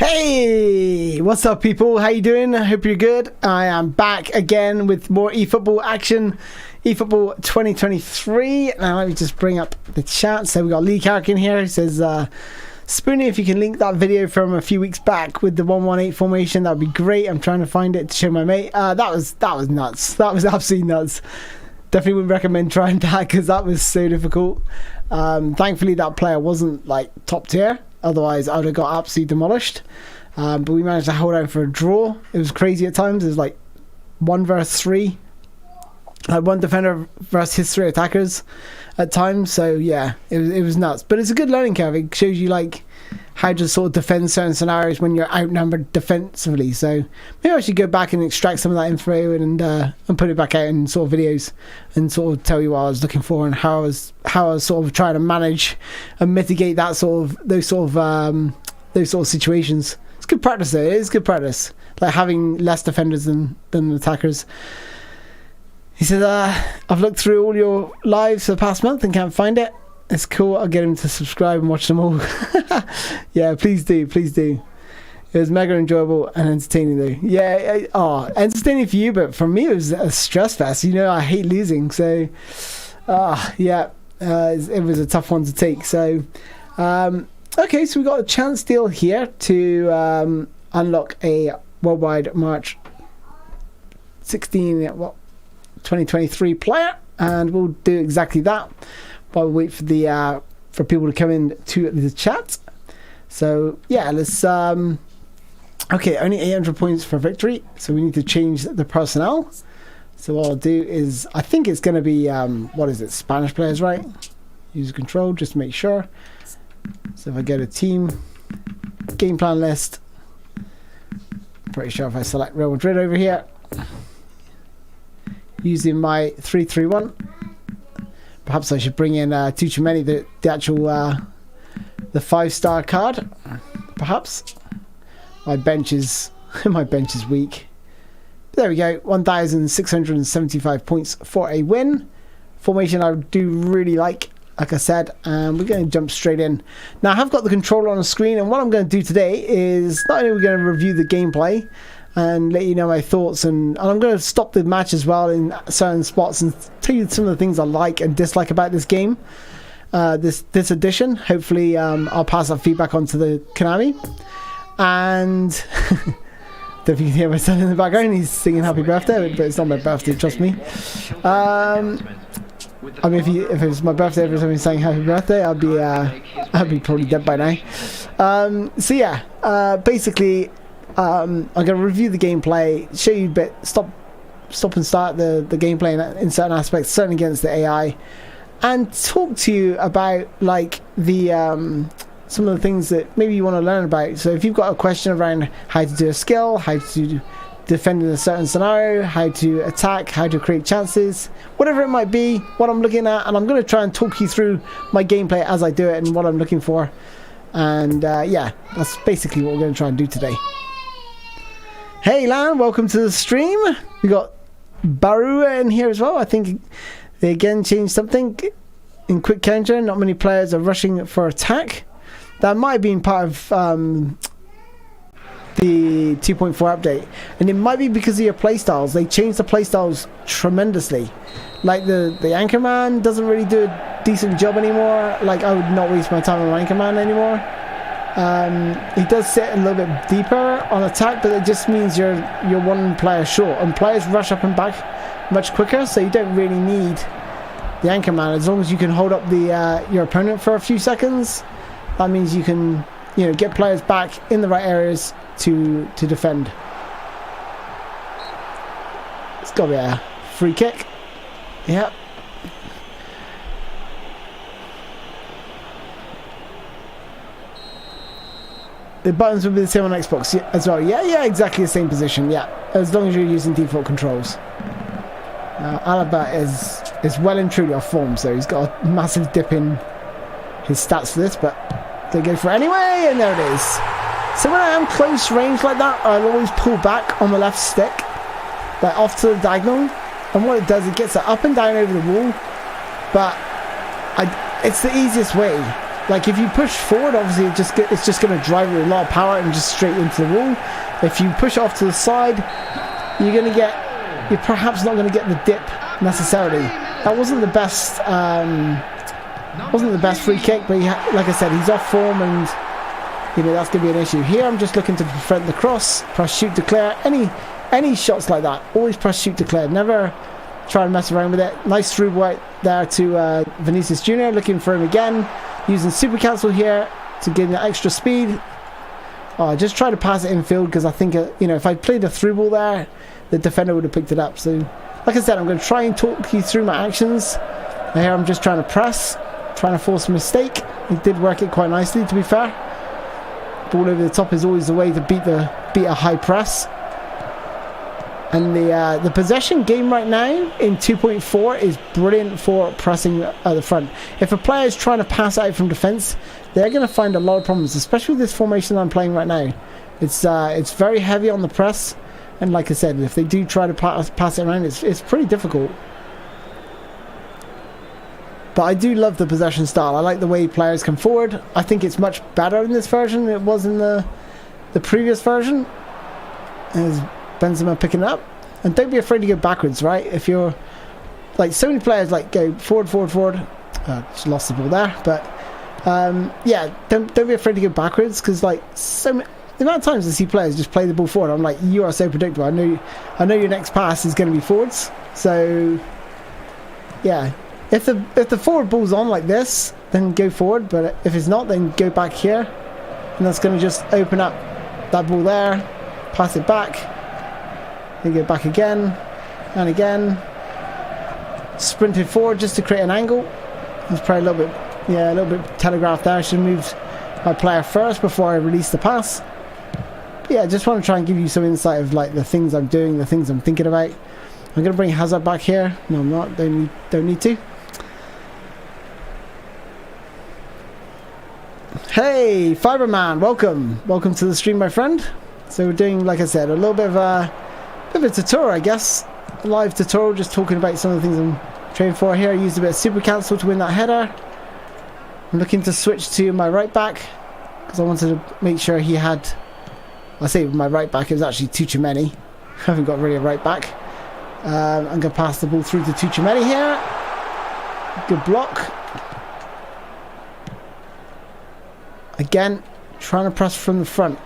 Hey, what's up people? How you doing? I hope you're good. I am back again with more eFootball action. eFootball 2023. Now let me just bring up the chat. So we got Lee Carrick in here. He says, Spoony, if you can link that video from a few weeks back with the 118 formation, that would be great. I'm trying to find it to show my mate. That was nuts. That was absolutely nuts. Definitely wouldn't recommend trying that because that was so difficult. Thankfully that player wasn't like top tier. Otherwise, I would have got absolutely demolished. But we managed to hold out for a draw. It was crazy at times. It was like 1 versus 3. Like one defender versus his 3 attackers at times. So yeah, it was nuts. But it's a good learning curve. It shows you like how to sort of defend certain scenarios when you're outnumbered defensively. So maybe I should go back and extract some of that info and put it back out in sort of videos and sort of tell you what I was looking for and how I was sort of trying to manage and mitigate that those sort of situations. It's good practice though. It is good practice. Like having less defenders than attackers. He said, I've looked through all your lives for the past month and can't find it. It's cool. I'll get him to subscribe and watch them all. Yeah, please do. Please do. It was mega enjoyable and entertaining though. Yeah, entertaining for you, but for me it was a stress fest. You know, I hate losing. So, yeah, it was a tough one to take. So, okay, so we got a chance deal here to unlock a worldwide March 2023 player, and we'll do exactly that. While we wait for the for people to come in to the chat. So yeah, let's okay, only 800 points for victory, so we need to change the personnel. So what I'll do is, I think it's going to be what is it, Spanish players, right? User control, just to make sure. So if I go to team game plan list, pretty sure if I select Real Madrid over here using my 3-3-1, perhaps I should bring in Tuchemeni, the actual the 5-star card. Perhaps my bench is weak. But there we go, 1,675 points for a win. Formation I do really like I said, and we're going to jump straight in. Now I have got the controller on the screen, and what I'm going to do today is not only are we going to review the gameplay and let you know my thoughts, and I'm going to stop the match as well in certain spots and tell you some of the things I like and dislike about this game, this edition. Hopefully I'll pass that feedback on to the Konami. And don't know if you can hear my son in the background, he's singing happy birthday, but it's not my birthday, trust me. I mean, if it was my birthday, every time he's saying happy birthday, I'd be probably dead by now. So yeah, basically I'm going to review the gameplay, show you a bit, stop and start the gameplay in certain aspects, certainly against the AI, and talk to you about like the some of the things that maybe you want to learn about. So if you've got a question around how to do a skill, how to defend in a certain scenario, how to attack, how to create chances, whatever it might be, what I'm looking at, and I'm going to try and talk you through my gameplay as I do it and what I'm looking for. And yeah, that's basically what we're going to try and do today. Hey Lan, welcome to the stream. We got Barua in here as well. I think they again changed something in quick counter. Not many players are rushing for attack. That might have been part of the 2.4 update, and it might be because of your playstyles. They changed the playstyles tremendously. Like the Anchorman doesn't really do a decent job anymore. Like I would not waste my time on Anchorman anymore. He does sit a little bit deeper on attack, but it just means you're one player short, and players rush up and back much quicker, so you don't really need the Anchorman. As long as you can hold up your opponent for a few seconds, that means you can, you know, get players back in the right areas to defend. It's got to be a free kick. Yep. The buttons will be the same on Xbox as well. Yeah, exactly the same position. Yeah, as long as you're using default controls. Alaba is well and truly off form, so he's got a massive dip in his stats for this, but they go for it anyway, and there it is. So when I am close range like that, I'll always pull back on the left stick, like off to the diagonal, and what it does, it gets it up and down over the wall, but it's the easiest way. Like if you push forward, obviously it's just going to drive it with a lot of power and just straight into the wall. If you push off to the side, you're perhaps not going to get the dip necessarily. That wasn't the best free kick, but like I said, he's off form, and that's going to be an issue. Here I'm just looking to prevent the cross, press shoot declare. Any shots like that, always press shoot declare, never try and mess around with it. Nice through right there to Vinicius Jr. looking for him again, using super cancel here to gain the extra speed. Just try to pass it infield, because I think if I played a through ball there, the defender would have picked it up. So like I said, I'm going to try and talk you through my actions. Here I'm just trying to press, trying to force a mistake. He did work it quite nicely, to be fair. Ball over the top is always the way to beat a high press. And the possession game right now in 2.4 is brilliant for pressing at the front. If a player is trying to pass out from defence, they're going to find a lot of problems, especially this formation I'm playing right now. It's very heavy on the press, and like I said, if they do try to pass it around, it's pretty difficult. But I do love the possession style. I like the way players come forward. I think it's much better in this version than it was in the previous version. There's Benzema picking it up. And don't be afraid to go backwards, right? If you're like, so many players like go forward. Just lost the ball there, but yeah, don't be afraid to go backwards, because like the amount of times I see players just play the ball forward, I'm like, you are so predictable. I know your next pass is going to be forwards. So yeah, if the forward ball's on like this, then go forward. But if it's not, then go back here, and that's going to just open up that ball there. Pass it back. Then go back again and again. Sprinted forward just to create an angle. It's probably a little bit telegraphed there. I should have moved my player first before I release the pass. But yeah, just want to try and give you some insight of like the things I'm doing, the things I'm thinking about. I'm going to bring Hazard back here. No, I'm not. Don't need to. Hey, Fiberman, welcome to the stream, my friend. So we're doing, like I said, a little bit of a tutorial, I guess. A live tutorial, just talking about some of the things I'm training for here. I used a bit of super cancel to win that header. I'm looking to switch to my right back, because I wanted to make sure he had, I say my right back, it was actually Tuchemeni. I haven't got really a right back. I'm going to pass the ball through to Tuchemeni here. Good block. Again, trying to press from the front.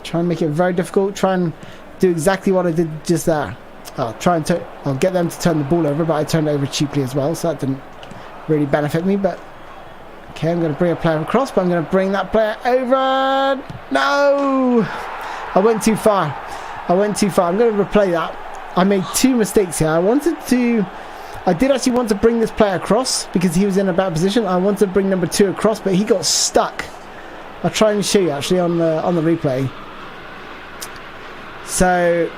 Try and make it very difficult. Try and do exactly what I did just there. I'll get them to turn the ball over, but I turned it over cheaply as well, so that didn't really benefit me. But okay, I'm going to bring a player across, but I'm going to bring that player over. No! I went too far. I'm going to replay that. I made two mistakes here. I did actually want to bring this player across because he was in a bad position. I wanted to bring number 2 across, but he got stuck. I'll try and show you actually on the replay. So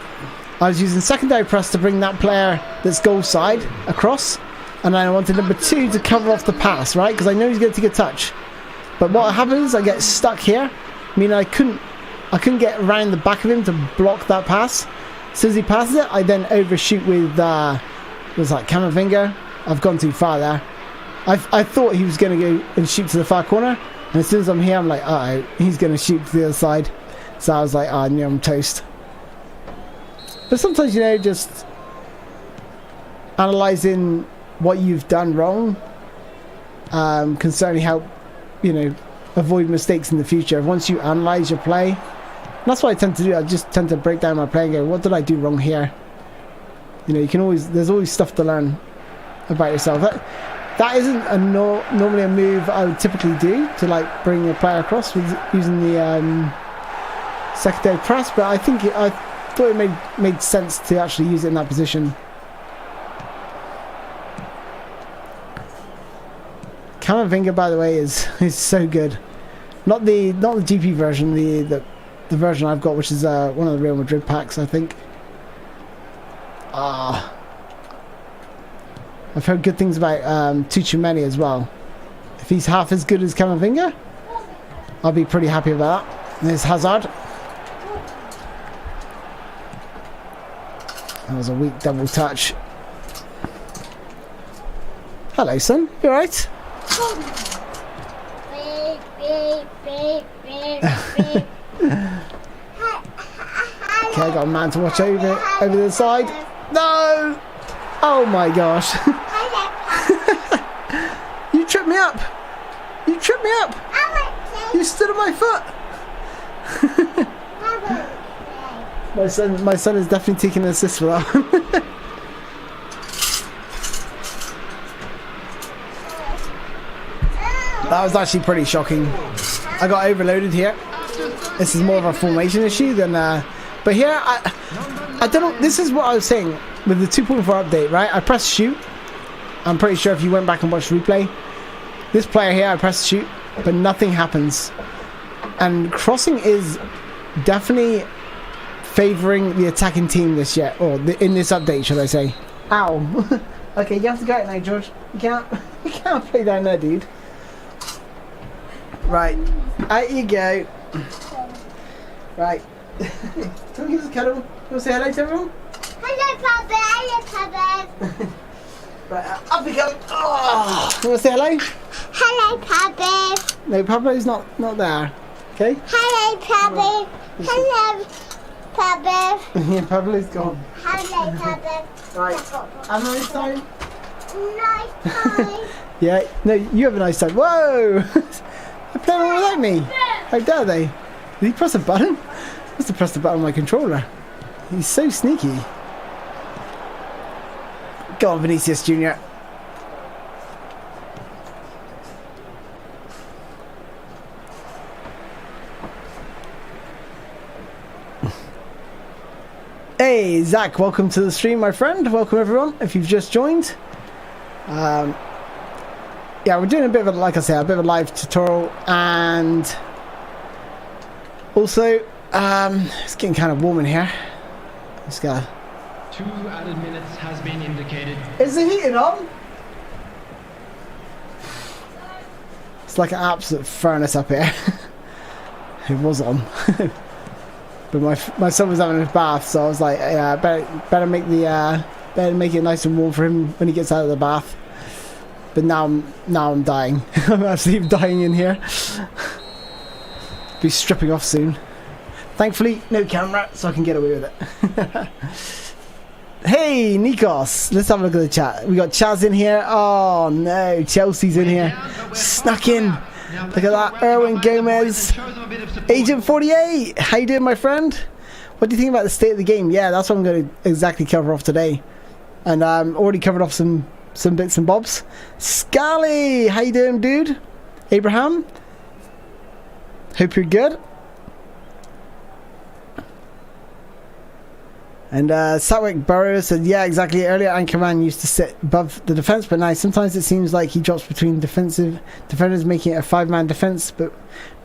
I was using secondary press to bring that player that's goal side across, and I wanted number 2 to cover off the pass, right? Because I know he's going to take a touch. But what happens, I get stuck here. I mean, I couldn't get around the back of him to block that pass. As soon as he passes it, I then overshoot with was like Camavinga. I've gone too far there. I thought he was going to go and shoot to the far corner, and as soon as I'm here, I'm like, uh-oh, he's going to shoot to the other side. So I was like, oh, no, I'm toast. But sometimes, just analysing what you've done wrong can certainly help, avoid mistakes in the future. Once you analyse your play, and that's what I tend to do. I just tend to break down my play and go, what did I do wrong here? There's always stuff to learn about yourself. That isn't normally a move I would typically do, to like bring a player across using the secondary press, but I thought it made sense to actually use it in that position. Camavinga, by the way, is so good. Not the GP version, the version I've got, which is one of the Real Madrid packs, I think. I've heard good things about Tuchemeni as well. If he's half as good as Camavinga, I'll be pretty happy about that. There's Hazard. That was a weak double touch. Hello, son. You alright? Okay, I got a man to watch over the side. No! Oh my gosh. You tripped me up. You tripped me up. You stood on my foot. My son is definitely taking an assist for that one. That was actually pretty shocking. I got overloaded here. This is more of a formation issue than but here I don't know. This is what I was saying with the 2.4 update, right? I press shoot. I'm pretty sure if you went back and watched replay, this player here, I press shoot, but nothing happens. And crossing is definitely favouring the attacking team this year, or in this update, should I say? Ow! Okay, you have to go out now, George. You can't play down there, dude. Right, out you go. Right. Can we give us a cuddle? You want to say hello to everyone? Hello, Papa. Hello, Papa. Right, up we go. Oh, you want to say hello? Hello, Papa. No, Pablo's not there. Okay? Hello, Papa. Hello, Papa. Yeah, Pablo's gone. Hello, Papa. Right. Have a nice time. Nice time. Yeah, no, you have a nice time. Whoa! They're playing all without me. How dare they? Did he press a button? He must have pressed the button on my controller. He's so sneaky. Go on, Vinicius Jr. Hey, Zach, welcome to the stream, my friend. Welcome, everyone, if you've just joined. Yeah, we're doing a bit of a, like I said, a bit of a live tutorial, and also, it's getting kind of warm in here. Let's go. 2 added minutes has been indicated. Is the heating on? It's like an absolute furnace up here. It was on. But my son was having his bath, so I was like, yeah, better make it nice and warm for him when he gets out of the bath. But now I'm dying. I'm absolutely dying in here. Be stripping off soon. Thankfully, no camera, so I can get away with it. Hey, Nikos, let's have a look at the chat. We got Chaz in here. Oh no, Chelsea's in here. Snuck in. Look at that, Erwin Gomez. Agent 48, how you doing, my friend? What do you think about the state of the game? Yeah, that's what I'm going to exactly cover off today. And already covered off some bits and bobs. Scally, how you doing, dude? Abraham, hope you're good. And Satwick Burrows said, yeah, exactly. Earlier, Anchorman used to sit above the defence, but now sometimes it seems like he drops between defensive defenders, making it a 5-man defence, but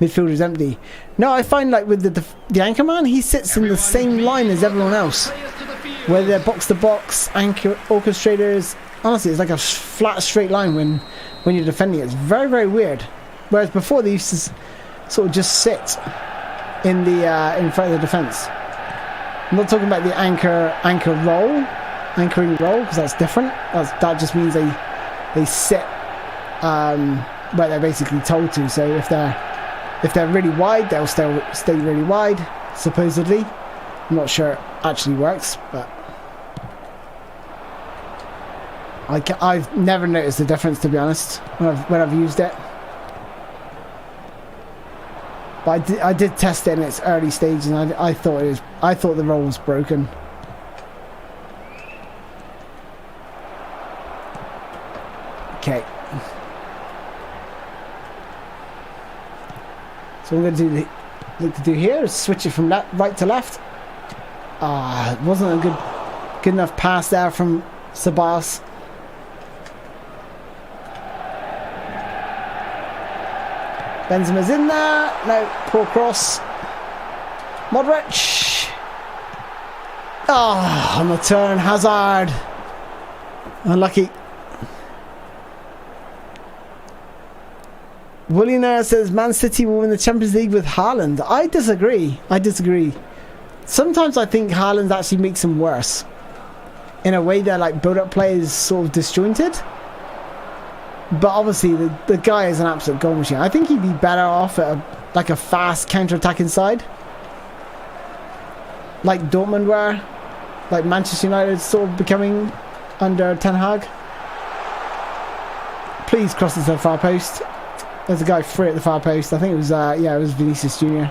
midfield is empty. No, I find like with the Anchorman, he sits in the same line as everyone else. Whether they're box-to-box, anchor orchestrators, honestly, it's like a flat, straight line when you're defending it. It's very, very weird. Whereas before, they used to sort of just sit in front of the defence. I'm not talking about the anchoring role, because that's different. That just means they sit where they're basically told to. So if they're really wide, they'll stay really wide, supposedly. I'm not sure it actually works, but I've never noticed the difference, to be honest, when I've used it. But I did test it in its early stages, and I thought the roll was broken. Okay. So what I'm going to do here is switch it from right to left. Ah, it wasn't a good enough pass there from Sabas. Benzema's in there. No, poor cross. Modric. Ah, on the turn, Hazard. Unlucky. Willionaire says Man City will win the Champions League with Haaland. I disagree. Sometimes I think Haaland actually makes them worse. In a way, their like build-up play is sort of disjointed. But obviously, the guy is an absolute goal machine. I think he'd be better off at like a fast counter-attacking side. Like Dortmund were. Like Manchester United sort of becoming under Ten Hag. Please cross it to the far post. There's a guy free at the far post. I think it was, yeah, it was Vinicius Jr.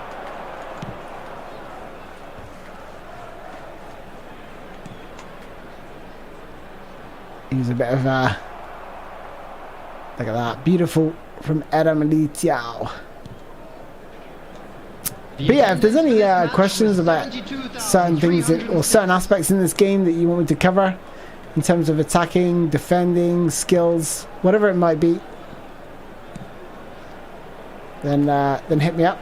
He was a bit of a... Look at that. Beautiful from Adam Militiao. But yeah, if there's any questions about certain things or certain aspects in this game that you want me to cover in terms of attacking, defending, skills, whatever it might be, then hit me up.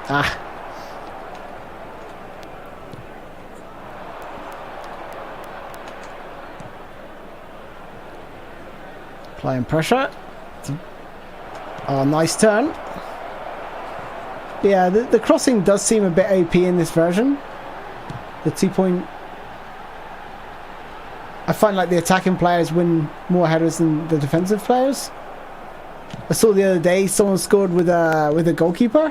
Ah. Applying pressure. Oh, nice turn. Yeah, the crossing does seem a bit OP in this version. The 2-point... I find like the attacking players win more headers than the defensive players. I saw the other day someone scored with a goalkeeper.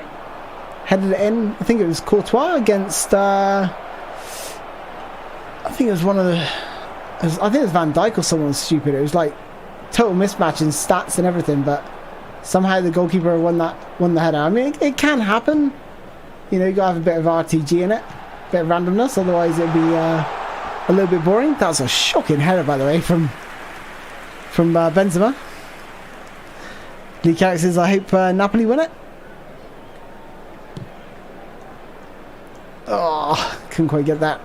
Headed it in. I think it was Courtois against... I think it was one of the... I think it was Van Dijk or someone stupid. It was like total mismatch in stats and everything, but somehow the goalkeeper won the header. I mean, it can happen. You know, you gotta have a bit of RTG in it, a bit of randomness. Otherwise, it'd be a little bit boring. That was a shocking header, by the way, from Benzema. Lee Carrick says, "I hope Napoli win it." Oh, couldn't quite get that.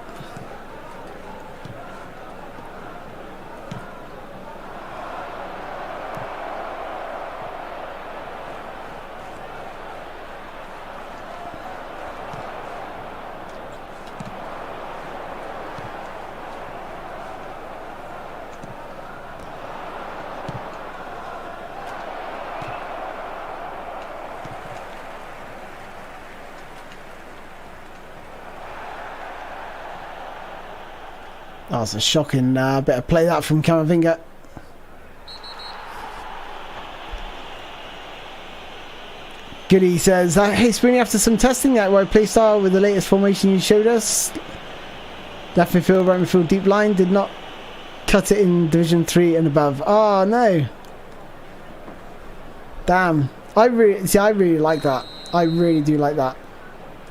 That was a shocking bit of play that from Camavinga. Goody says, "Hey Spoony, after some testing that wide play style with the latest formation you showed us, left midfield, right midfield, deep line, did not cut it in Division 3 and above." Oh no. Damn. I really like that. I really do like that.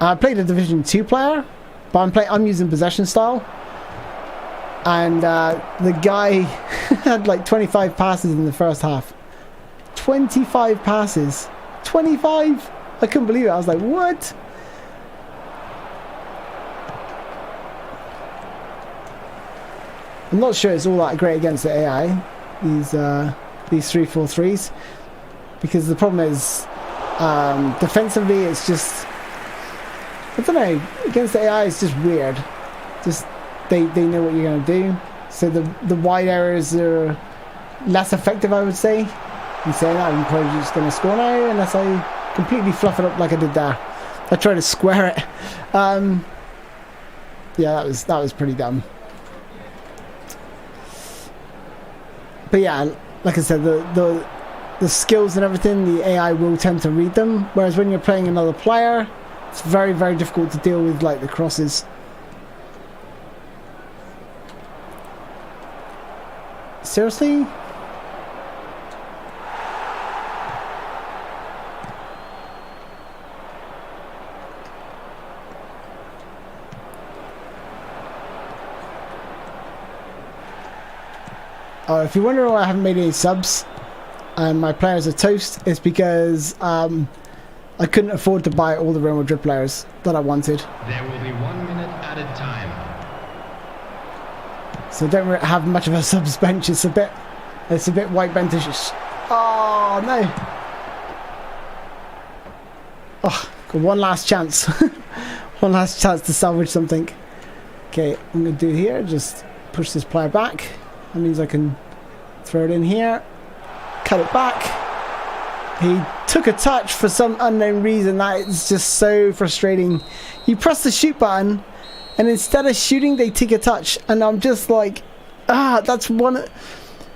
I played a Division 2 player, but I'm using possession style. And the guy had like 25 passes in the first half. 25 passes. 25! I couldn't believe it. I was like, what? I'm not sure it's all that great against the AI, these 3-4-3s. Because the problem is, defensively it's just... I don't know. Against the AI it's just weird. Just... They know what you're going to do, so the wide areas are less effective, I would say. In saying that, I'm probably just going to score now unless I completely fluff it up like I did there. I tried to square it. Yeah, that was pretty dumb. But yeah, like I said, the skills and everything, the AI will tend to read them. Whereas when you're playing another player, it's very, very difficult to deal with like the crosses. Seriously? Oh, if you're wondering why I haven't made any subs and my players are toast, it's because I couldn't afford to buy all the Real Madrid players that I wanted. There will be 1 minute added time. So don't really have much of a subs bench. It's a bit white benchish. Oh no! Oh, got one last chance. One last chance to salvage something. Okay, I'm gonna do here. Just push this player back. That means I can throw it in here. Cut it back. He took a touch for some unknown reason. That is just so frustrating. You press the shoot button, and instead of shooting, they take a touch, and I'm just like, that's one.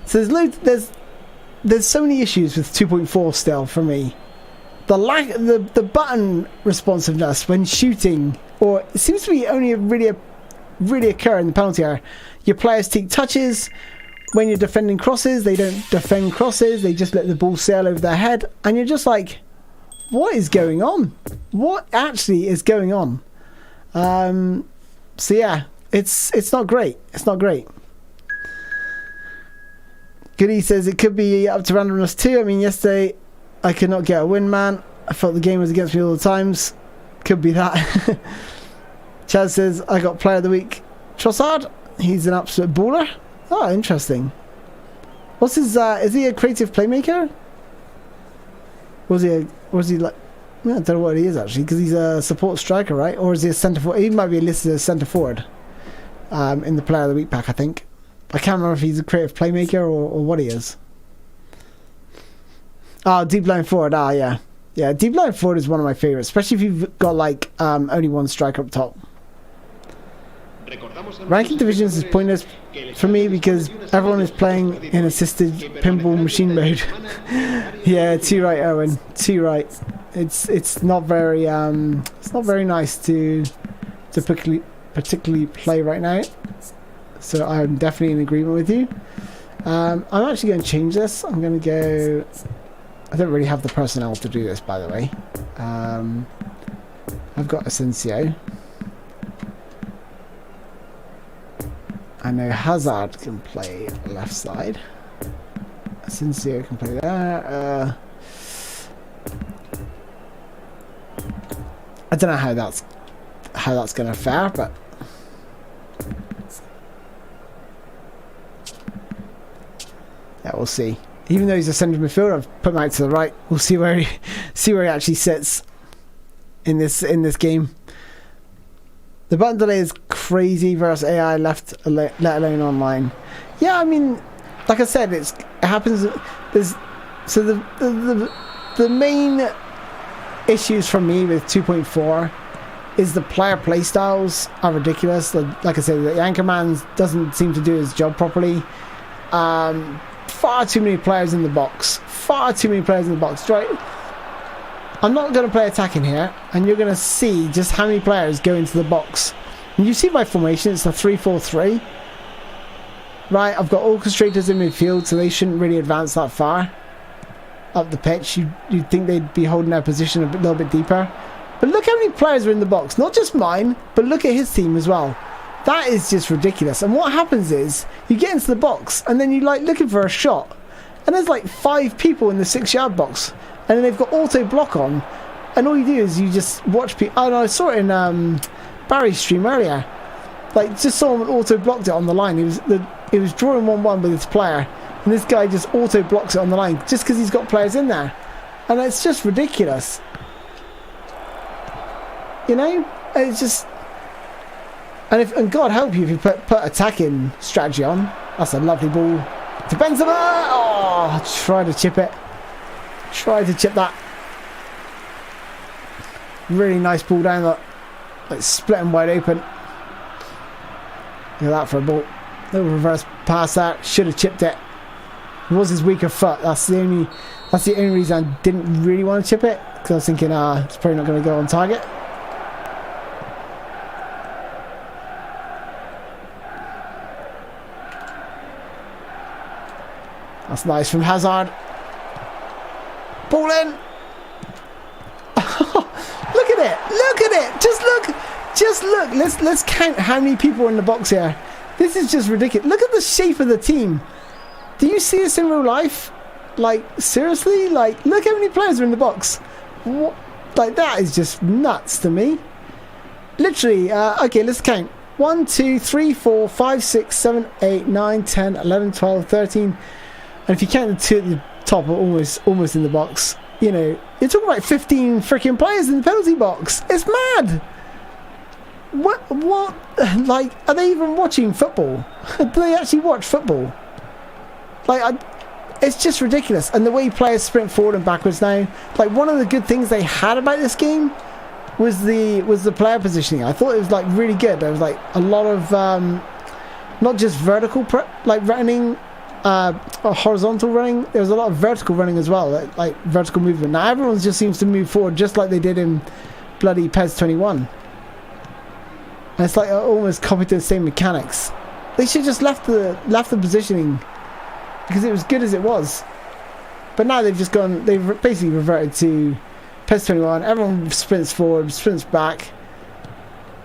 So there's so many issues with 2.4 still for me. The button responsiveness when shooting, or it seems to be only really occur in the penalty area. Your players take touches when you're defending crosses. They don't defend crosses. They just let the ball sail over their head, and you're just like, what is going on? What actually is going on? So yeah, it's not great. It's not great. Goody says it could be up to randomness too. I mean, yesterday I could not get a win, man. I felt the game was against me all the times. Could be that. Chaz says I got player of the week. Trossard. He's an absolute baller. Oh, interesting. What's his? Is he a creative playmaker? Was he like? I don't know what he is actually, because he's a support striker, right? Or is he a centre forward? He might be listed as centre forward in the player of the week pack, I think. I can't remember if he's a creative playmaker or what he is. Oh, deep line forward. Yeah. Yeah, deep line forward is one of my favourites, especially if you've got like only one striker up top. Ranking divisions is pointless for me because everyone is playing in assisted pinball machine mode. Yeah, too right, Owen. Too right. It's not very nice to particularly play right now. So I'm definitely in agreement with you. I'm actually going to change this. I'm going to go. I don't really have the personnel to do this, by the way. I've got Asensio. I know Hazard can play left side. Asensio can play there. I don't know how that's going to fare, but yeah, we'll see. Even though he's a central midfielder, I've put him out to the right. We'll see where he actually sits in this game. The button delay is crazy versus AI let alone online. Yeah, I mean, like I said, it happens. So the main issues for me with 2.4 is the player playstyles are ridiculous. Like I said, the Anchorman doesn't seem to do his job properly. Far too many players in the box. Right? I'm not going to play attacking here, and you're going to see just how many players go into the box. And you see my formation, it's a 3-4-3. Right, I've got orchestrators in midfield, so they shouldn't really advance that far up the pitch. You'd think they'd be holding their position a little bit deeper. But look how many players are in the box. Not just mine, but look at his team as well. That is just ridiculous. And what happens is, you get into the box, and then you like looking for a shot, and there's like 5 people in the 6-yard box, and then they've got auto block on, and all you do is you just watch people. Oh no, I saw it in Barry's stream earlier. Like, just someone auto blocked it on the line. He was drawing 1-1 with his player, and this guy just auto blocks it on the line just because he's got players in there, and it's just ridiculous. You know, it's just. And God help you if you put attacking strategy on. That's a lovely ball to Benzema. Oh, try to chip it. Try to chip that. Really nice ball down that. Like split and wide open. Look at that for a ball. Little reverse pass that. Should have chipped it. It was his weaker foot. That's the only reason I didn't really want to chip it. Because I was thinking, it's probably not going to go on target. That's nice from Hazard. Ball in. Look at it. Look at it. Just look. Let's count how many people are in the box here. This is just ridiculous. Look at the shape of the team. Do you see this in real life? Like, seriously? Like, look how many players are in the box. What? Like, that is just nuts to me. Literally, okay, let's count. 1, 2, 3, 4, 5, 6, 7, 8, 9, 10, 11, 12, 13. And if you count the 2 at the top, are almost in the box. You know, you're talking about 15 freaking players in the penalty box. It's mad. What? Like, are they even watching football? Do they actually watch football? Like, it's just ridiculous. And the way players sprint forward and backwards now. Like, one of the good things they had about this game was the player positioning. I thought it was like really good. There was like a lot of not just vertical running, or horizontal running. There was a lot of vertical running as well, like vertical movement. Now everyone just seems to move forward just like they did in bloody PES 21. And it's like almost copied to the same mechanics. They should just left the positioning because it was good as it was. But now they've basically reverted to PES 21. Everyone sprints forward, sprints back.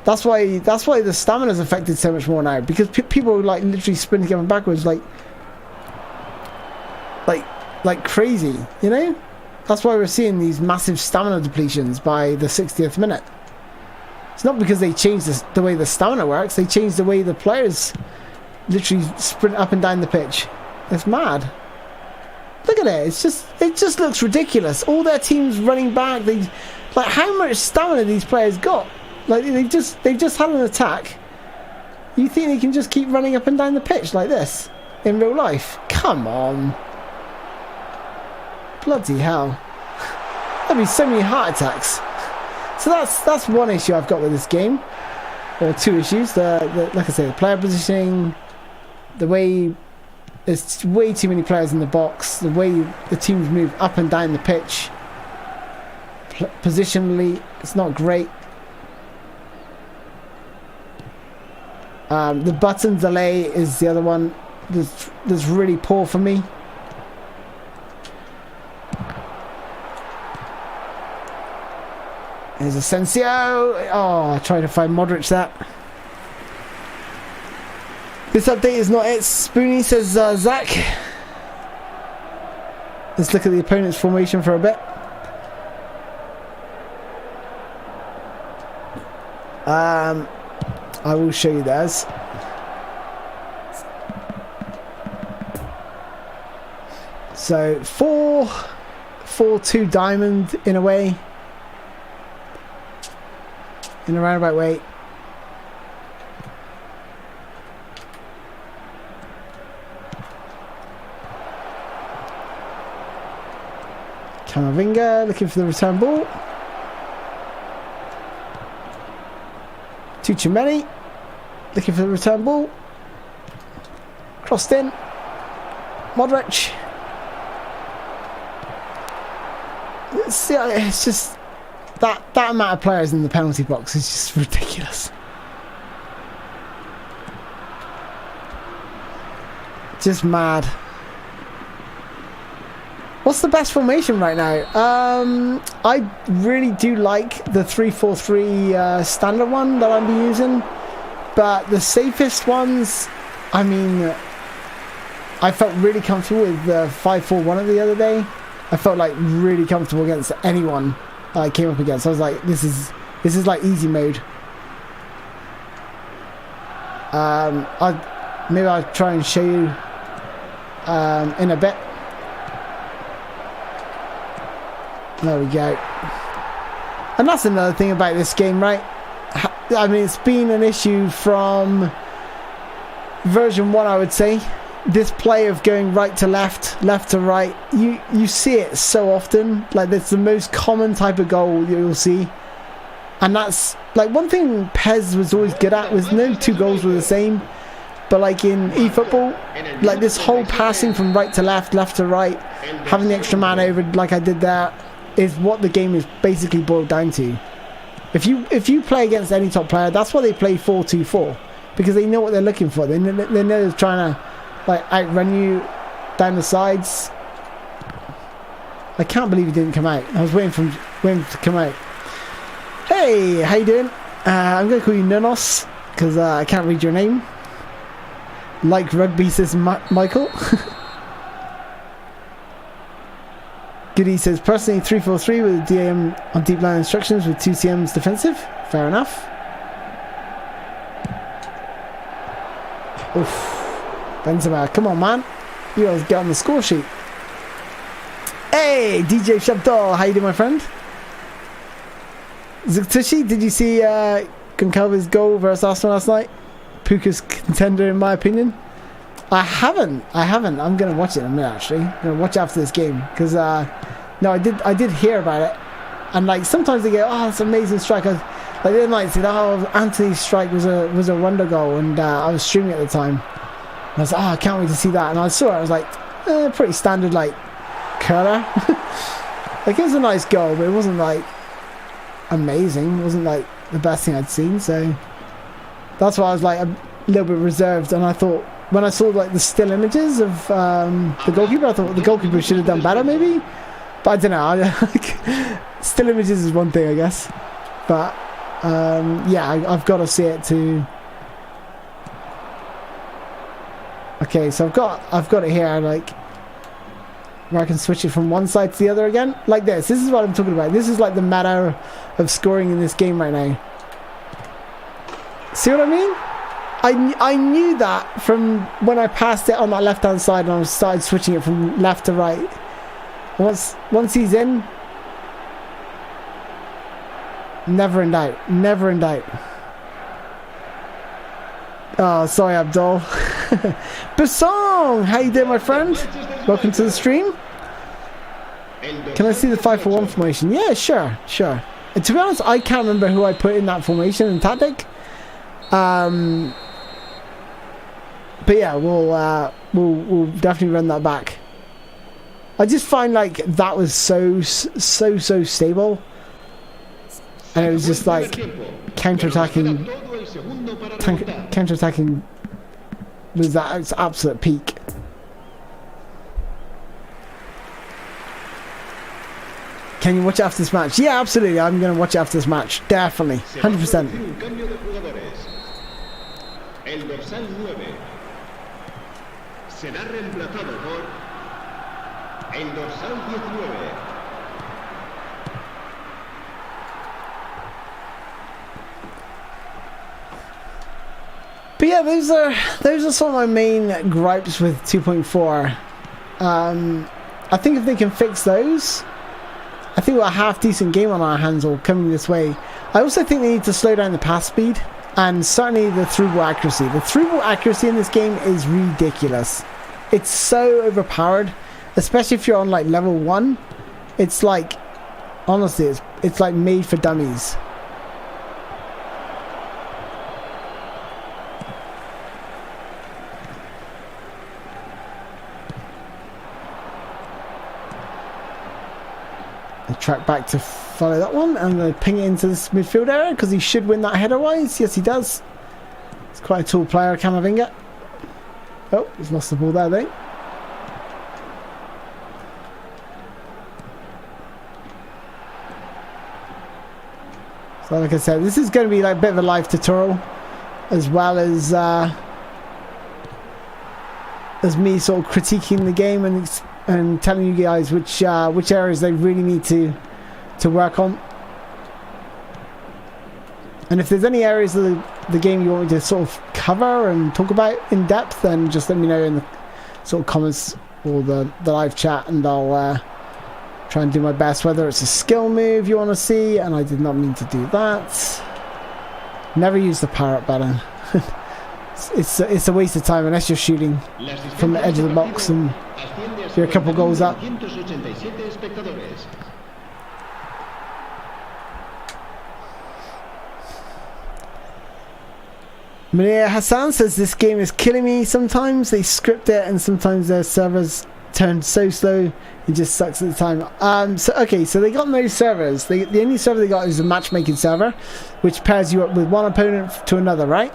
That's why the stamina is affected so much more now, because people are like literally sprinting up and backwards like crazy, you know? That's why we're seeing these massive stamina depletions by the 60th minute. It's not because they changed the way the stamina works, they changed the way the players literally sprint up and down the pitch. It's mad. Look at it, it just looks ridiculous. All their teams running back, how much stamina these players got? Like they've just had an attack. You think they can just keep running up and down the pitch like this in real life? Come on. Bloody hell. There'll be so many heart attacks. So that's one issue I've got with this game. Or two issues. Like I say, the player positioning, the way there's way too many players in the box, the way the teams move up and down the pitch. Positionally, it's not great. The button delay is the other one that's really poor for me. There's Asensio. Oh, I tried to find Modric that. This update is not it, Spoony, says Zach. Let's look at the opponent's formation for a bit. I will show you theirs. So 4-4-2 diamond in a way. In a roundabout way. Camavinga looking for the return ball. Tuchemeni looking for the return ball. Crossed in. Modric. It's just that amount of players in the penalty box is just ridiculous. Just mad. What's the best formation right now? I really do like the 3-4-3 standard one that I'm using, but the safest ones, I mean, I felt really comfortable with the 5-4-1 the other day. I felt like really comfortable against anyone I came up against. I was like, this is like easy mode. Maybe I'll try and show you in a bit. There we go. And that's another thing about this game, right? I mean, it's been an issue from version 1, I would say. This play of going right to left, left to right, you see it so often. Like, that's the most common type of goal you'll see. And that's, like, one thing PES was always good at was no two goals were the same. But, like, in eFootball, like, this whole passing from right to left, left to right, having the extra man over like I did there, is what the game is basically boiled down to. If you play against any top player, that's why they play 4-2-4, because they know what they're looking for. They know they're trying to like outrun you down the sides. I can't believe he didn't come out. I was waiting for him to come out. Hey, how you doing? I'm going to call you Nunos because I can't read your name. Like rugby, says Michael. Goody says, personally 3-4-3 with a DM on deep line instructions with 2 CMs defensive. Fair enough. Oof. Benzema, come on, man. You guys get on the score sheet. Hey, DJ Shabdol, how you doing, my friend? Zuktushi, did you see Goncalves' goal versus Arsenal last night? Puka's contender, in my opinion. I haven't. I'm gonna watch it in a minute. Actually, I'm gonna watch after this game because no, I did hear about it. And like sometimes they go, oh, that's an amazing strike. Like the other night, said, oh, Anthony's strike was a wonder goal, and I was streaming at the time. And I was like, oh, I can't wait to see that. And I saw it. I was like, pretty standard, like curler. Like it was a nice goal, but it wasn't like amazing. It wasn't like the best thing I'd seen. So that's why I was like a little bit reserved. And I thought when I saw like the still images of the goalkeeper, I thought the goalkeeper should have done better, maybe. But I don't know. Still images is one thing, I guess. But yeah, I've got to see it too. Okay, so I've got it here, like where I can switch it from one side to the other again, like this. This is what I'm talking about. This is like the meta of scoring in this game right now. See what I mean? I knew that from when I passed it on that left hand side and I started switching it from left to right. Once he's in, never in doubt. Never in doubt. Oh, sorry, Abdul. Basong, how you doing, my friend? Welcome to the stream. Can I see the 5-4-1 formation? Yeah, sure. And to be honest, I can't remember who I put in that formation and tactic. But yeah, we'll definitely run that back. I just find like that was so stable, and it was just like counterattacking was at its absolute peak. Can you watch after this match? Yeah, absolutely. I'm going to watch after this match. Definitely. 100%. But yeah, those are some of my main gripes with 2.4. I think if they can fix those, I think we'll have a half decent game on our hands all coming this way. I also think they need to slow down the pass speed and certainly the through ball accuracy. The through ball accuracy in this game is ridiculous. It's so overpowered, especially if you're on like level 1. It's like, honestly, it's like made for dummies. Track back to follow that one. I'm going to ping it into this midfield area because he should win that header wise. Yes, he does. He's quite a tall player, Camavinga. Oh, he's lost the ball there, though. So, like I said, this is going to be like a bit of a live tutorial, as well as me sort of critiquing the game and telling you guys which areas they really need to work on. And if there's any areas of the game you want me to sort of cover and talk about in depth, then just let me know in the sort of comments or the live chat, and I'll try and do my best. Whether it's a skill move you want to see, and I did not mean to do that. Never use the power up button. It's a waste of time unless you're shooting from the edge of the box and you're a couple goals up. Maria Hassan says this game is killing me. Sometimes they script it and sometimes their servers turn so slow it just sucks at the time. So they got no servers. The only server they got is a matchmaking server, which pairs you up with one opponent to another, right?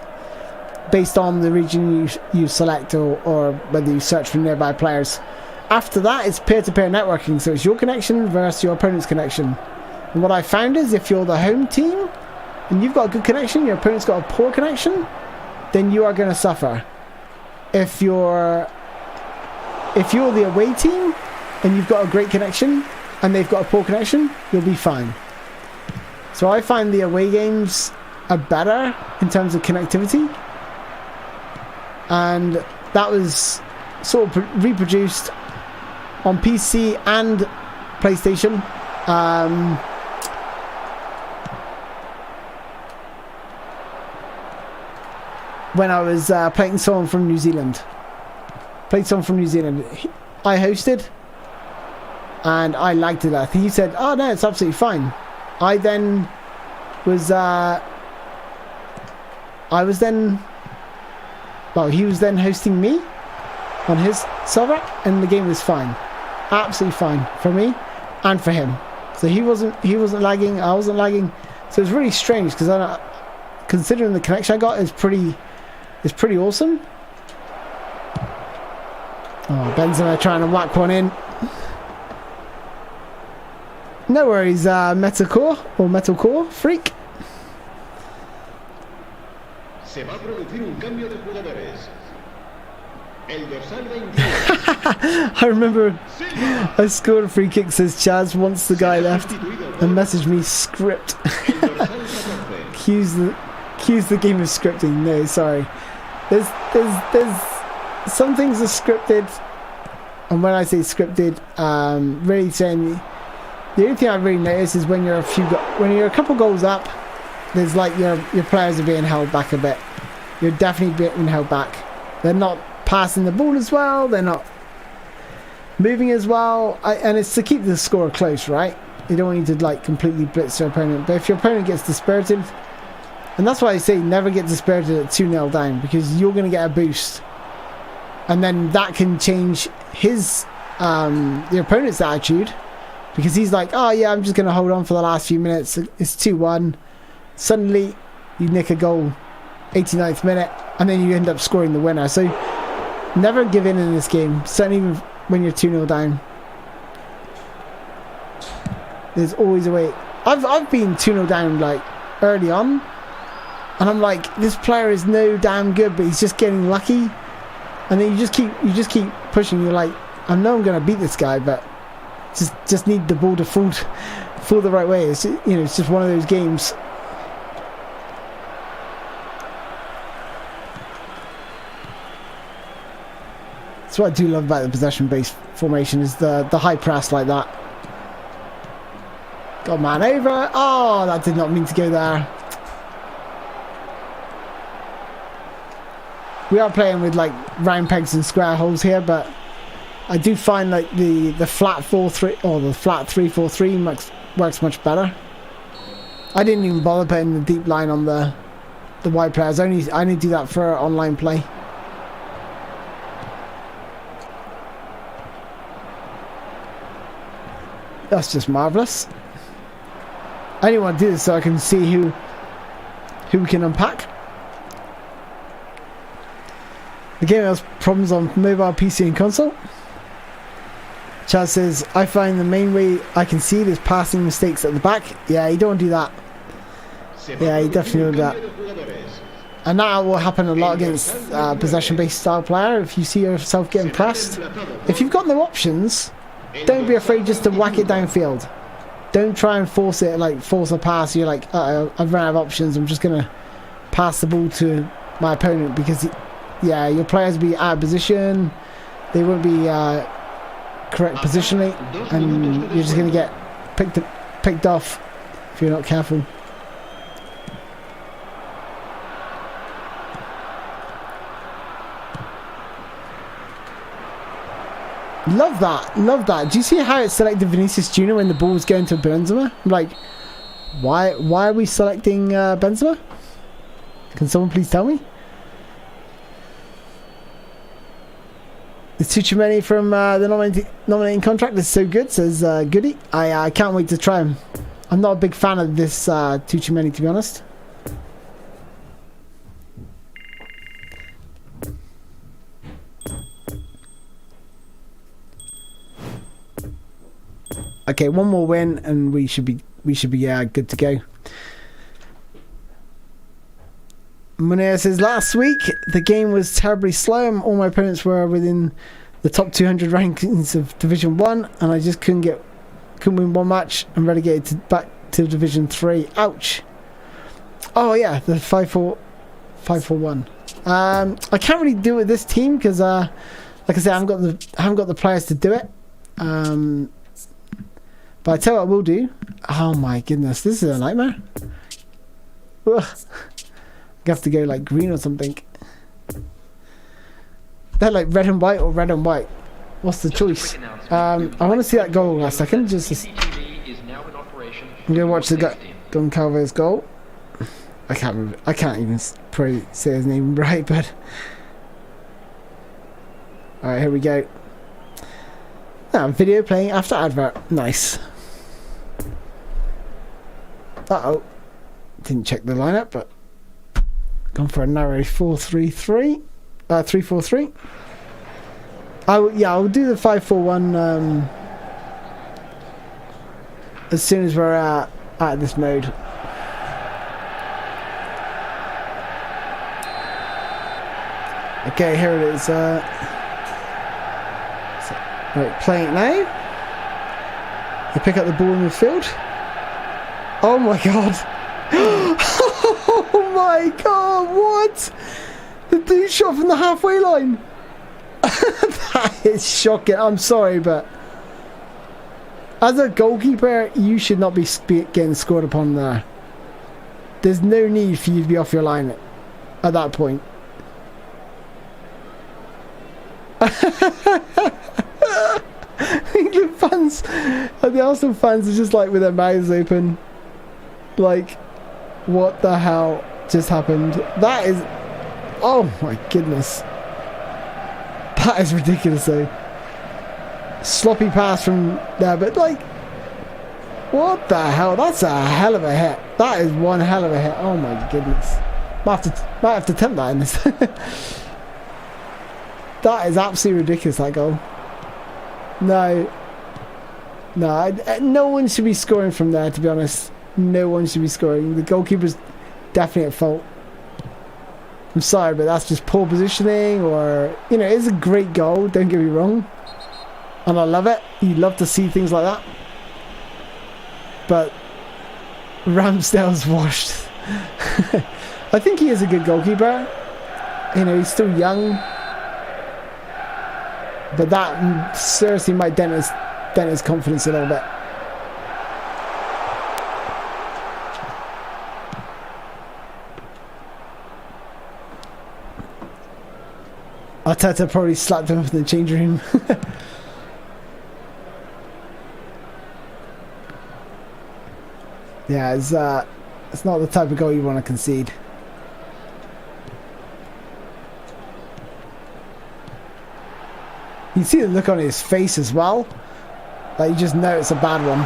Based on the region you select or whether you search for nearby players. After that, it's peer-to-peer networking, so it's your connection versus your opponent's connection. And what I found is if you're the home team and you've got a good connection, your opponent's got a poor connection, then you are going to suffer. If you're the away team and you've got a great connection and they've got a poor connection, you'll be fine. So I find the away games are better in terms of connectivity, and that was sort of reproduced on PC and PlayStation. When I was playing someone from New Zealand. I hosted and I liked it. I think he said, oh no, it's absolutely fine. I then was he was then hosting me on his server, and the game was fine, absolutely fine for me and for him. So he wasn't lagging, I wasn't lagging. So it was really strange because considering the connection I got is pretty awesome. Oh, Benzema trying to whack one in. No worries, Metalcore freak. Se va a producir un cambio de jugadores. El dorsal 21. I remember I scored a free kick, says Chaz, once the guy left and messaged me script. Accuse the game of scripting. No, sorry. There's some things are scripted, and when I say scripted, really saying the only thing I really notice is when you're a couple goals up, there's like your players are being held back a bit. You're definitely being held back. They're not passing the ball as well. They're not moving as well. And it's to keep the score close, right? You don't want you to like completely blitz your opponent. But if your opponent gets dispirited, and that's why I say never get dispirited at 2-0 down, because you're going to get a boost. And then that can change his the opponent's attitude, because he's like, oh yeah, I'm just going to hold on for the last few minutes. It's 2-1. Suddenly you nick a goal 89th minute, and then you end up scoring the winner. So never give in this game, certainly when you're 2-0 down. There's always a way. I've been 2-0 down like early on, and I'm like, this player is no damn good, but he's just getting lucky. And then you just keep pushing. You're like, I know I'm gonna beat this guy, but just need the ball to fall the right way. It's, it's just one of those games. That's what I do love about the possession-based formation, is the high press like that. Got man over. Oh, that did not mean to go there. We are playing with like round pegs and square holes here, but I do find like the flat 4-3 or the flat 3-4-3 works much better. I didn't even bother putting the deep line on the wide players. I only do that for online play. That's just marvellous. I only want to do this so I can see who we can unpack. The game has problems on mobile, PC and console. Chaz says, I find the main way I can see it is passing mistakes at the back. Yeah, you don't want to do that. Yeah, you definitely don't do that. And that will happen a lot against possession-based style player. If you see yourself getting pressed, if you've got no options, don't be afraid just to whack it downfield. Don't try and force it, like force a pass. You're like, I've run out of options. I'm just gonna pass the ball to my opponent, because yeah, your players will be out of position. They won't be correct positioning, and you're just gonna get picked off if you're not careful. Love that. Do you see how it selected Vinicius Jr. when the ball was going to Benzema? I'm like, why are we selecting Benzema? Can someone please tell me? It's Tuchumeni from the nominating contract is so good, says Goody. I can't wait to try him. I'm not a big fan of this Tuchumeni, to be honest. Okay, one more win and we should be good to go. Munir says, last week the game was terribly slow and all my opponents were within the top 200 rankings of Division 1, and I just couldn't win one match and relegated back to Division 3. Ouch. Oh yeah, the 5-4-1. I can't really do it with this team because like I said, I haven't got the players to do it. But I tell you what I will do. Oh my goodness, this is a nightmare. Ugh. I have to go like green or something. They're like red and white or red and white. What's the choice? I want to see that goal last second. Just CCTV is now in operation I'm gonna watch the Goncalves goal. I can't even probably say his name right, but alright, here we go. Now, video playing after advert. Nice. Uh-oh. Didn't check the lineup, but gone for a narrow 4-3-3. 3-4-3. I'll do the 5-4-1 as soon as we're out of this mode. Okay, here it is. Right, playing it now. You pick up the ball in the field. Oh my god. Oh my god, what? The dude shot from the halfway line. That is shocking. I'm sorry, but as a goalkeeper, you should not be getting scored upon there. There's no need for you to be off your line at that point. The fans, the Arsenal fans are just like with their mouths open, like, what the hell just happened? That is, oh my goodness, that is ridiculous. Though, sloppy pass from there, but like, what the hell? That's a hell of a hit. That is one hell of a hit. Oh my goodness, might have to attempt that in this. That is absolutely ridiculous, that goal. No, no one should be scoring from there, to be honest. No one should be scoring. The goalkeeper's definitely at fault. I'm sorry, but that's just poor positioning, or, you know, it's a great goal, don't get me wrong. And I love it. You love to see things like that. But Ramsdale's washed. I think he is a good goalkeeper. You know, he's still young. But that seriously might dent his confidence a little bit. Arteta probably slapped him in the change room. Yeah, it's not the type of goal you want to concede. You see the look on his face as well. Like, you just know it's a bad one.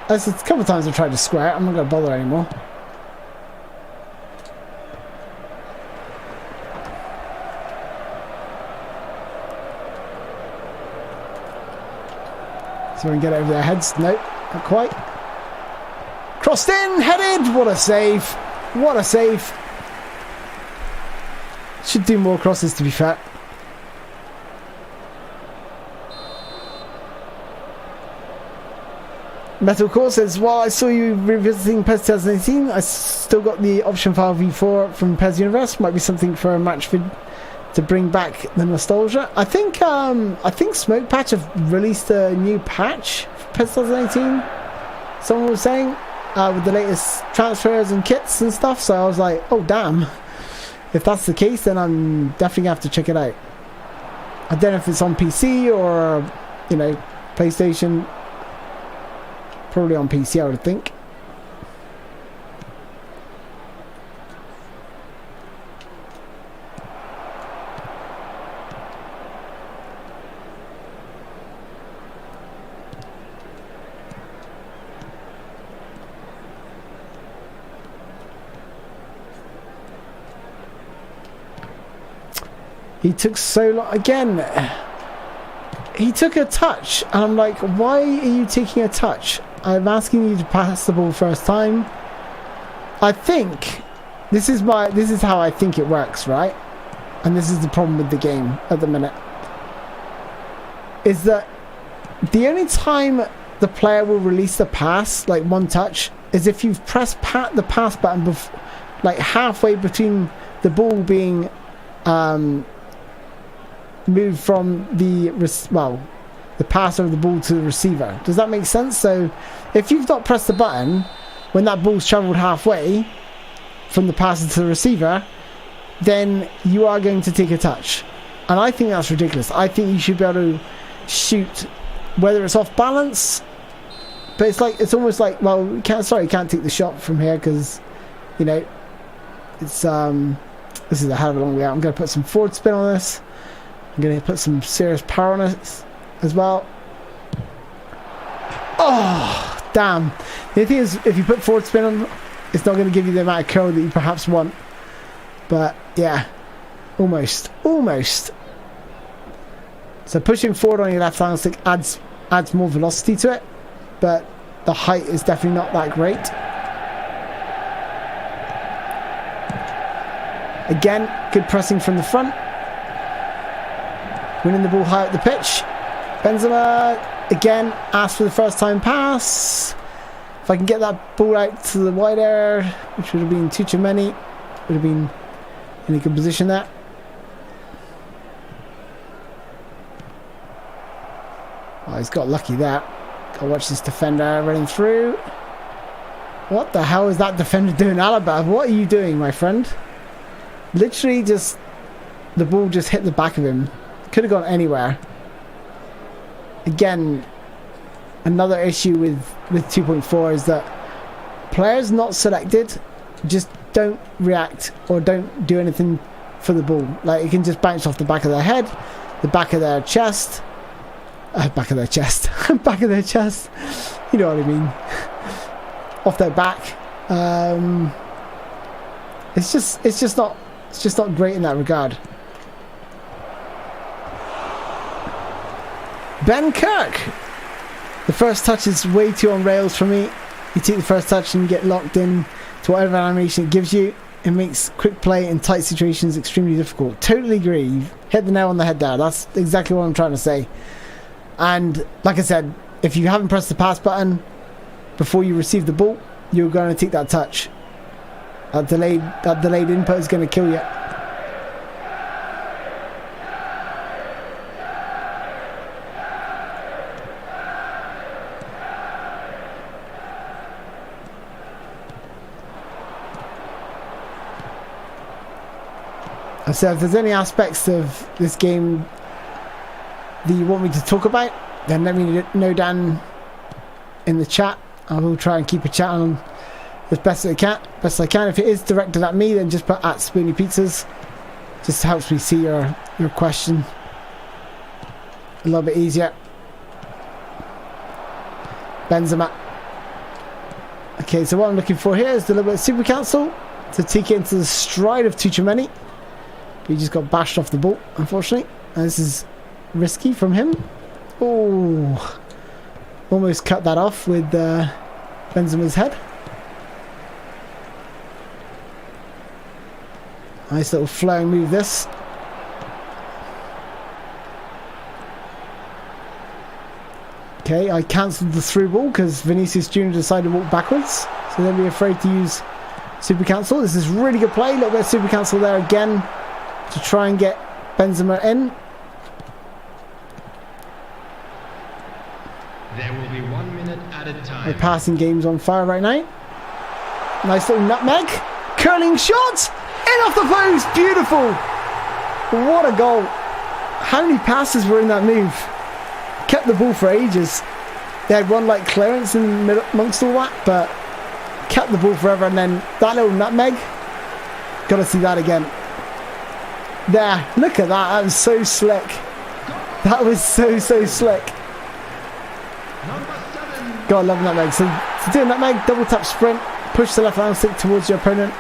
There's a couple of times I've tried to square it. I'm not going to bother anymore. So we can get it over their heads. Nope, not quite. Crossed in, headed. What a save. What a save. Should do more crosses, to be fair. Metalcore says, while I saw you revisiting PES 2018, I still got the option file v4 from PES Universe. Might be something for a match vid to bring back the nostalgia. I think Smoke Patch have released a new patch for PES 2018. Someone was saying, with the latest transfers and kits and stuff. So I was like, oh damn. If that's the case, then I'm definitely gonna have to check it out. I don't know if it's on PC or, you know, PlayStation. Probably on PC, I would think. He took so long. Again, he took a touch. And I'm like, why are you taking a touch? I'm asking you to pass the ball first time. I think this is how I think it works, right? And this is the problem with the game at the minute. Is that the only time the player will release the pass, like one touch, is if you've pressed the pass button like halfway between the ball being moved from the passer of the ball to the receiver. Does that make sense? So if you've not pressed the button when that ball's travelled halfway from the passer to the receiver, then you are going to take a touch. And I think that's ridiculous. I think you should be able to shoot, whether it's off balance but it's almost like, well, you can't take the shot from here because, you know, it's this is a hell of a long way out. I'm going to put some forward spin on this. I'm going to put some serious power on it as well. Oh, damn. The thing is, if you put forward spin on, it's not going to give you the amount of curl that you perhaps want. But, yeah. Almost. So pushing forward on your left hand stick adds more velocity to it. But the height is definitely not that great. Again, good pressing from the front. Winning the ball high up the pitch. Benzema, again, asked for the first time pass. If I can get that ball out to the wide area, which would have been Tchouaméni, would have been in a good position there. Oh, he's got lucky there. Got to watch this defender running through. What the hell is that defender doing, Alaba? What are you doing, my friend? Literally just, the ball just hit the back of him. Could have gone anywhere. Again, another issue with 2.4 is that players not selected just don't react or don't do anything for the ball. Like, it can just bounce off the back of their head, the back of their chest. Back of their chest. Back of their chest. You know what I mean. Off their back. It's just not great in that regard. Ben Kirk. The first touch is way too on rails for me. You take the first touch and you get locked in to whatever animation it gives you. It makes quick play in tight situations extremely difficult. Totally agree. You've hit the nail on the head there. That's exactly what I'm trying to say. And like I said, if you haven't pressed the pass button before you receive the ball, you're going to take that touch. That delayed input is going to kill you. So if there's any aspects of this game that you want me to talk about, then let me know down in the chat. I will try and keep a chat on as best I can. If it is directed at me, then just put at SpoonyPizzas. Just helps me see your question a little bit easier. Benzema. Okay, so what I'm looking for here is a little bit of super cancel to take it into the stride of Tchouaméni. He just got bashed off the ball, unfortunately. And this is risky from him. Oh, almost cut that off with Benzema's head. Nice little flowing move this. Okay, I cancelled the through ball because Vinicius Jr. decided to walk backwards. So don't be afraid to use super cancel. This is really good play. A little bit of super cancel there again to try and get Benzema in. There will be 1 minute at a time. My passing game's on fire right now. Nice little nutmeg. Curling shot! In off the post! Beautiful! What a goal. How many passes were in that move? Kept the ball for ages. They had one like clearance in the amongst all that, but kept the ball forever. And then that little nutmeg. Gotta see that again. There, look at that. That was so slick. That was so slick. God, I love nutmeg. So to do a nutmeg, double tap sprint, push the left hand stick towards your opponent.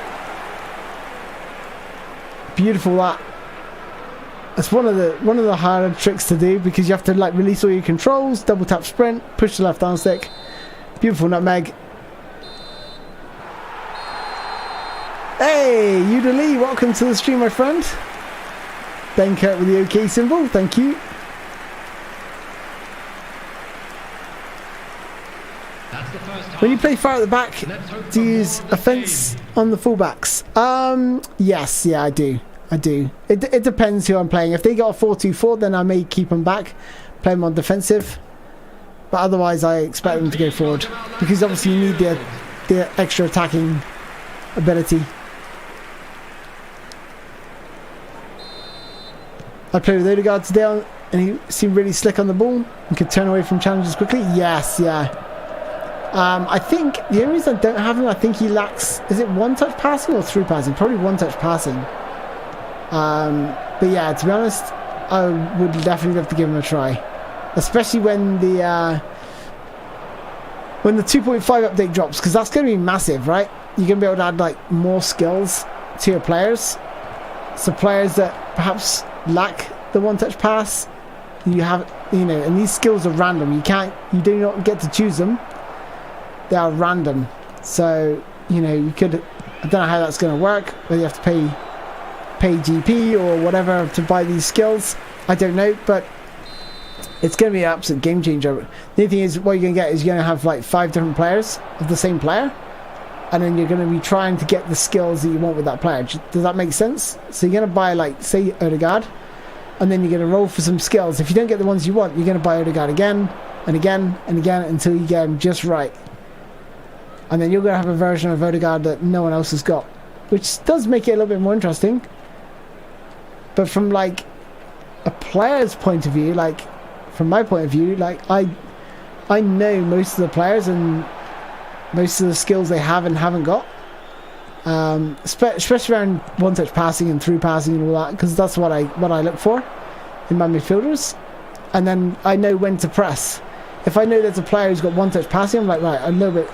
Beautiful that. That's one of the harder tricks to do because you have to like release all your controls, double tap sprint, push the left hand stick. Beautiful nutmeg. Hey, Yuda Lee, welcome to the stream, my friend. Ben Kurt with the OK symbol, thank you. When you play far at the back, do you use offense on the fullbacks? Yes, yeah, I do. It depends who I'm playing. If they got a 4-2-4, then I may keep them back, play them on defensive. But otherwise, I expect them to go forward because obviously you need the extra attacking ability. I played with Odegaard today, and he seemed really slick on the ball and could turn away from challenges quickly. Yes, yeah. I think the only reason I don't have him, I think he lacks, is it one-touch passing or through passing? Probably one-touch passing. But yeah, to be honest, I would definitely love to give him a try. Especially when the 2.5 update drops, because that's going to be massive, right? You're going to be able to add like more skills to your players. So players that perhaps lack the one-touch pass, you have, you know, and these skills are random. You do not get to choose them. They are random. So, you know, you could, I don't know how that's going to work, whether you have to pay GP or whatever to buy these skills. I don't know, but it's going to be an absolute game changer. The only thing is, what you're going to get is you're going to have like 5 different players of the same player, and then you're going to be trying to get the skills that you want with that player. Does that make sense? So you're going to buy, like, say, Odegaard, and then you're going to roll for some skills. If you don't get the ones you want, you're going to buy Odegaard again and again and again until you get him just right. And then you're going to have a version of Odegaard that no one else has got, which does make it a little bit more interesting. But from like a player's point of view, like from my point of view, like I know most of the players and most of the skills they have and haven't got, especially around one-touch passing and through passing and all that, because that's what I look for in my midfielders. And then I know when to press. If I know there's a player who's got one-touch passing, I'm like, right, I'm a little bit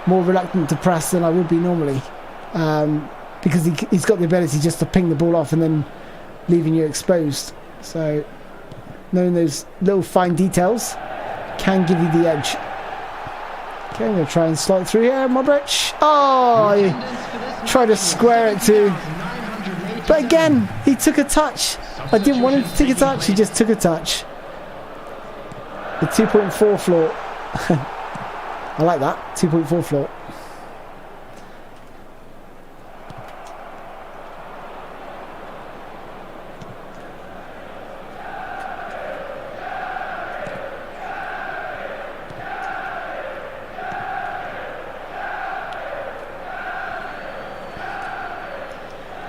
more reluctant to press than I would be normally, because he's got the ability just to ping the ball off and then leaving you exposed. So knowing those little fine details can give you the edge. Okay, I'm going to try and slide through here, Modric. Oh, he tried to square it too. But again, he took a touch. I didn't want him to take a touch, he just took a touch. The 2.4 floor. I like that, 2.4 floor.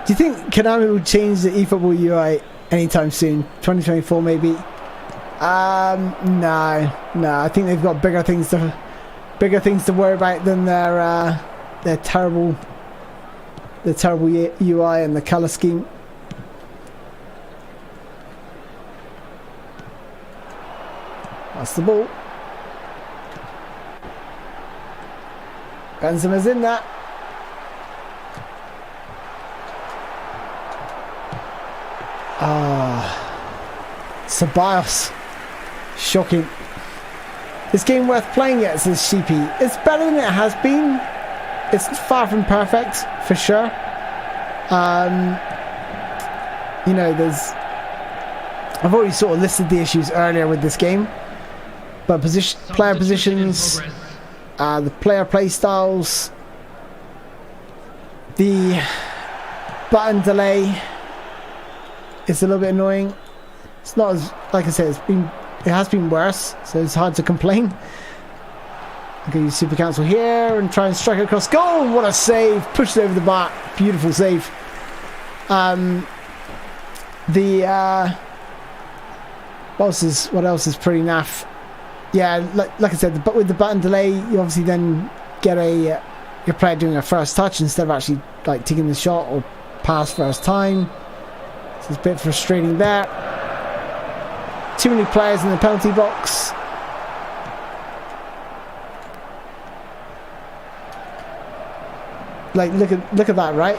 Do you think Konami will change the eFootball UI anytime soon? 2024 maybe? No. I think they've got bigger things to worry about than their terrible UI and the color scheme. That's the ball. Benzema's in that. Ceballos. Shocking. This game worth playing yet, says Sheepy. It's better than it has been. It's far from perfect, for sure. You know, I've already sort of listed the issues earlier with this game. But player positions, the player play styles, the button delay is a little bit annoying. It's not as, like I said, it has been worse, so it's hard to complain. I'm going to use Super Cancel here and try and strike it across goal. What a save! Pushed it over the bar. Beautiful save. What else is pretty naff? Yeah, like I said, but with the button delay, you obviously then get your player doing a first touch instead of actually like taking the shot or pass first time. So it's a bit frustrating there. Too many players in the penalty box. Like look at that, right?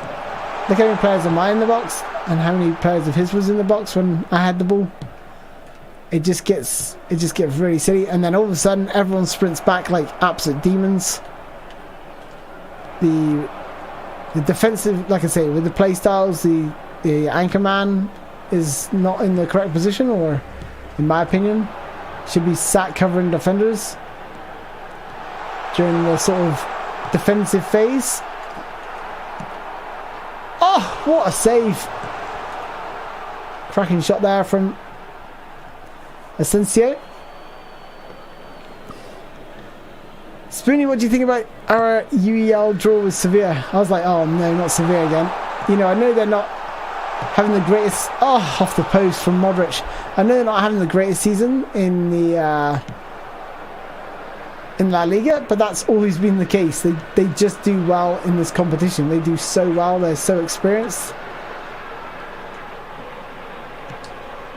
Look how many players am I in the box and how many players of his was in the box when I had the ball. It just gets really silly, and then all of a sudden everyone sprints back like absolute demons. The defensive, like I say, with the play styles, the anchor man is not in the correct position, or in my opinion should be sat covering defenders during the sort of defensive phase. Oh, what a save! Cracking shot there from Asensio. Spoony, what do you think about our UEL draw with Sevilla? I was like, oh no, not Sevilla again. You know, I know they're not having the greatest... Oh, off the post from Modric. I know they're not having the greatest season in the in La Liga, but that's always been the case. They just do well in this competition. They do so well. They're so experienced.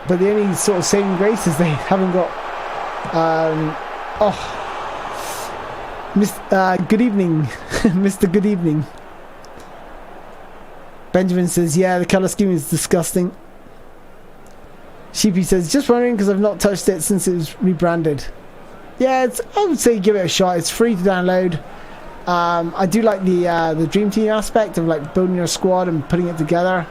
But the only sort of saving grace is they haven't got. Good evening, Mr. Good evening. Benjamin says, yeah, the colour scheme is disgusting. Sheepy says, just wondering because I've not touched it since it was rebranded. Yeah, I would say give it a shot. It's free to download. I do like the Dream Team aspect of like building your squad and putting it together.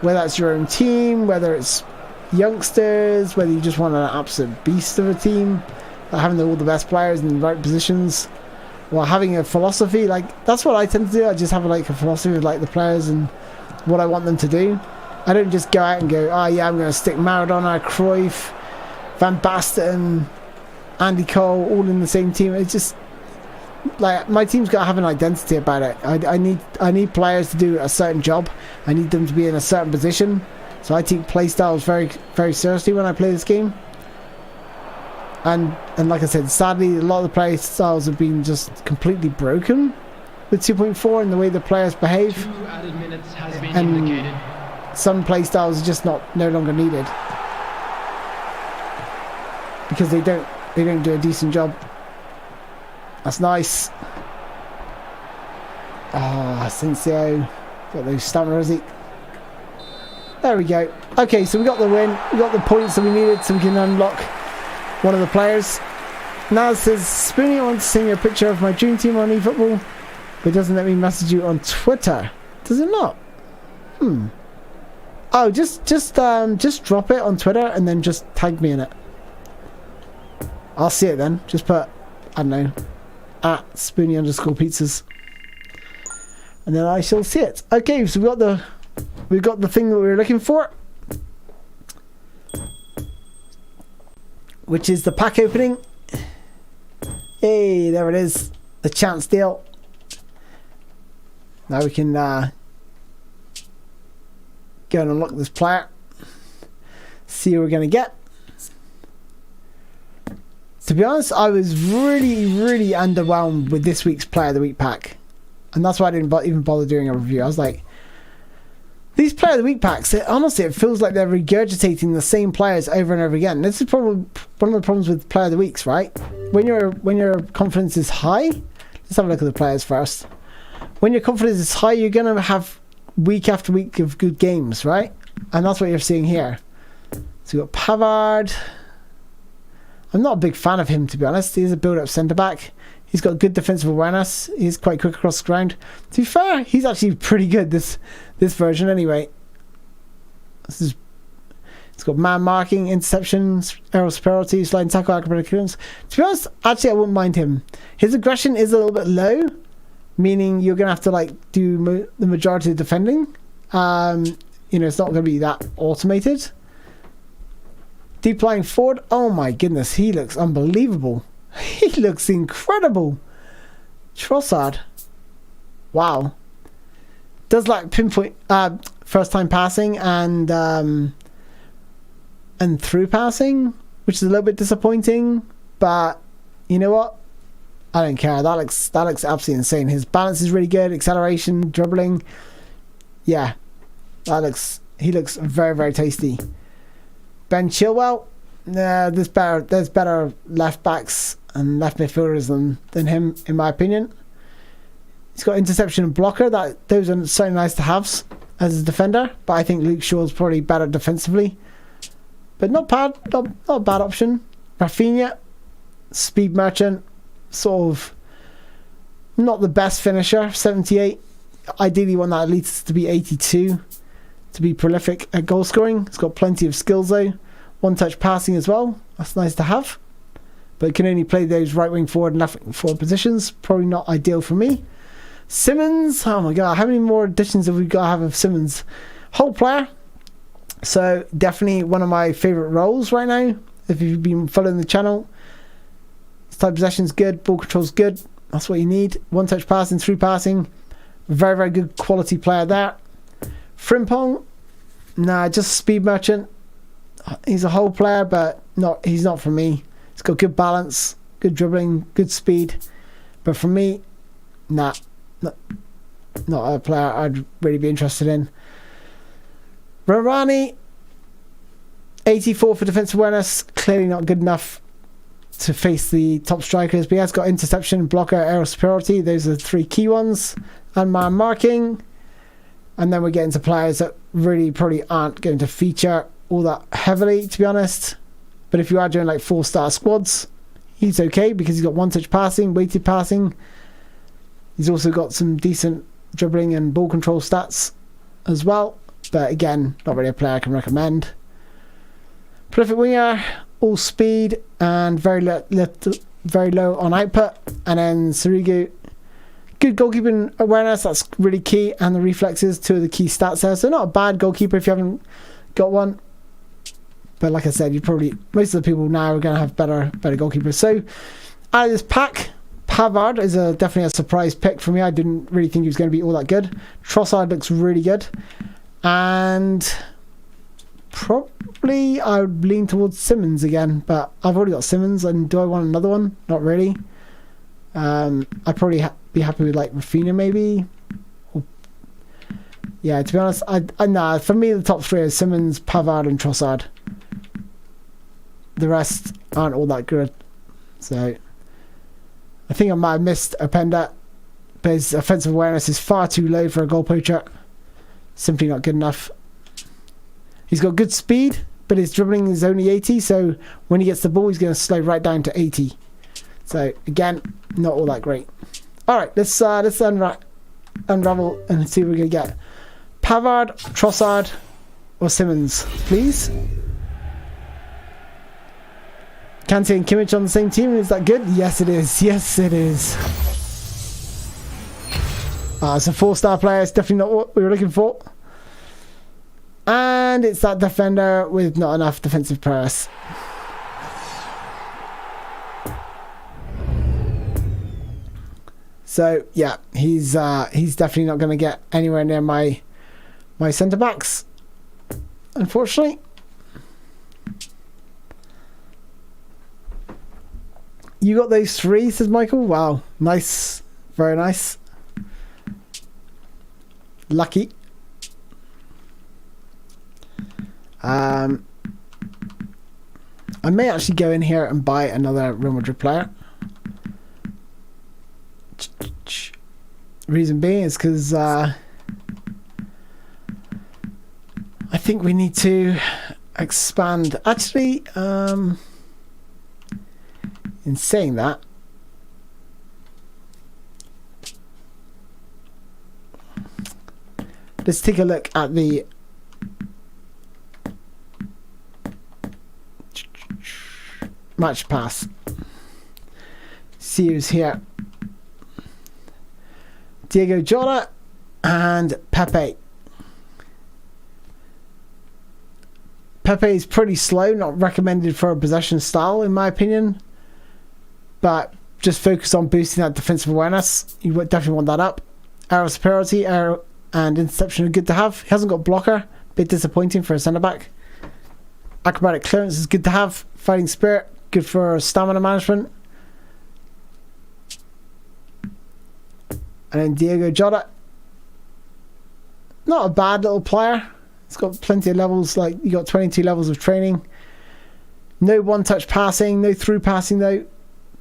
Whether it's your own team, whether it's youngsters, whether you just want an absolute beast of a team, having all the best players in the right positions, or having a philosophy. Like, that's what I tend to do. I just have like a philosophy of like the players and what I want them to do. I don't just go out and go, oh yeah, I'm going to stick Maradona, Cruyff, Van Basten, Andy Cole all in the same team. It's just like my team's got to have an identity about it. I need players to do a certain job. I need them to be in a certain position. So I take playstyles very, very seriously when I play this game. And like I said, sadly, a lot of the play styles have been just completely broken with 2.4 and the way the players behave. 2 added minutes has been And indicated. some play styles are just no longer needed because they don't do a decent job. That's nice. Asensio got those stamina. There we go. Okay, so we got the win. We got the points that we needed so we can unlock one of the players. Now it says, Spoony, I want to send you a picture of my dream team on eFootball, but it doesn't let me message you on Twitter. Does it not? Oh, just drop it on Twitter and then just tag me in it. I'll see it then. Just put, I don't know, @Spoony_pizzas, and then I shall see it. Okay, so we got the thing that we were looking for, which is the pack opening. Hey, there it is, the chance deal. Now we can go and unlock this player, see who we're going to get. To be honest, I was really underwhelmed with this week's Player of the Week pack, and that's why I didn't even bother doing a review. I was like, these Player of the Week packs, honestly, it feels like they're regurgitating the same players over and over again. This is probably one of the problems with Player of the Weeks, right? When your confidence is high, let's have a look at the players first. When your confidence is high, you're going to have week after week of good games, right? And that's what you're seeing here. So we've got Pavard. I'm not a big fan of him, to be honest. He's a build-up centre-back. He's got good defensive awareness. He's quite quick across the ground. To be fair, he's actually pretty good, this version anyway. It's got man marking, interceptions, aerial superiority, sliding tackle, acrobatic clearance. To be honest, actually I wouldn't mind him. His aggression is a little bit low, meaning you're going to have to like do the majority of defending. It's not going to be that automated. Deep lying forward, oh my goodness, he looks unbelievable. He looks incredible. Trossard, wow. Does like pinpoint first time passing and through passing, which is a little bit disappointing, but you know what, I don't care. That looks absolutely insane. His balance is really good, acceleration, dribbling, yeah, he looks very, very tasty. Ben Chilwell, there's better left backs and left midfielders than him, in my opinion. He's got interception and blocker. Those are so nice to have as a defender, but I think Luke Shaw's probably better defensively. But not bad, not a bad option. Rafinha, speed merchant, sort of not the best finisher, 78. Ideally want that at least to be 82 to be prolific at goal scoring. He's got plenty of skills though. One touch passing as well. That's nice to have. But can only play those right wing forward and left wing forward positions. Probably not ideal for me. Simmons, oh my god, how many more additions have we got to have of Simmons? Whole player. So definitely one of my favourite roles right now. If you've been following the channel, his type possession's good, ball control's good. That's what you need. One touch passing, through passing. Very, very good quality player there. Frimpong, nah, just speed merchant. He's a whole player, but he's not for me. He's got good balance, good dribbling, good speed. But for me, nah, not a player I'd really be interested in. Rarani, 84 for defensive awareness, clearly not good enough to face the top strikers, but he has got interception, blocker, aerial superiority. Those are the three key ones. And man marking. And then we're getting to players that really probably aren't going to feature all that heavily, to be honest. But if you are doing like 4-star squads, he's okay because he's got one-touch passing, weighted passing. He's also got some decent dribbling and ball control stats as well. But again, not really a player I can recommend. Prolific winger, all speed and very low on output. And then Surigu, good goalkeeping awareness, that's really key, and the reflexes, two of the key stats there. So not a bad goalkeeper if you haven't got one. But like I said, most of the people now are going to have better goalkeepers. So out of this pack, Pavard is definitely a surprise pick for me. I didn't really think he was going to be all that good. Trossard looks really good. And probably I would lean towards Simmons again, but I've already got Simmons, and do I want another one? Not really. I'd probably be happy with like Rafinha maybe. Yeah, to be honest, nah, for me the top three are Simmons, Pavard and Trossard. The rest aren't all that good. So I think I might have missed Openda, but his offensive awareness is far too low for a goal poacher. Simply not good enough. He's got good speed, but his dribbling is only 80, so when he gets the ball, he's going to slow right down to 80. So again, not all that great. All right, let's unravel and see what we're going to get. Pavard, Trossard, or Simmons, please. Kante and Kimmich on the same team. Is that good? Yes, it is. Yes, it is. It's a 4-star player. It's definitely not what we were looking for. And it's that defender with not enough defensive prowess. So yeah, he's definitely not going to get anywhere near my centre backs, unfortunately. You got those three, says Michael. Wow, nice, very nice. Lucky. I may actually go in here and buy another Real Madrid player. Reason being is because I think we need to expand. Actually, in saying that, let's take a look at the match pass. See who's here. Diego Jota and Pepe. Pepe is pretty slow, not recommended for a possession style in my opinion, but just focus on boosting that defensive awareness. You would definitely want that up. Aerial superiority, aerial and interception are good to have. He hasn't got blocker, bit disappointing for a centre back. Acrobatic clearance is good to have. Fighting spirit, good for stamina management. And then Diego Jota, not a bad little player. He's got plenty of levels, like you got 22 levels of training. No one-touch passing, no through passing though.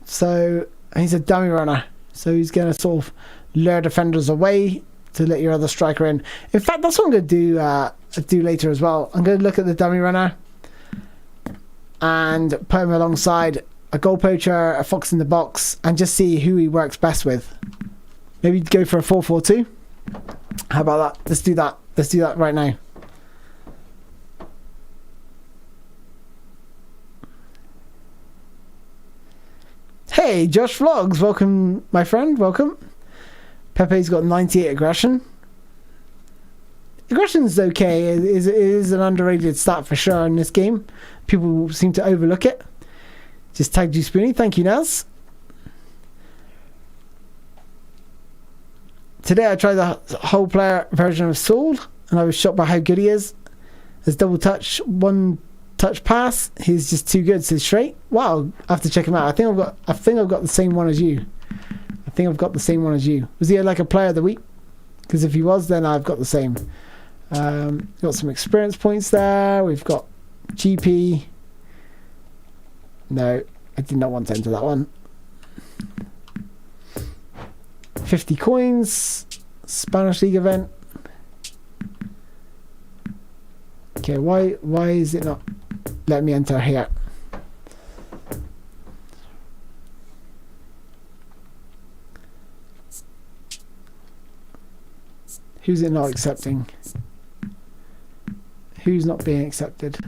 So he's a dummy runner. So he's going to sort of lure defenders away to let your other striker in. In fact, that's what I'm going to do later as well. I'm going to look at the dummy runner and put him alongside a goal poacher, a fox in the box, and just see who he works best with. Maybe go for a 4-4-2. How about that? Let's do that. Let's do that right now. Hey, Josh Vlogs. Welcome, my friend. Welcome. Pepe's got 98 aggression. Aggression's okay. It is an underrated stat for sure in this game. People seem to overlook it. Just tagged you, Spoony. Thank you, Naz. Today I tried the whole player version of Saul, and I was shocked by how good he is. His double touch, one touch pass. He's just too good. So straight. Wow, I have to check him out. I think I've got the same one as you. Was he like a player of the week? Because if he was, then I've got the same. Got some experience points there. We've got GP. No, I did not want to enter that one. 50 coins. Spanish League event. Okay, why is it not letting me enter here? Who's it not accepting? Who's not being accepted?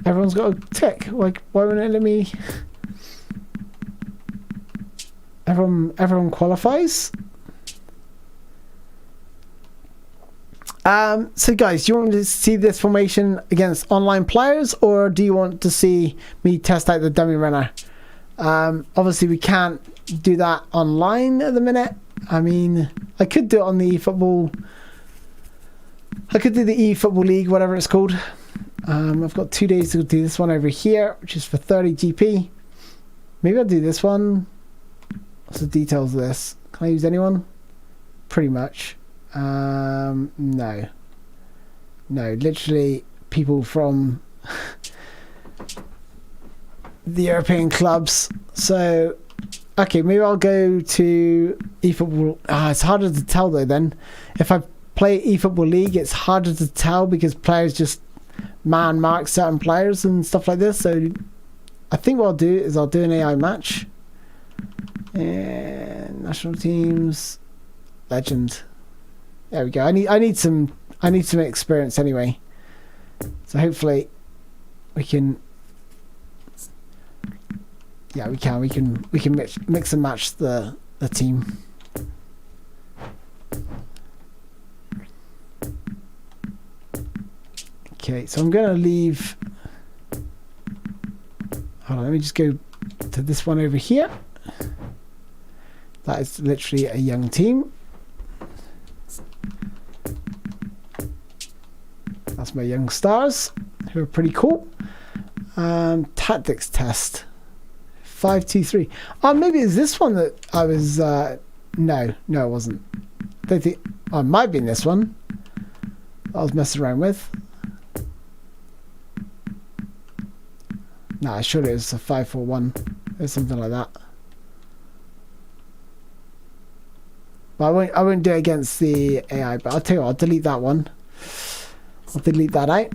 Everyone's got a tick. Like, why wouldn't it let me? Everyone qualifies. So guys, do you want to see this formation against online players, or do you want to see me test out the dummy runner? Obviously we can't do that online at the minute. I mean, I could do it on the eFootball. I could do the eFootball League, whatever it's called. I've got 2 days to do this one over here, which is for 30 GP. Maybe I'll do this one. What's the details of this? Can I use anyone? Pretty much. No, literally people from the European clubs. So okay, maybe I'll go to eFootball. It's harder to tell though. Then if I play eFootball League, it's harder to tell because players just man mark certain players and stuff like this. So I think what I'll do is I'll do an AI match and national teams, legend. There we go. I need some experience anyway. So hopefully we can. Yeah, we can mix and match the team. Okay, so I'm gonna leave. Hold on, let me just go to this one over here. That is literally a young team. That's my young stars, who are pretty cool. Tactics test. 5-2-3. Oh, maybe it's this one that I was. No, it wasn't. I don't think. Oh, it might be in this one. I was messing around with. Nah, sure it was a 5-4-1 or something like that. But I won't do it against the AI. But I'll tell you what, I'll delete that one. I'll delete that out.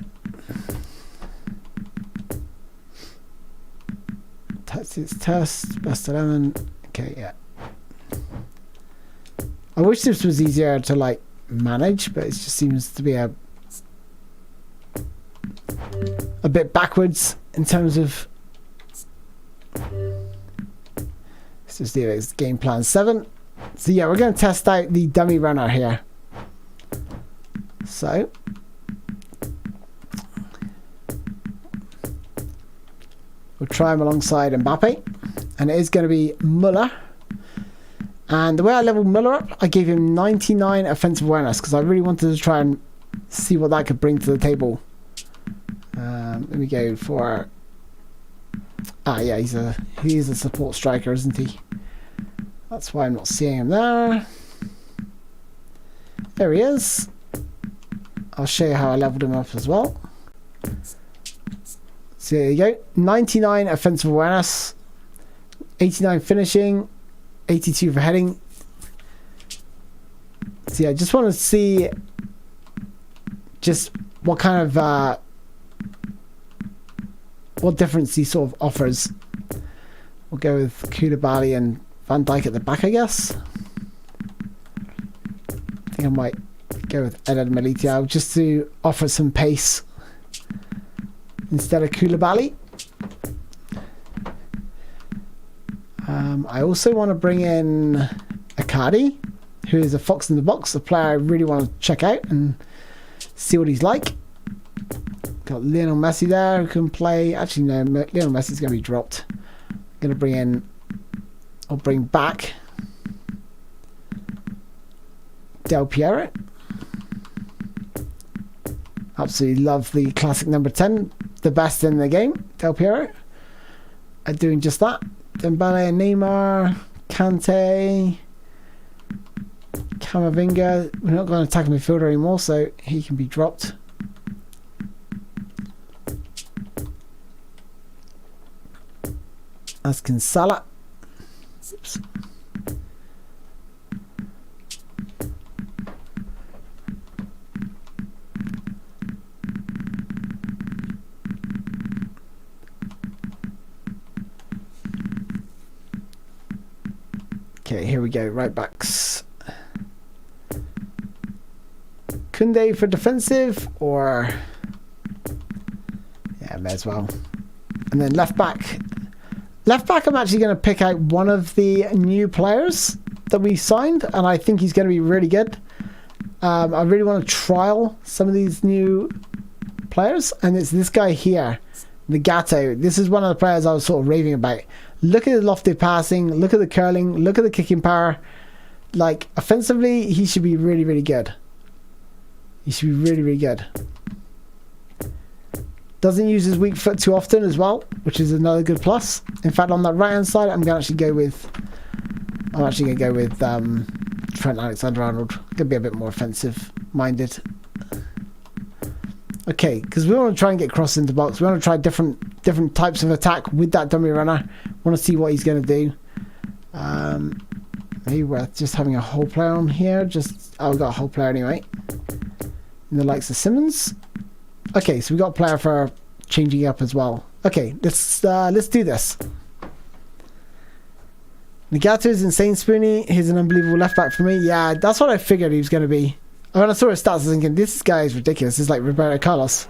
Tactics test, best 11. Okay, yeah. I wish this was easier to like manage, but it just seems to be a bit backwards in terms of. Let's just do it. Game plan 7. So yeah, we're going to test out the dummy runner here. So we'll try him alongside Mbappe, and it is going to be Muller. And the way I leveled Muller up, I gave him 99 offensive awareness because I really wanted to try and see what that could bring to the table. Let me go for. Yeah, he is a support striker, isn't he? That's why I'm not seeing him there. There he is. I'll show you how I leveled him up as well. So there you go. 99 offensive awareness, 89 finishing, 82 for heading. So yeah, I just want to see just what kind of what difference he sort of offers. We'll go with Koulibaly and Van Dijk at the back, I guess. I think I might go with Eder Militao just to offer some pace instead of Koulibaly. I also want to bring in Akadi, who is a fox in the box, a player I really want to check out and see what he's like. Got Lionel Messi there who can play. Actually, no, Lionel Messi's going to be dropped. I'm going to bring in, or bring back, Del Piero. Absolutely love the classic number 10. The best in the game, Del Piero. At doing just that. Dembele and Neymar. Kante. Camavinga. We're not going to attack midfielder anymore, so he can be dropped. As can Salah. Oops. Okay, here we go. Right backs. Koundé for defensive, or yeah, may as well. And then left back. Left back, I'm actually going to pick out one of the new players that we signed, and I think he's going to be really good. I really want to trial some of these new players, and it's this guy here, Nagato. This is one of the players I was sort of raving about. Look at the lofted passing, look at the curling, look at the kicking power. Like, offensively, he should be really, really good. He should be really, really good. Doesn't use his weak foot too often as well, which is another good plus. In fact, on that right hand side, I'm going to go with Trent Alexander-Arnold. Going to be a bit more offensive minded. Okay, because we want to try and get crossed into box. We want to try different types of attack with that dummy runner. Want to see what he's going to do. Maybe worth just having a whole player on here. I've got a whole player anyway. In the likes of Simmons. Okay, so we got a player for changing up as well. Okay, let's do this. Nagato is insane, Spoony. He's an unbelievable left back for me. Yeah, that's what I figured he was going to be. When I saw his stats, I was thinking, this guy is ridiculous. It's like Roberto Carlos.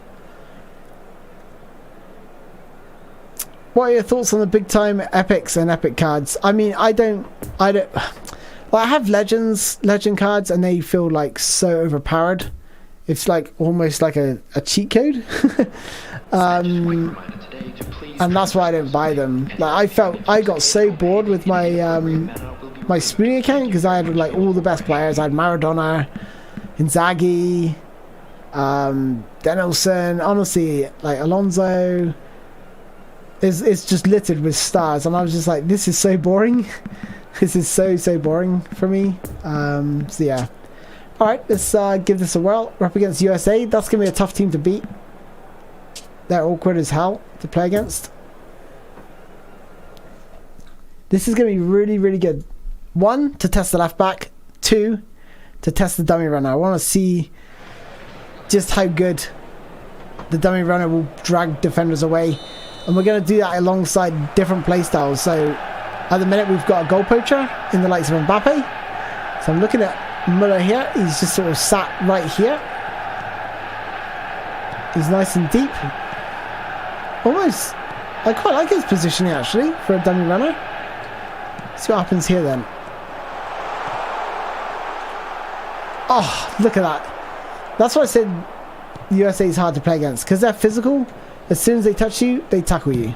What are your thoughts on the big time epics and epic cards? I mean, I don't. Well, I have legend cards, and they feel like so overpowered. It's like almost like a cheat code. And that's why I don't buy them. Like, I got so bored with my my Spoony account because I had like all the best players. I had Maradona, Inzaghi, Denelson, honestly, like Alonso. It's just littered with stars, and I was just like, this is so boring. This is so boring for me. So yeah. Alright, let's give this a whirl. We're up against USA. That's going to be a tough team to beat. They're awkward as hell to play against. This is going to be really, really good. 1, to test the left back. 2, to test the dummy runner. I want to see just how good the dummy runner will drag defenders away. And we're going to do that alongside different playstyles. So at the minute we've got a goal poacher in the likes of Mbappe. So I'm looking at Muller here. He's just sort of sat right here. He's nice and deep. Almost, I quite like his positioning actually for a dummy runner. See what happens here then. Oh, look at that. That's why I said the USA is hard to play against, because they're physical. As soon as they touch you, they tackle you.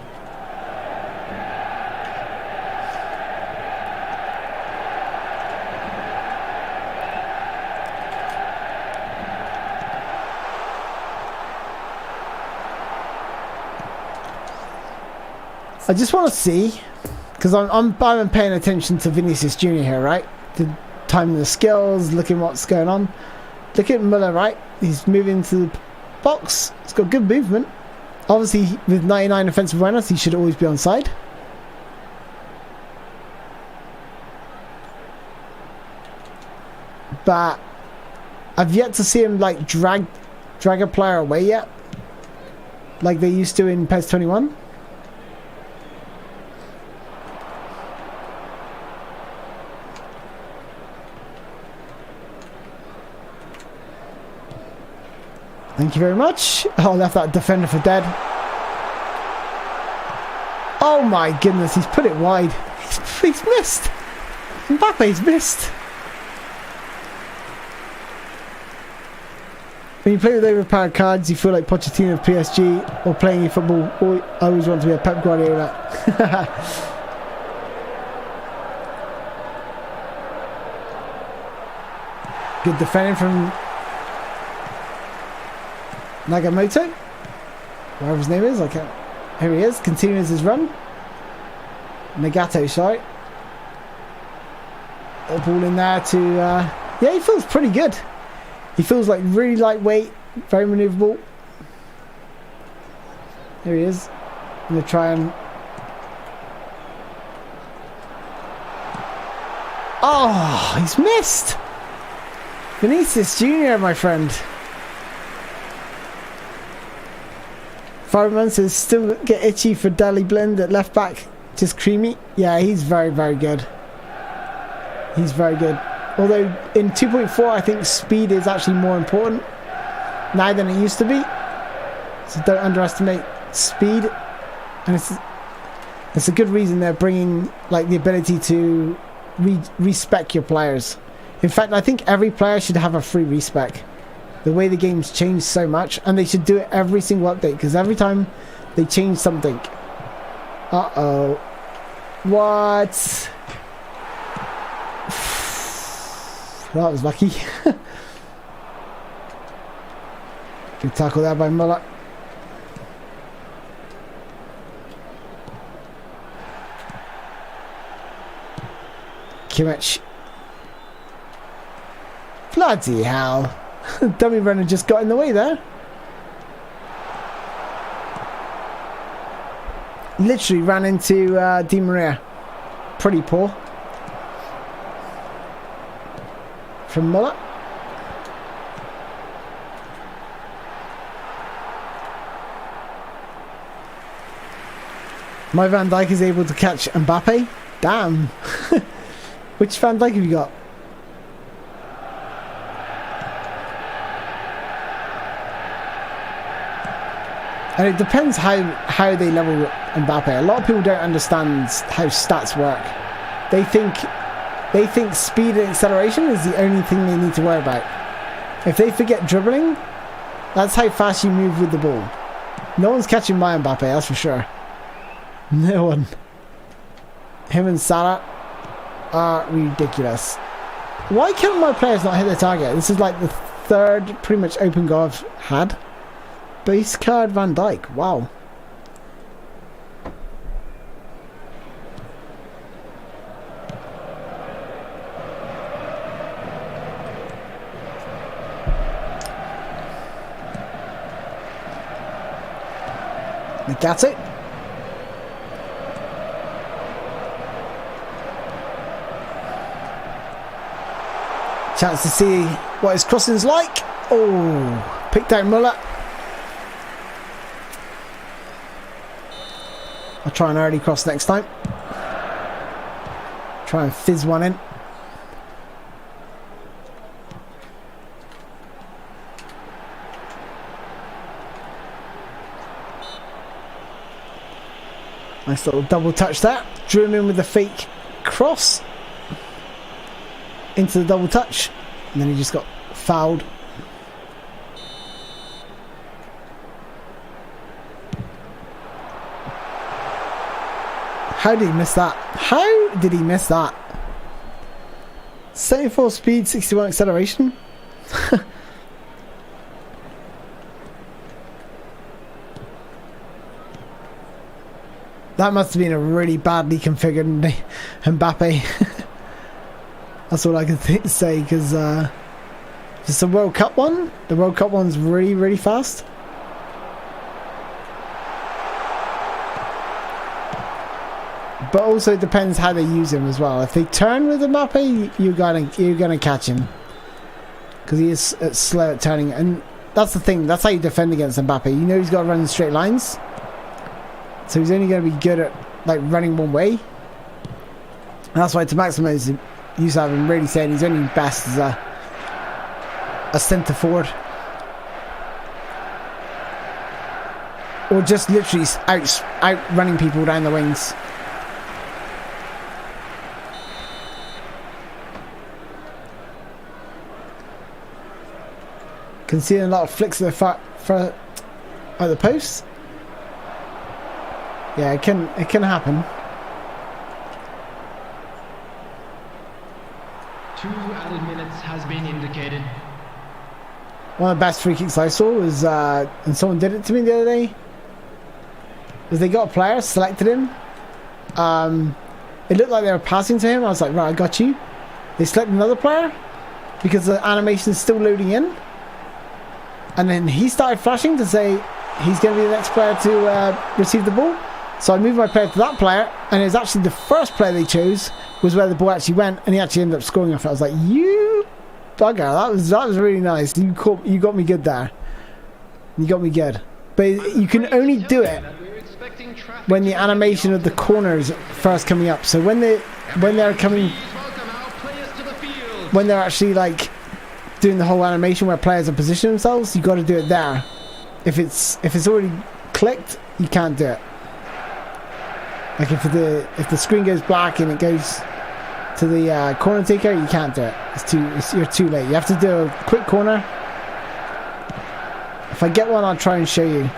I just want to see, because I'm paying attention to Vinicius Jr. here, right? The timing the skills, looking what's going on. Look at Muller, right? He's moving to the box. He's got good movement. Obviously, with 99 offensive awareness, he should always be on side. But I've yet to see him like drag a player away yet, like they used to in PES 21. Thank you very much. Oh, left that defender for dead. Oh my goodness, he's put it wide. He's missed. Mbappe's missed. When you play with overpowered cards, you feel like Pochettino of PSG, or playing eFootball, or I always want to be a Pep Guardiola. Good defending from Nagamoto, whatever his name is, I can't. Here he is, continues his run. Nagato, sorry. A ball in there to, yeah, he feels pretty good. He feels like really lightweight, very manoeuvrable. Here he is. I'm going to try and... Oh, he's missed. Vinicius Jr., my friend. Fireman says, still get itchy for Dally Blend at left back. Just creamy. Yeah, he's very, very good. He's very good. Although in 2.4, I think speed is actually more important now than it used to be. So don't underestimate speed. And it's a good reason they're bringing like the ability to respec your players. In fact, I think every player should have a free respec. The way the game's changed so much, and they should do it every single update, because every time they change something. Uh-oh. What? That was lucky. Good tackle there by Muller. Kimmich. Bloody hell. Dummy runner just got in the way there. Literally ran into Di Maria. Pretty poor. From Muller. My Van Dijk is able to catch Mbappe. Damn. Which Van Dijk have you got? And it depends how they level Mbappe. A lot of people don't understand how stats work. They think speed and acceleration is the only thing they need to worry about. If they forget dribbling, that's how fast you move with the ball. No one's catching my Mbappe, that's for sure. No one. Him and Salah are ridiculous. Why can't my players not hit their target? This is like the third pretty much open goal I've had. Base card Van Dijk. Wow. That's it. Chance to see what his crossing's like. Oh, picked out Muller. I'll try an early cross next time. Try and fizz one in. Nice little double touch there. Drew him in with the fake cross. Into the double touch. And then he just got fouled. How did he miss that? How did he miss that? 74 speed, 61 acceleration. That must have been a really badly configured Mbappe. That's all I can say, because it's the World Cup one. The World Cup one's really, really fast. But also it depends how they use him as well. If they turn with Mbappe, you're gonna catch him, because he is slow at turning. And that's the thing. That's how you defend against Mbappe. You know he's got to run in straight lines. So he's only going to be good at like running one way. And that's why to maximize use of him, really saying he's only best as a centre forward, or just literally out running people down the wings. Conceding a lot of flicks at the post. Yeah, it can happen. 2 added minutes has been indicated. One of the best free kicks I saw was, and someone did it to me the other day, was they got a player, selected him. It looked like they were passing to him. I was like, right, I got you. They selected another player because the animation is still loading in. And then he started flashing to say he's going to be the next player to receive the ball. So I moved my player to that player, and it was actually the first player they chose was where the ball actually went, and he actually ended up scoring off it. I was like, you bugger, that was really nice. You got me good there. You got me good. But you can only do it when the animation of the corners first coming up. So when they're actually like doing the whole animation where players are positioning themselves, you got to do it there. If it's already clicked, you can't do it. Like if the screen goes black and it goes to the corner taker, you can't do it. You're too late. You have to do a quick corner. If I get one, I'll try and show you.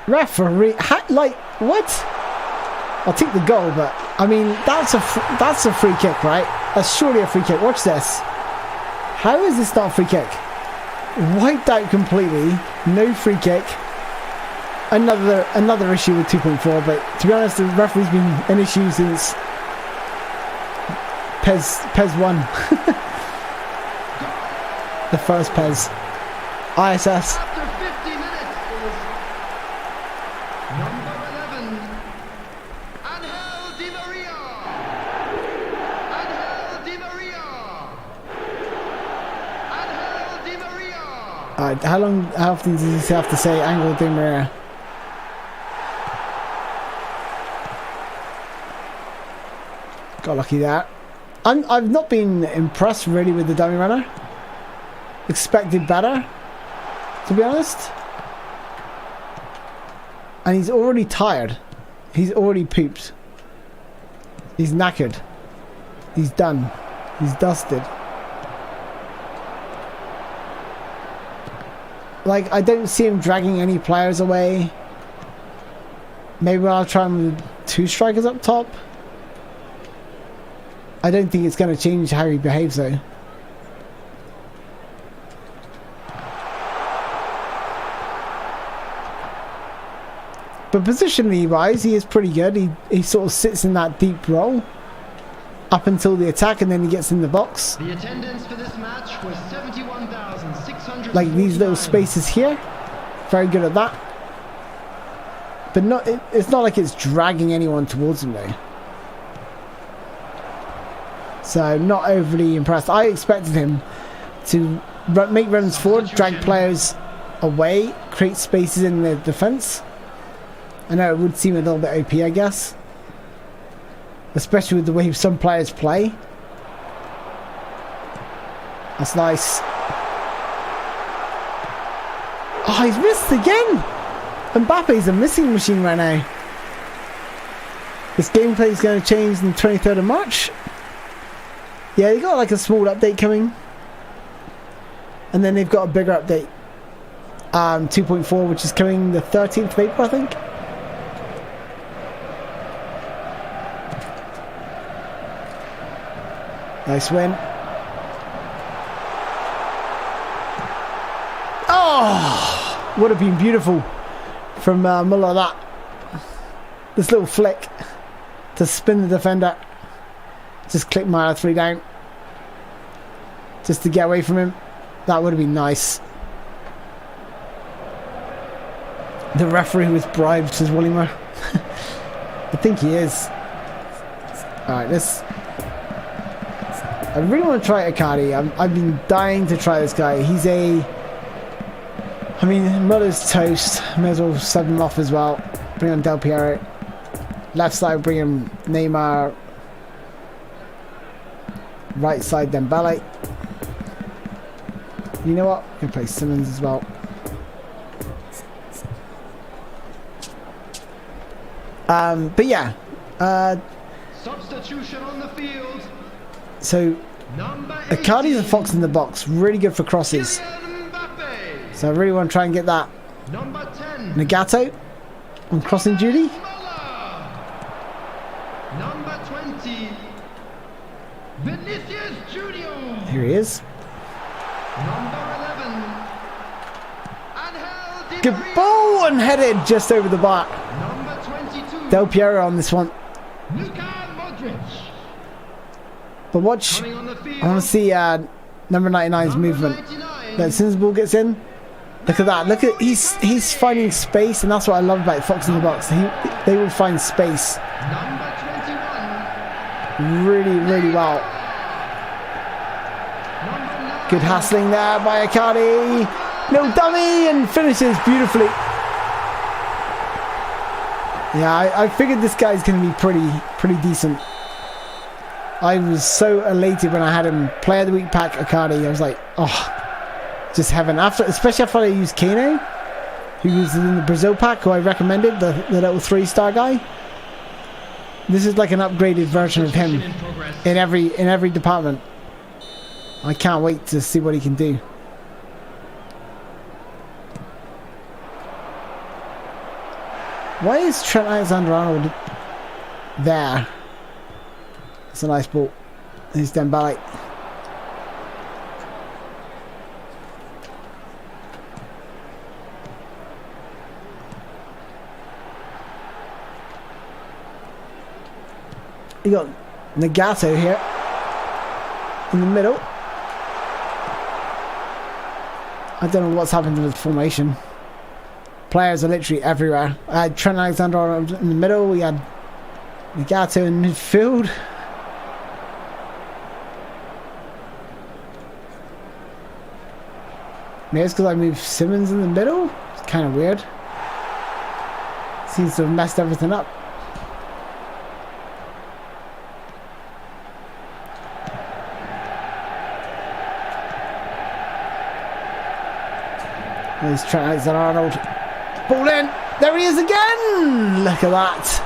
Referee, like what? I'll take the goal, but I mean that's a free kick, right? That's surely a free kick. Watch this. How is this not a free kick? Wiped out completely. No free kick. Another issue with 2.4. But to be honest, the referee's been an issue since PES 1. The first PES. ISS. How often does he have to say Angel Di Maria? Got lucky there. I've not been impressed really with the dummy runner. Expected better, to be honest. And he's already tired. He's already pooped. He's knackered. He's done. He's dusted. Like, I don't see him dragging any players away. Maybe I'll try him with 2 strikers up top. I don't think it's going to change how he behaves though. But positionally wise, he is pretty good. He sort of sits in that deep role up until the attack, and then he gets in the box. The attendance for this match was 71,600. Like these little spaces here, very good at that. But it's not like it's dragging anyone towards him though. So not overly impressed. I expected him to make runs forward, drag players away, create spaces in the defense. I know it would seem a little bit OP, I guess. Especially with the way some players play. That's nice. Oh, he's missed again! Mbappe's a missing machine right now. This gameplay is going to change on the 23rd of March. Yeah, they got like a small update coming. And then they've got a bigger update. 2.4, which is coming the 13th of April, I think. Nice win. Oh, would have been beautiful from Muller, that. This little flick to spin the defender. Just click my R3 down. Just to get away from him. That would have been nice. The referee was bribed, says Wallimer. I think he is. Alright, let's... I really want to try Icardi. I've been dying to try this guy. He's a... I mean, Muller's toast. May as well sub him off as well. Bring on Del Piero. Left side, bring him Neymar. Right side, Dembele. You know what? We can play Simmons as well. But yeah. Substitution on the field. So Number Icardi's a 18, fox in the box. Really good for crosses. Kylian Mbappe. So I really want to try and get that. Number 10, Nagato on crossing duty. Muller. Number 20, Vinicius Junior. Here he is. Number 11, Angel Di Good Maria. ball and headed just over the bar. Number 22, Del Piero on this one. Luka Modric. But watch, Coming on the field, I want to see number 99's number movement. 99, As soon as the ball gets in, look at that. Look at he's finding space, and that's what I love about Fox in the box. They will find space number 21, really well. number 9, Good hassling there by Icardi. No dummy, and finishes beautifully. Yeah, I figured this guy's going to be pretty decent. I was so elated when I had him player of the week pack Icardi. I was like, oh, just heaven. Especially after I used Kano, who was in the Brazil pack, who I recommended, the little 3-star guy. This is like an upgraded version of him in progress. in every department. I can't wait to see what he can do. Why is Trent Alexander-Arnold there? It's a nice ball. He's Dembele. You got Nagato here in the middle. I don't know what's happened to the formation. Players are literally everywhere. I had Trent Alexander-Arnold in the middle. We had Nagato in midfield. Maybe it's because I moved Simmons in the middle. It's kind of weird. Seems to have messed everything up. There's Trent Alexander-Arnold. Ball in. There he is again. Look at that.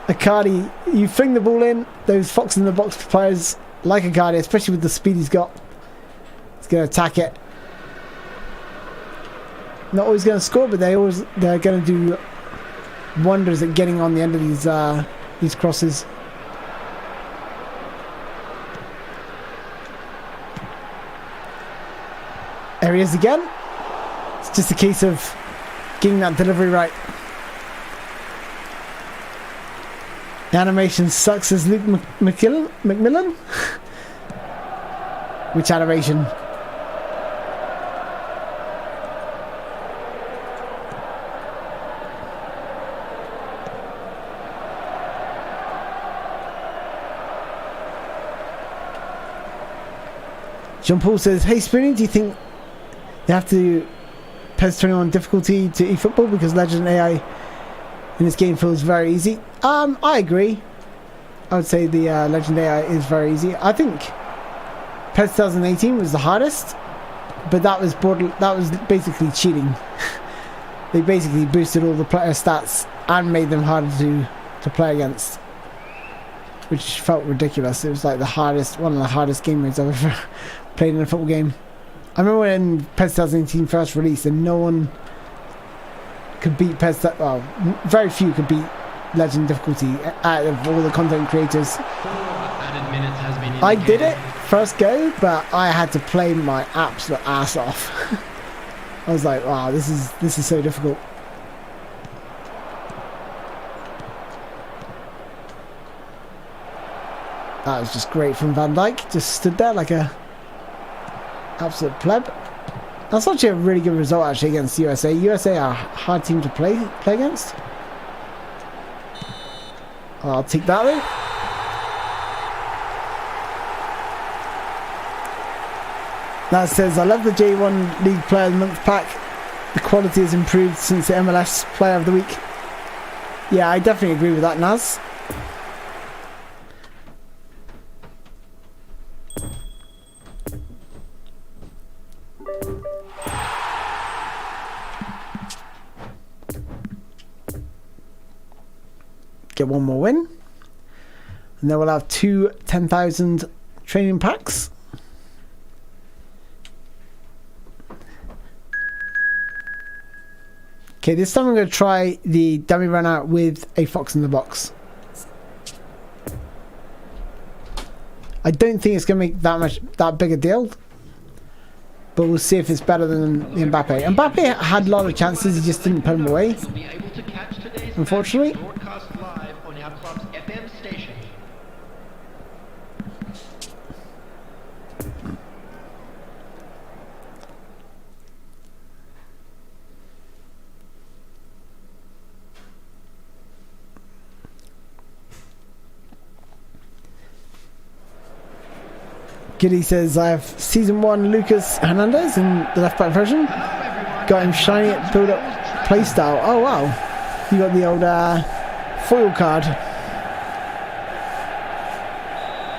Icardi, you fling the ball in. Those fox in the box players like Icardi, especially with the speed he's got. Going to attack it. Not always going to score, but they're going to do wonders at getting on the end of these crosses. There he is again. It's just a case of getting that delivery right. The animation sucks as Luke McMillan. Which animation? John Paul says, hey Spoony, do you think they have to PES 21 difficulty to eFootball because Legend AI in this game feels very easy? I agree. I would say the Legend AI is very easy. I think PES 2018 was the hardest, but that was basically cheating. They basically boosted all the player stats and made them harder to play against, which felt ridiculous. It was like one of the hardest game modes I've ever played in a football game. I remember when PES 2018 first released and no one could beat PES, well, very few could beat Legend difficulty out of all the content creators. Added minutes has been I did it first go, but I had to play my absolute ass off. I was like, wow, this is so difficult. That was just great from Van Dijk. Just stood there like a absolute pleb. That's actually a really good result actually against USA. USA are a hard team to play against. I'll take that though. That says, I love the J1 League Player of the Month pack. The quality has improved since the MLS Player of the Week. Yeah, I definitely agree with that, Naz. Get one more win. And then we'll have two 10,000 training packs. Okay, this time I'm going to try the dummy run out with a fox in the box. I don't think it's going to make that big a deal. But we'll see if it's better than the Mbappe. Mbappe had a lot of chances, he just didn't put them away. Unfortunately. Giddy says, I have Season 1 Lucas Hernandez in the left back version. Got him shiny at build up Playstyle. Oh wow. You got the old foil card.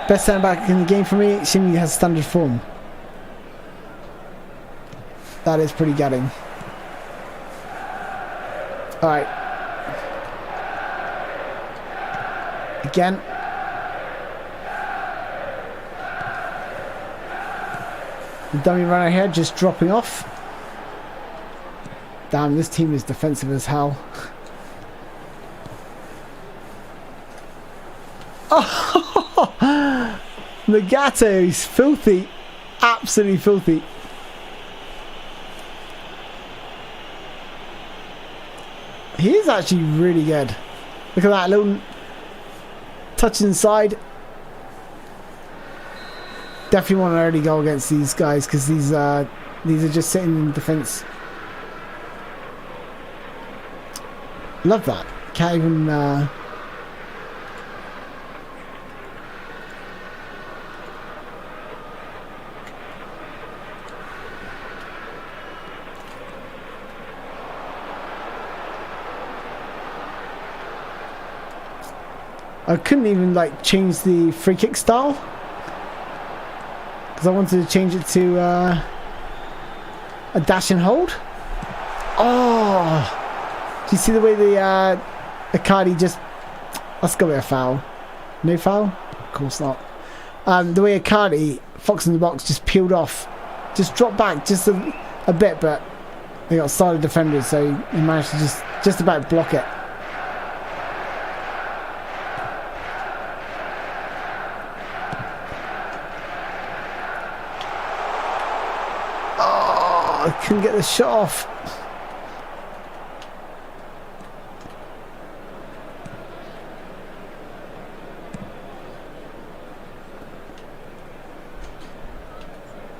Best centre back in the game for me, assuming he has standard form. That is pretty gutting. Alright. Again. The dummy runner here just dropping off. Damn, this team is defensive as hell. Oh, Nagato is filthy. Absolutely filthy. He is actually really good. Look at that little touch inside. Definitely want an early goal against these guys because these are just sitting in defence. Love that. Can't even. I couldn't even like change the free kick style. Because I wanted to change it to a dash and hold. Oh! Do you see the way the Icardi just... That's got to be a foul. No foul? Of course not. The way Icardi, fox in the box, just peeled off. Just dropped back just a bit, but they got solid defenders, so he managed to just about block it. I couldn't get the shot off.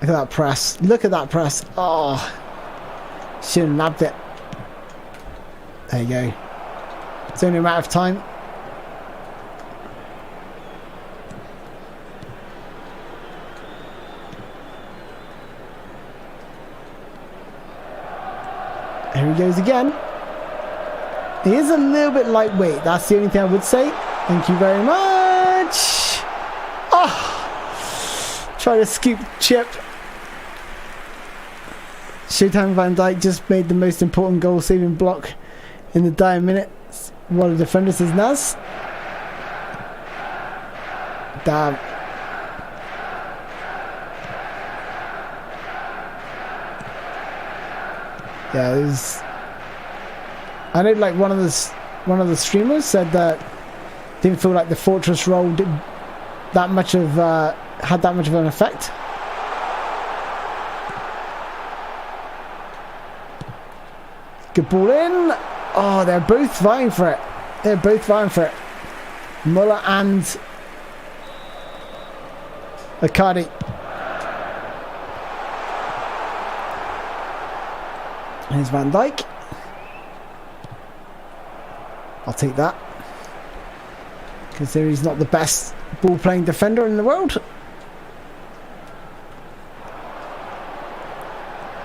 Look at that press. Look at that press. Oh, should have nabbed it. There you go. It's only a matter of time. Here he goes again. He is a little bit lightweight. That's the only thing I would say. Thank you very much. Oh, try to scoop chip. Showtime Van Dijk just made the most important goal-saving block in the dying minutes. While the defender says Naz. Damn. Yeah, there's. I know, like one of the streamers said that didn't feel like the fortress role did that much of had that much of an effect. Good ball in. Oh, they're both vying for it. They're both vying for it. Muller and Icardi. Here's Van Dijk. I'll take that. Considering he's not the best ball-playing defender in the world.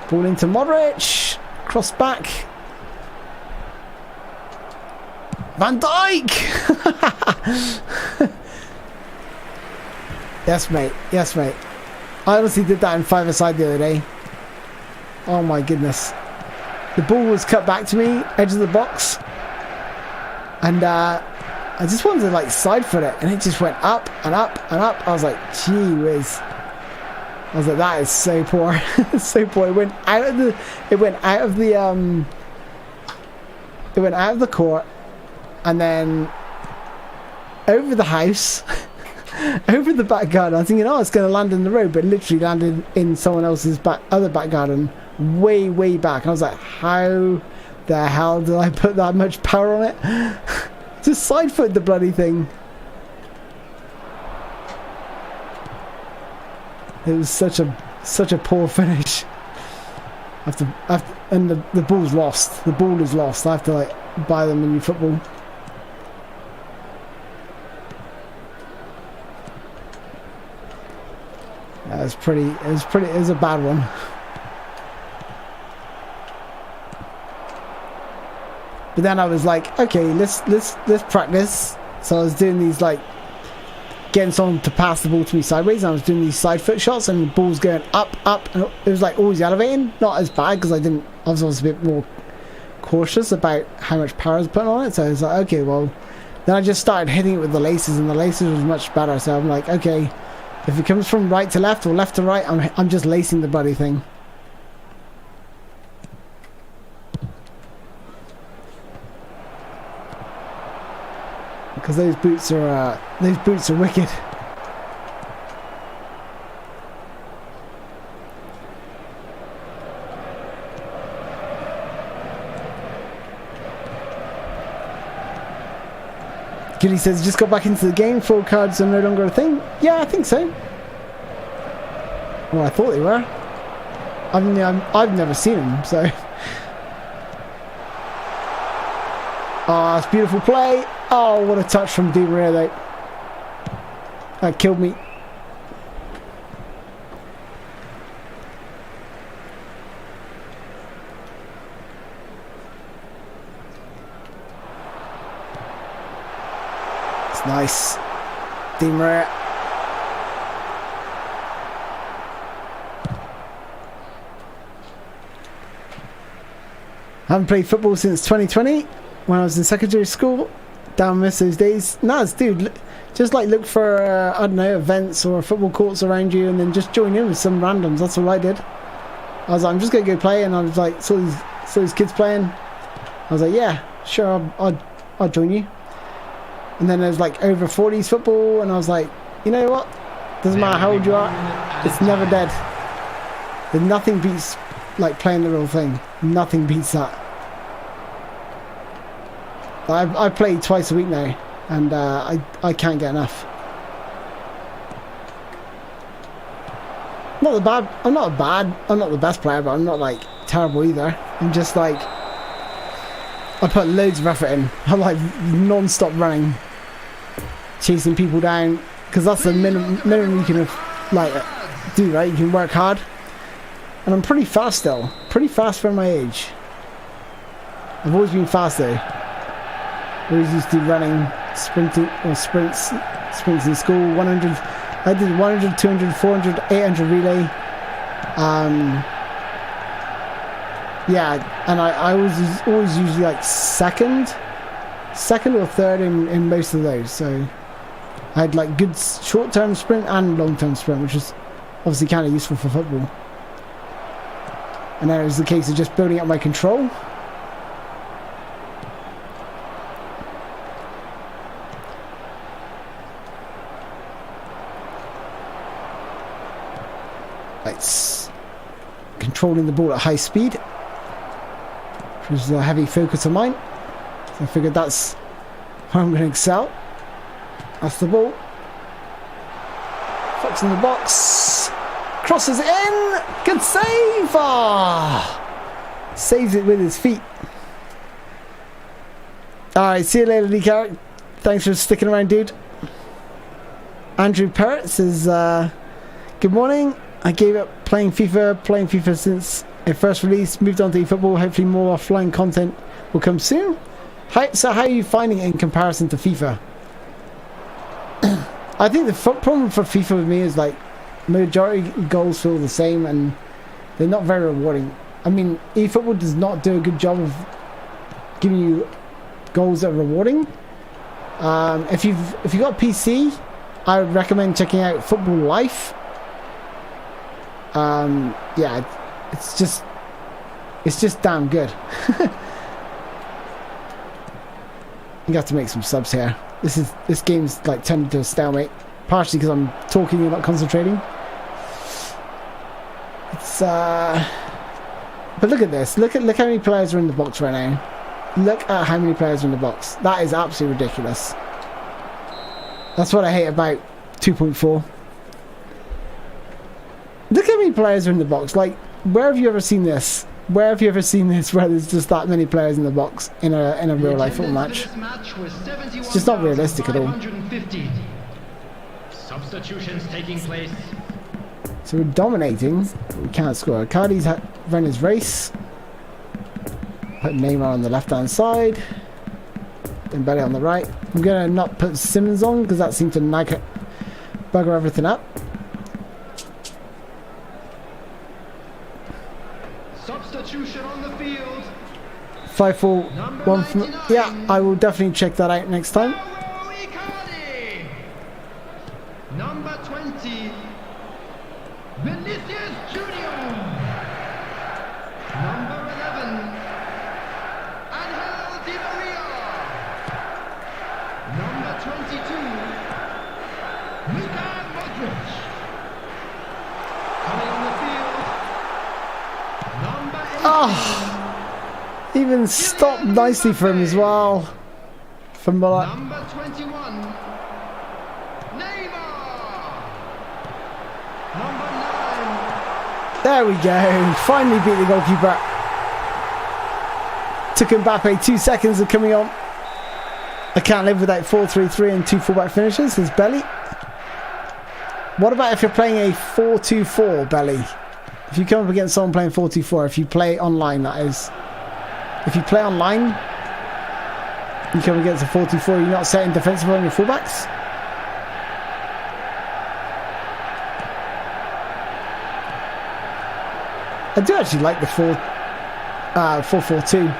Ball into Modric. Cross back. Van Dijk! Yes, mate. Yes, mate. I honestly did that in five-a-side the other day. Oh, my goodness. The ball was cut back to me, edge of the box. And I just wanted to like side foot it, and it just went up and up and up. I was like, gee whiz. I was like, that is so poor. So poor. It went out of the court, and then over the house, over the back garden. I was thinking, oh, it's going to land in the road, but it literally landed in someone else's other back garden, way back. And I was like, how the hell did I put that much power on it? Just side foot the bloody thing. It was such a poor finish. And the ball's lost. The ball is lost. I have to like buy them in eFootball. It was a bad one. But then I was like, okay, let's practice. So I was doing these like getting someone to pass the ball to me sideways, and I was doing these side foot shots, and the ball's going up, and it was like always elevating. Not as bad because I was a bit more cautious about how much power I was putting on it. So I was like, okay, well, then I just started hitting it with the laces, and the laces was much better. So I'm like, okay, if it comes from right to left or left to right, I'm just lacing the bloody thing. Because those boots are wicked. Gilly says, just got back into the game. Fraud cards are no longer a thing. Yeah, I think so. Well, I thought they were. I mean, I've never seen them, so. Oh, it's beautiful play. Oh, what a touch from Di Maria, though. That killed me. It's nice. Di Maria. Haven't played football since 2020 when I was in secondary school. Damn, miss those days. Nah, dude, just like look for I don't know, events or football courts around you, and then just join in with some randoms. That's all I did. I was like, I'm just gonna go play, and I was like, saw these kids playing. I was like, yeah, sure, I'll join you. And then there's like over 40s football, and I was like, you know what? Doesn't matter how old you are, it's never dead. There's nothing beats like playing the real thing. Nothing beats that. I play twice a week now, and I can't get enough. I'm not the best player, but I'm not like terrible either. I'm just like, I put loads of effort in. I'm like non-stop running, chasing people down, because that's the minimum you can like do, right? You can work hard, and I'm pretty fast still. Pretty fast for my age. I've always been fast though. Always used to do running, sprinting, or sprints in school. 100, I did 100, 200, 400, 800 relay. Yeah, and I was always usually like second or third in most of those. So I had like good short-term sprint and long-term sprint, which is obviously kind of useful for football. And then it was the case of just building up my control. It's controlling the ball at high speed, which was a heavy focus of mine. So I figured that's where I'm going to excel. That's the ball. Fox in the box. Crosses it in. Good save. Ah! Saves it with his feet. Alright, see you later, Lee Carrick. Thanks for sticking around, dude. Andrew Perrett says, good morning. I gave up playing FIFA since it first released, moved on to eFootball. Hopefully more offline content will come soon. So how are you finding it in comparison to FIFA? I think the problem for FIFA with me is like majority goals feel the same and they're not very rewarding. I mean, eFootball does not do a good job of giving you goals that are rewarding. If you've got a PC, I would recommend checking out Football Life. Yeah, it's just damn good. You have to make some subs here. This game's like turned into a stalemate, partially because I'm talking and not concentrating. It's but look at this. Look how many players are in the box right now. Look at how many players are in the box. That is absolutely ridiculous. That's what I hate about 2.4. Look how many players are in the box. Like, where have you ever seen this? Where have you ever seen this where there's just that many players in the box in a real life football match? It's just not realistic at all. Substitutions taking place. So we're dominating, but we can't score. Cardi's run his race. Put Neymar on the left hand side. Dembele on the right. I'm gonna not put Simmons on because that seemed to bugger everything up. Substitution on the field. 5-4-1 from, yeah, I will definitely check that out next time. Number 20, Vinicius Junior. Number 11, Angel Di Maria. Number 22, Luka Modric. Coming on the field, number 18. Oh, even stopped nicely for him as well. From Muller. Number 21, Neymar. Number 9. There we go. Finally beat the goalkeeper. Took Mbappe 2 seconds of coming on. I can't live without 4-3-3 and 2 fullback finishes. There's Belly. What about if you're playing a 4-2-4, Belly? If you come up against someone playing 4-2-4, if you play online, that is. If you play online, you come against a 4-2-4, you're not setting defensive on your fullbacks? I do actually like the 4-4-2.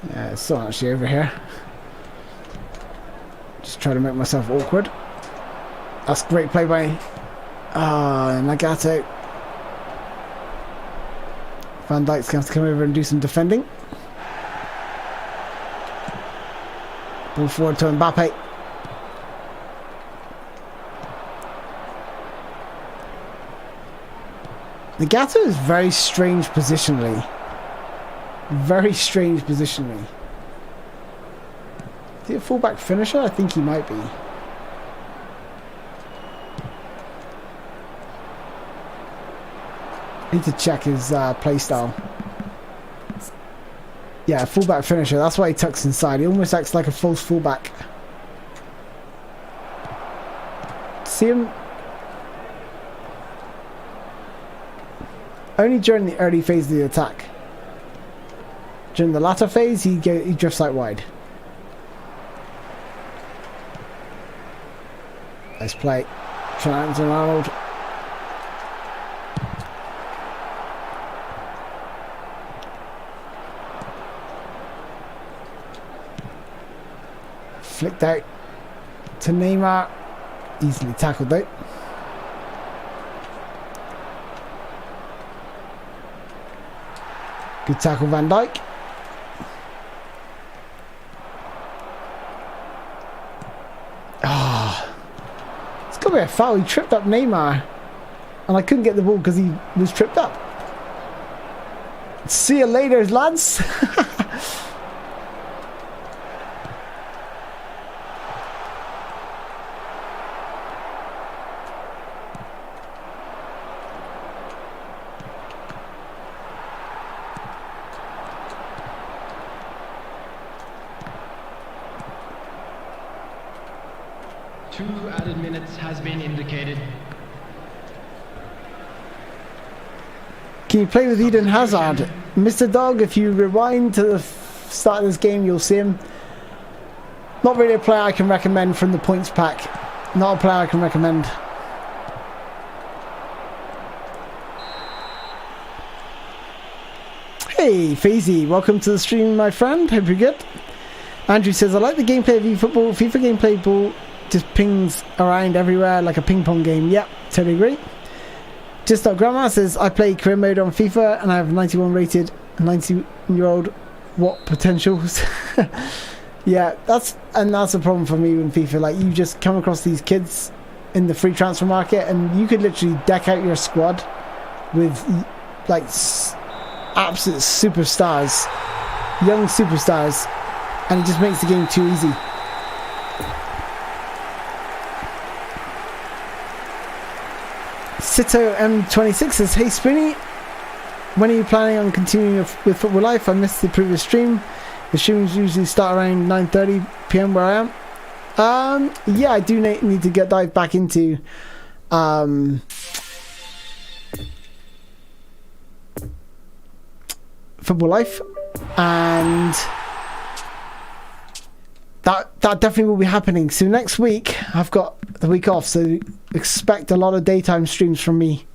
Yeah, it's still actually over here. Just try to make myself awkward. That's great play by Nagato. Van Dijk's going to have to come over and do some defending. Ball forward to Mbappe. Nagato is very strange positionally. Very strange positionally. Is he a fullback finisher? I think he might be. Need to check his playstyle. Yeah, fullback finisher. That's why he tucks inside. He almost acts like a false fullback. See him? Only during the early phase of the attack. During the latter phase, he drifts out wide. Nice play. Trent Arnold. Flicked out to Neymar. Easily tackled out. Good tackle, Van Dijk. It's got to be a foul. He tripped up Neymar. And I couldn't get the ball because he was tripped up. See you later, lads. Two added minutes has been indicated. Can you play with Eden Hazard? Mr. Dog, if you rewind to the start of this game, you'll see him. Not really a player I can recommend from the points pack. Not a player I can recommend. Hey, Fazy, welcome to the stream, my friend. Hope you're good. Andrew says, I like the gameplay of eFootball. FIFA gameplay ball just pings around everywhere like a ping pong game. Yep, totally agree. Just Not Grandma says, I play career mode on FIFA and I have 91 rated, 19-year-old. What potentials? Yeah, that's a problem for me in FIFA. Like, you just come across these kids in the free transfer market and you could literally deck out your squad with like absolute superstars, young superstars, and it just makes the game too easy. Sito M26 says, hey Spoony, when are you planning on continuing with Football Life? I missed the previous stream. The streams usually start around 9:30 PM where I am. Yeah, I do need to dive back into Football Life, and that definitely will be happening. So next week I've got the week off, so expect a lot of daytime streams from me.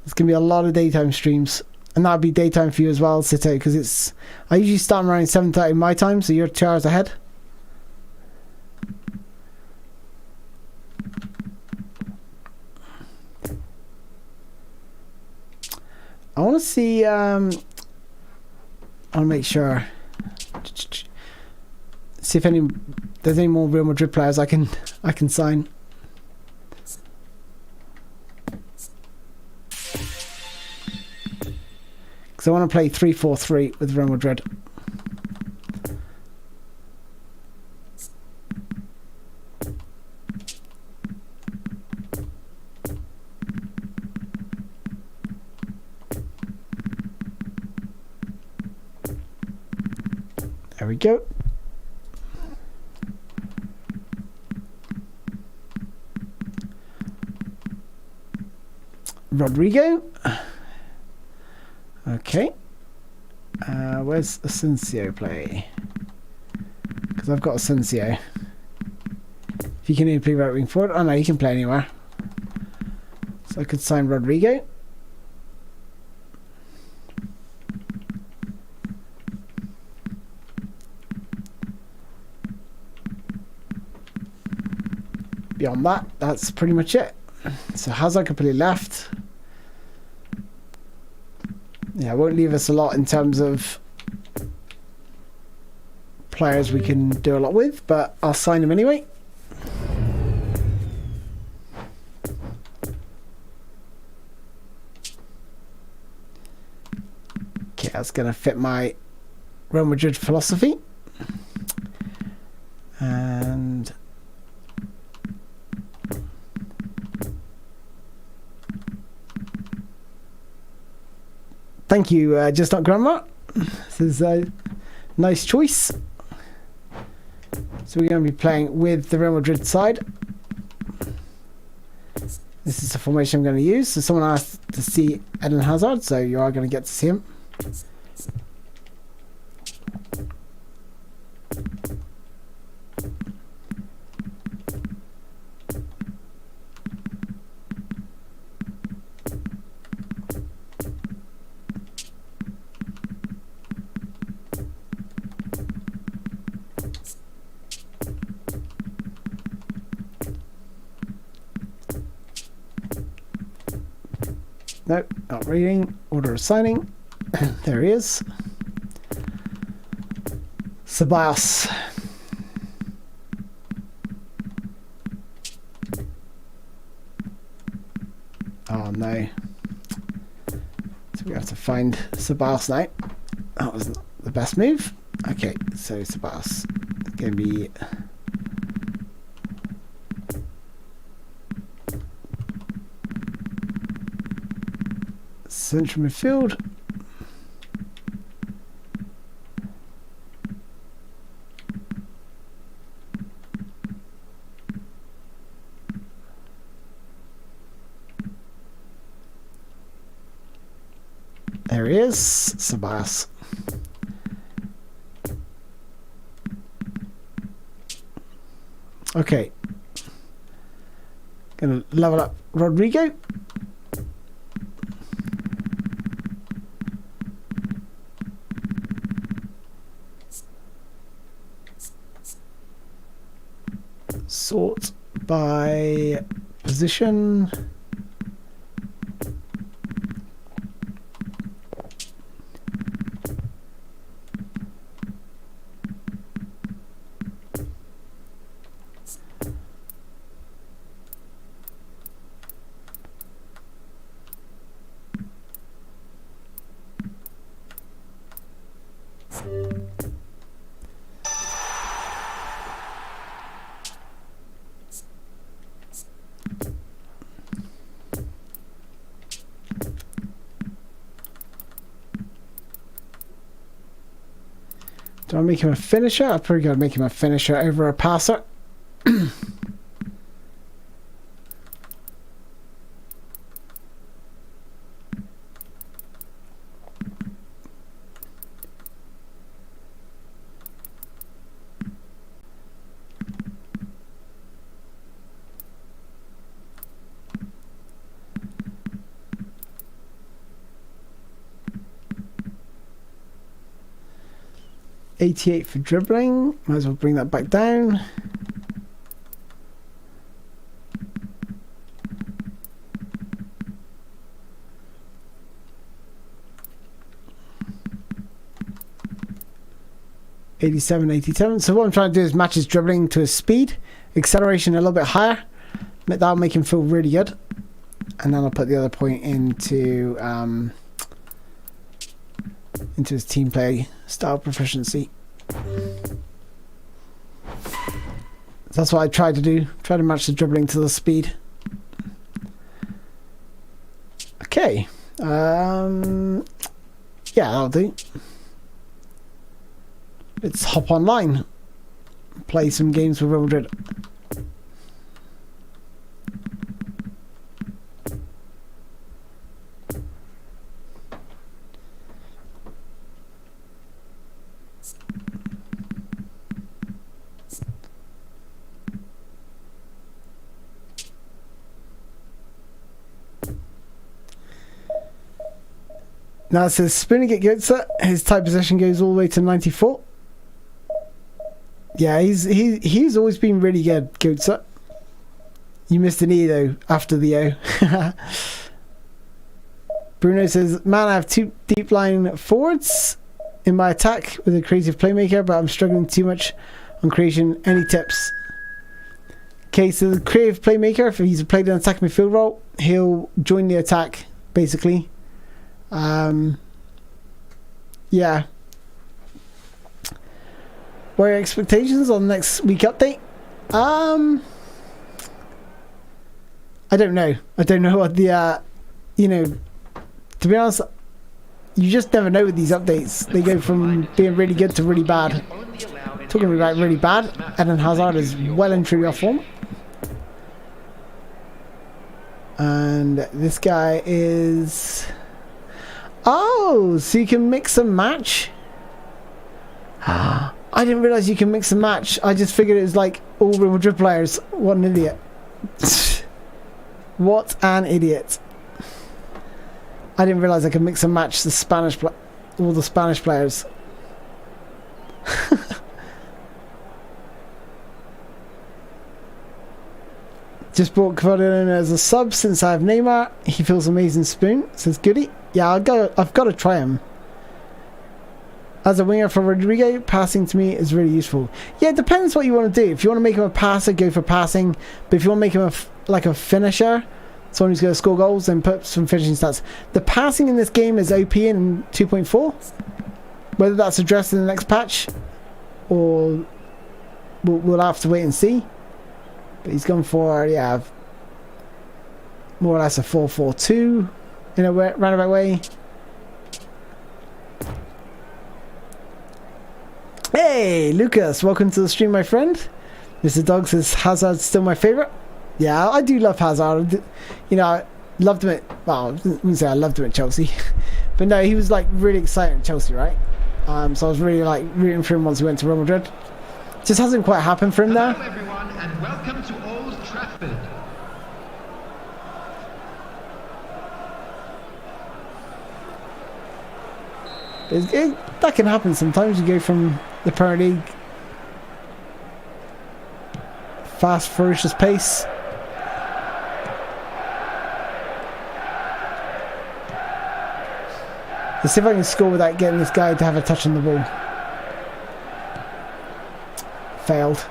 There's gonna be a lot of daytime streams, and that'll be daytime for you as well, Sito, because I usually start around 7:30 my time, so you're 2 hours ahead. I want to see. I'll make sure. See if there's any more Real Madrid players I can sign. Because I want to play 3-4-3 with Real Madrid. There we go. Rodrigo. Okay. Where's Asensio play? Because I've got Asensio. If you can only play right wing forward. Oh no, he can play anywhere. So I could sign Rodrigo. Beyond that, that's pretty much it. So Hazard completely left. Yeah, it won't leave us a lot in terms of players we can do a lot with, but I'll sign them anyway. Okay, that's going to fit my Real Madrid philosophy. And thank you, Just Not Grandma. This is a nice choice. So we're going to be playing with the Real Madrid side. This is the formation I'm going to use. So someone asked to see Eden Hazard, so you are going to get to see him. Nope, not reading. Order of signing. There he is. Ceballos. Oh no. So we have to find Ceballos now. That was not the best move. Okay, so Ceballos is going to be... central midfield. There he is, Ceballos. Okay. Gonna level up Rodrigo. Sort by position. Do I make him a finisher? I'd probably gotta make him a finisher over a passer. .88 for dribbling. Might as well bring that back down. .87. So what I'm trying to do is match his dribbling to his speed, acceleration a little bit higher. That'll make him feel really good. And then I'll put the other point into his team play style proficiency. That's what I tried to do. Try to match the dribbling to the speed. Okay. Yeah, that'll do. Let's hop online. Play some games with Real Madrid. Now it says Spoony get Goetze. His type possession goes all the way to 94. Yeah, he's always been really good, Goetze. You missed an E though after the O. Bruno says, man, I have 2 deep line forwards in my attack with a creative playmaker, but I'm struggling too much on creation. Any tips? Okay, so the creative playmaker, if he's played an attack midfield role, he'll join the attack basically. Yeah. What are your expectations on next week update? I don't know. I don't know what the you know, to be honest, you just never know with these updates. They go from being really good to really bad. Talking about really bad, Eden Hazard is well and truly off form. And this guy is... Oh, so you can mix and match? I didn't realise you can mix and match. I just figured it was like all Real Madrid players. What an idiot. What an idiot. I didn't realise I could mix and match the all the Spanish players. Just brought Cavani in as a sub since I have Neymar. He feels amazing, Spoon. Says Goody. Yeah, I've got to try him. As a winger for Rodrigo, passing to me is really useful. Yeah, it depends what you want to do. If you want to make him a passer, go for passing. But if you want to make him like a finisher, someone who's going to score goals, then put some finishing stats. The passing in this game is OP in 2.4. Whether that's addressed in the next patch, or we'll have to wait and see. But he's gone for, yeah, more or less a 4-4-2 in a roundabout way. Hey, Lucas, welcome to the stream, my friend. Mr. Dog says Hazard's still my favourite. Yeah, I do love Hazard. You know, I loved him at, well, I wouldn't say I loved him at Chelsea. But no, he was like really exciting at Chelsea, right? So I was really like rooting for him once he went to Real Madrid. Just hasn't quite happened for him Hello there. everyone and welcome to Old Trafford. That can happen sometimes. You go from the Premier League, fast, ferocious pace. Let's see if I can score without getting this guy to have a touch on the ball. Failed.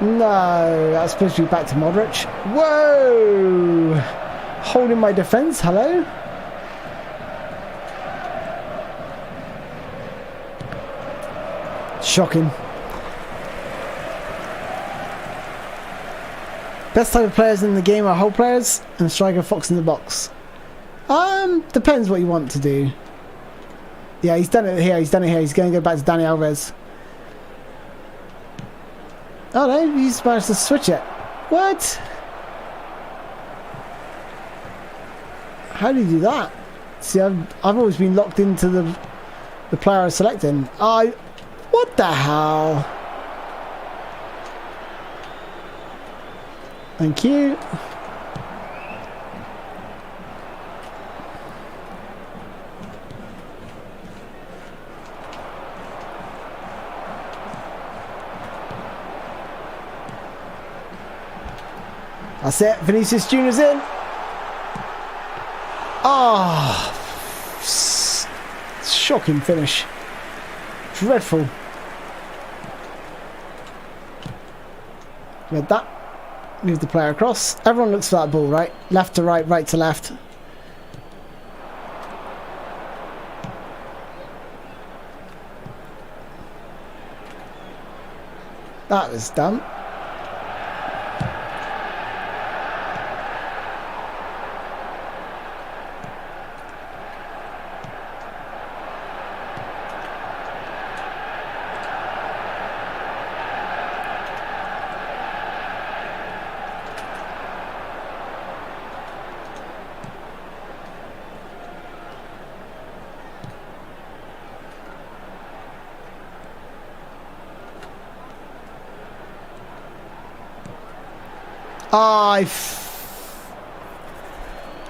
No, that's supposed to be back to Modric. Whoa! Holding my defence, hello? Shocking. Best type of players in the game are hole players and striker fox in the box. Depends what you want to do. Yeah, he's done it here, he's done it here. He's going to go back to Dani Alves. Oh no, he's managed to switch it. What? How do you do that? See, I've always been locked into the player I was selecting. What the hell? Thank you. That's it. Vinicius Junior's in. Shocking finish. Dreadful. Read that. Move the player across. Everyone looks for that ball, right? Left to right, right to left. That was dumb.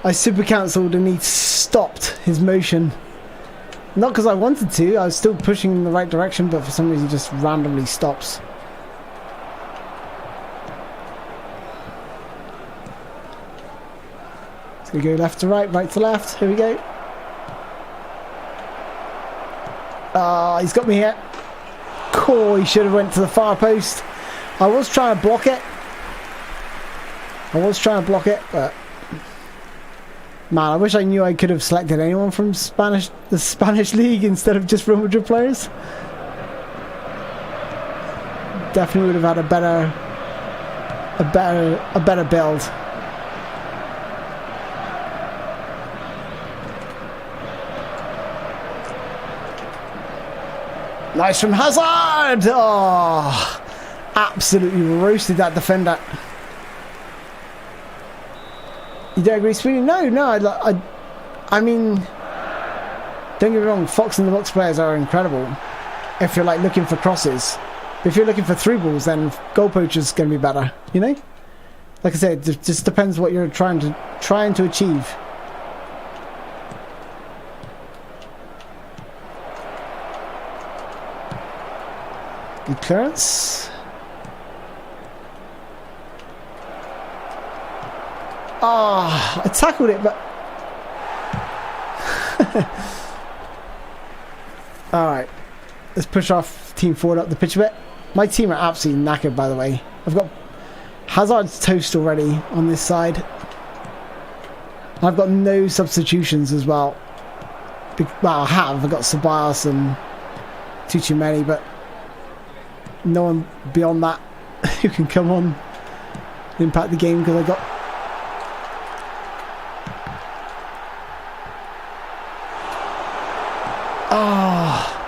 I super cancelled and he stopped his motion. Not because I wanted to, I was still pushing in the right direction, but for some reason he just randomly stops. It's going to go left to right, right to left. Here we go. He's got me here. Cool, he should have went to the far post. I was trying to block it. But man, I wish I knew I could have selected anyone from the Spanish league instead of just Real Madrid players. Definitely would have had a better build. Nice from Hazard. Oh, absolutely roasted that defender. You don't agree, Spoony? No. I mean, don't get me wrong. Fox and the box players are incredible. If you're like looking for crosses, but if you're looking for through balls, then goal poacher's going to be better. You know, like I said, it just depends what you're trying to achieve. Good clearance. I tackled it, but alright, let's push our team forward up the pitch a bit. My team are absolutely knackered, by the way. I've got Hazard's toast already on this side. I've got no substitutions as well. Well, I have. I've got Ceballos and Tuchumeni, but no one beyond that who can come on and impact the game, because I got Oh.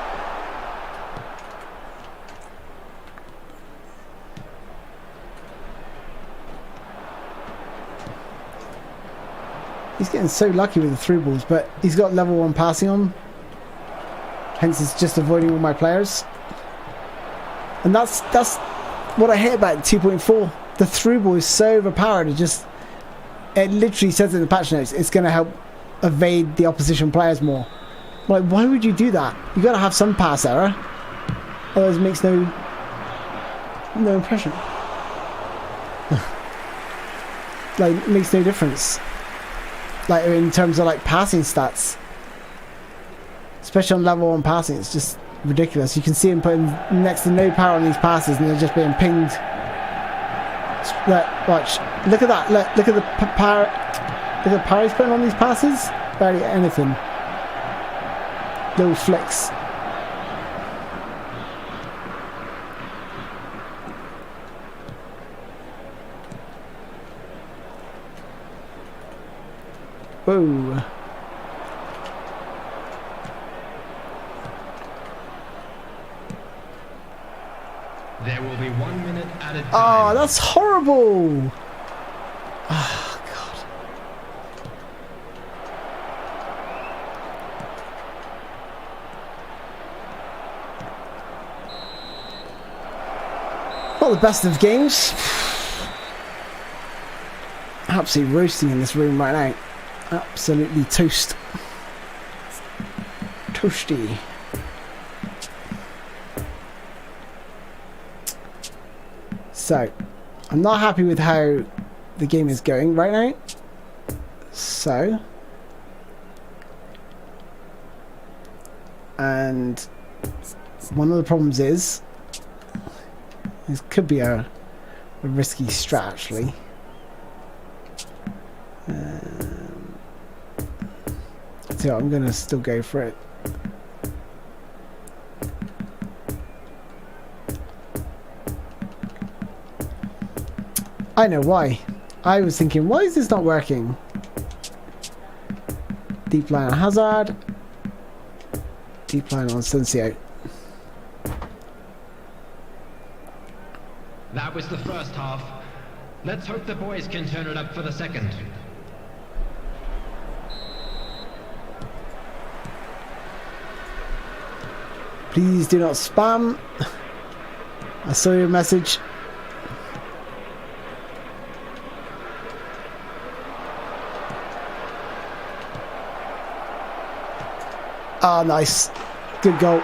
He's getting so lucky with the through balls, but he's got level 1 passing on. Hence, it's just avoiding all my players. And that's what I hate about 2.4. The through ball is so overpowered. It literally says in the patch notes, it's going to help evade the opposition players more. Like, why would you do that? You got to have some pass error. Otherwise, it makes no impression. Like, it makes no difference. Like, in terms of like passing stats, especially on level 1 passing, it's just ridiculous. You can see him putting next to no power on these passes, and they're just being pinged. Watch, look at that. Look at the power. Look at the power he's putting on these passes. Barely anything. Little flicks. Whoa. There will be 1 minute at a time. Oh, that's horrible. Oh, God. Not the best of games. Absolutely roasting in this room right now. Absolutely toast. Toasty. So, I'm not happy with how the game is going right now. So, and one of the problems is, this could be a risky strat actually. So I'm gonna still go for it. I know why. I was thinking, why is this not working? Deep line on Hazard. Deep line on Sensio. That was the first half. Let's hope the boys can turn it up for the second. Please do not spam. I saw your message. Ah, nice. Good goal.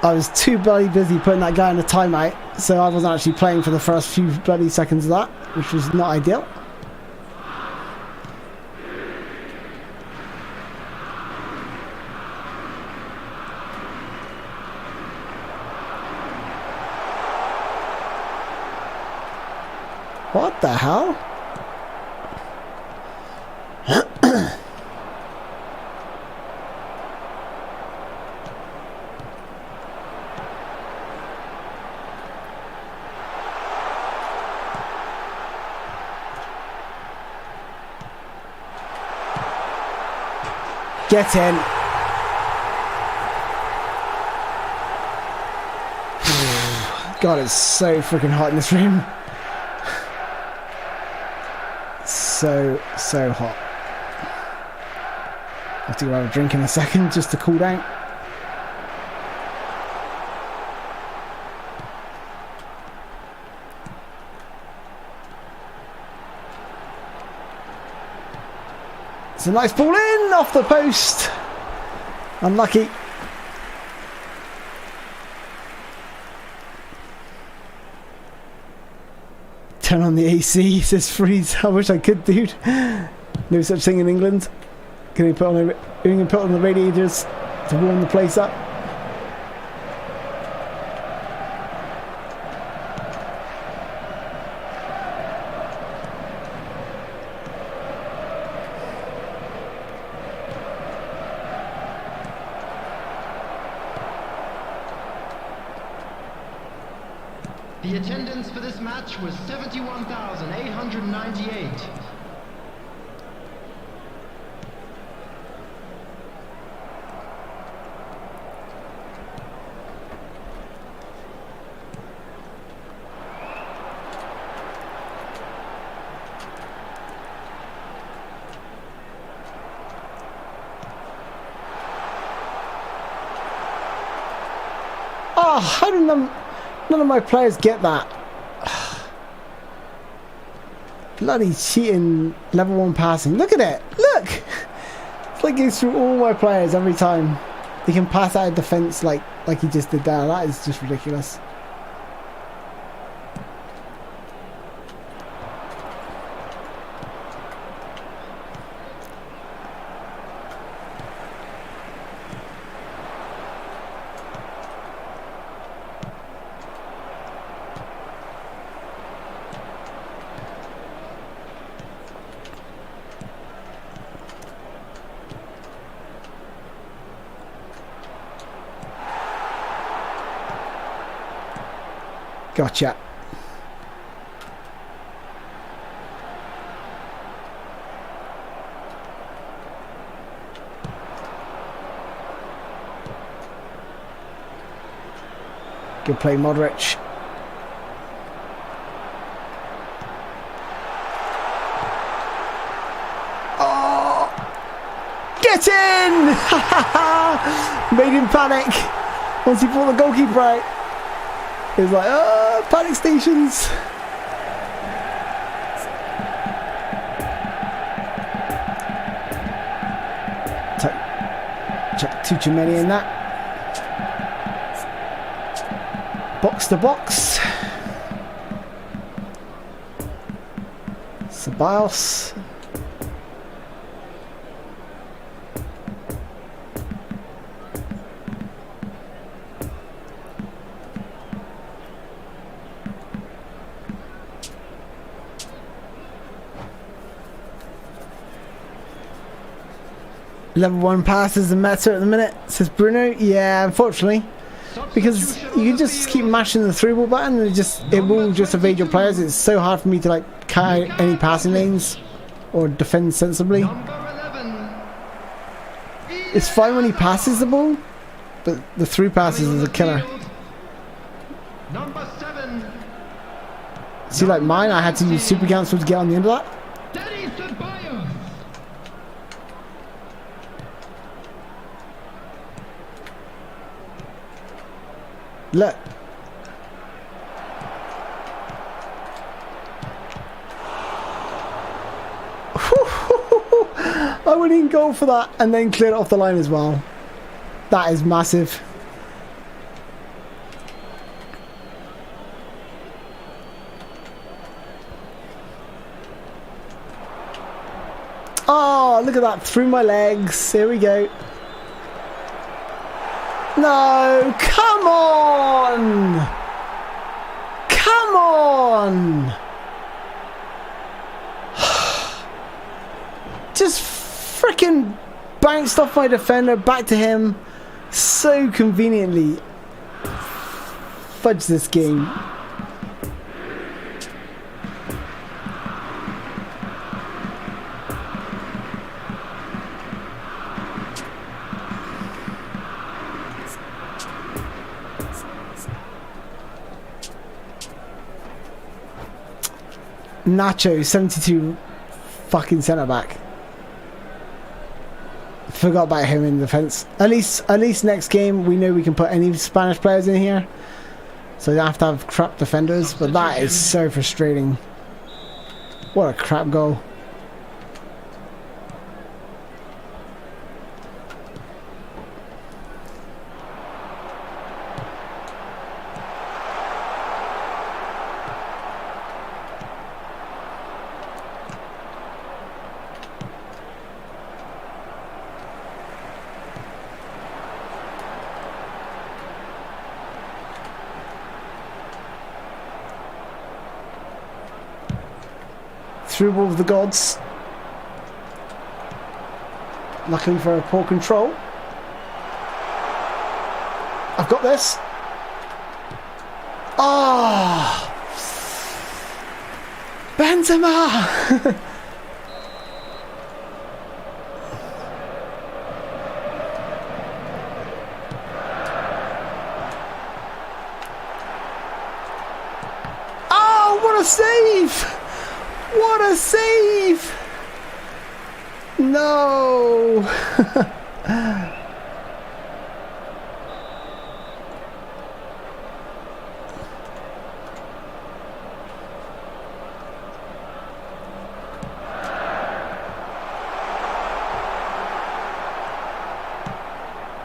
I was too bloody busy putting that guy in a timeout, so I wasn't actually playing for the first few bloody seconds of that, which was not ideal. What the hell? Get in. God, it's so freaking hot in this room. So hot. I have to go have a drink in a second just to cool down. It's a nice ball in off the post. Unlucky. Turn on the AC, says Freeze. I wish I could, dude. No such thing in England. Can you put on the radiators to warm the place up? The attendance for this match was 71,898. how did none of my players get that? Bloody cheating level 1 passing. Look at it. Look. It's like goes through all my players every time. He can pass out of defense like he just did there. That is just ridiculous. Gotcha. Good play, Modric. Oh! Get in! Made him panic once he brought the goalkeeper out. He was like, oh, panic stations. Chuck too many in that. Box to box. Ceballos. Level 1 passes the meta at the minute, says Bruno. Yeah, unfortunately. Because you can just keep mashing the through ball button and it will just evade your players. It's so hard for me to like cut out any passing lanes or defend sensibly. It's fine when he passes the ball, but the through passes is a killer. See, like mine, I had to use super cancel to get on the end of that. Look. I went in goal for that and then cleared it off the line as well. That is massive. Oh, look at that. Through my legs. Here we go. No, come on! Come on! Just freaking bounced off my defender, back to him. So conveniently. Fudge this game. Nacho, 72 fucking centre back. Forgot about him in defence. At least next game we know we can put any Spanish players in here, so we don't have to have crap defenders. But that is so frustrating. What a crap goal. Through ball of the gods. Looking for a poor control. I've got this. Ah, oh, Benzema. Oh, what a save! What a save! No!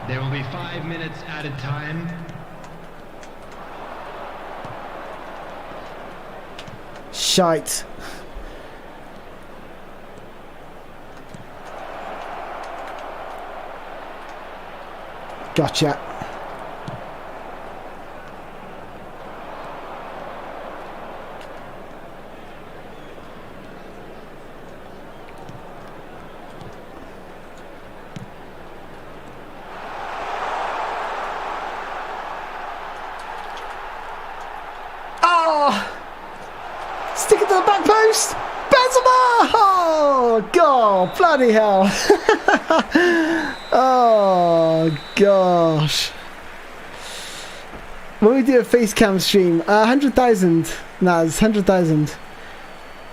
There will be 5 minutes added time. Shite. Gotcha. Stick it to the back post. Benzema! Oh, God, bloody hell. Oh, gosh. When we do a face cam stream, 100,000, Naz, 100,000.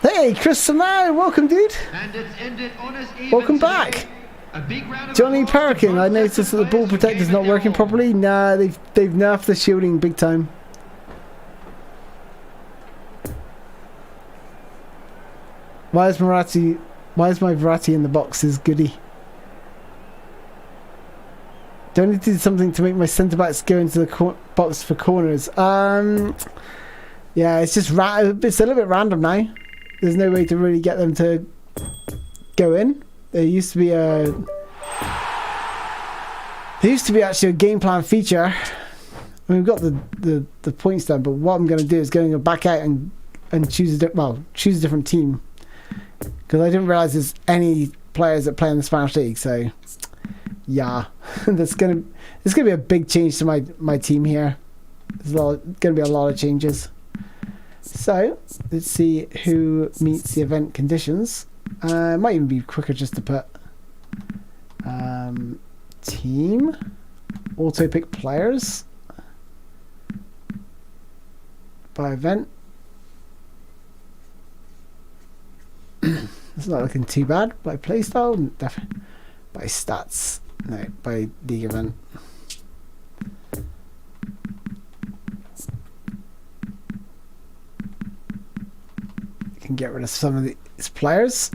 Hey, Chris Samar, welcome, dude. And it's ended on us even Welcome today. back. A big round of Johnny applause to Parakin, both I sets noticed of that the ball players who protector's gave not it their working all. properly. Nah, they've nerfed the shielding big time. Why is my Verratti in the box is goody? Do I need to do something to make my centre backs go into the box for corners? Yeah, it's just it's a little bit random now. There's no way to really get them to go in. There used to be actually a game plan feature. I mean, we've got the points done, but what I'm going to do is going back out and choose a different team, because I didn't realise there's any players that play in the Spanish league. So yeah, there's gonna be a big change to my team here. There's going to be a lot of changes. So let's see who meets the event conditions. It might even be quicker just to put team, auto pick players by event. It's not looking too bad. By playstyle, definitely. By stats, no, by league event. Can get rid of some of these players.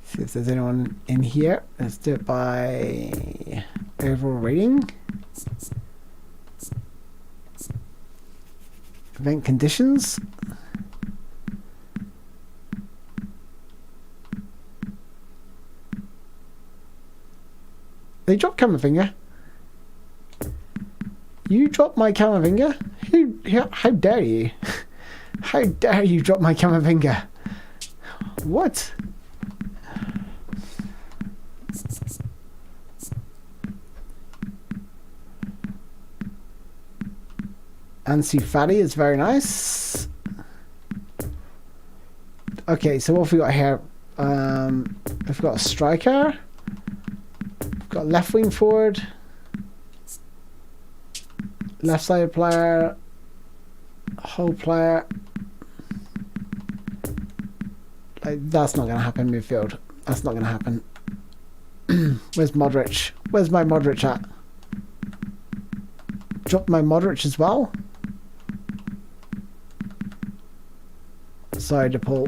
See if there's anyone in here. Let's do it by overall rating. Event conditions. They dropped Camavinga. You dropped my Camavinga? How dare you? How dare you drop my Camavinga? What? Ansu Fati is very nice. Okay, so what have we got here? We've got a striker. We've got left wing forward. Left side player. Whole player. That's not going to happen midfield. That's not going to happen. Where's Modric? Where's my Modric at? Dropped my Modric as well. Sorry to pull.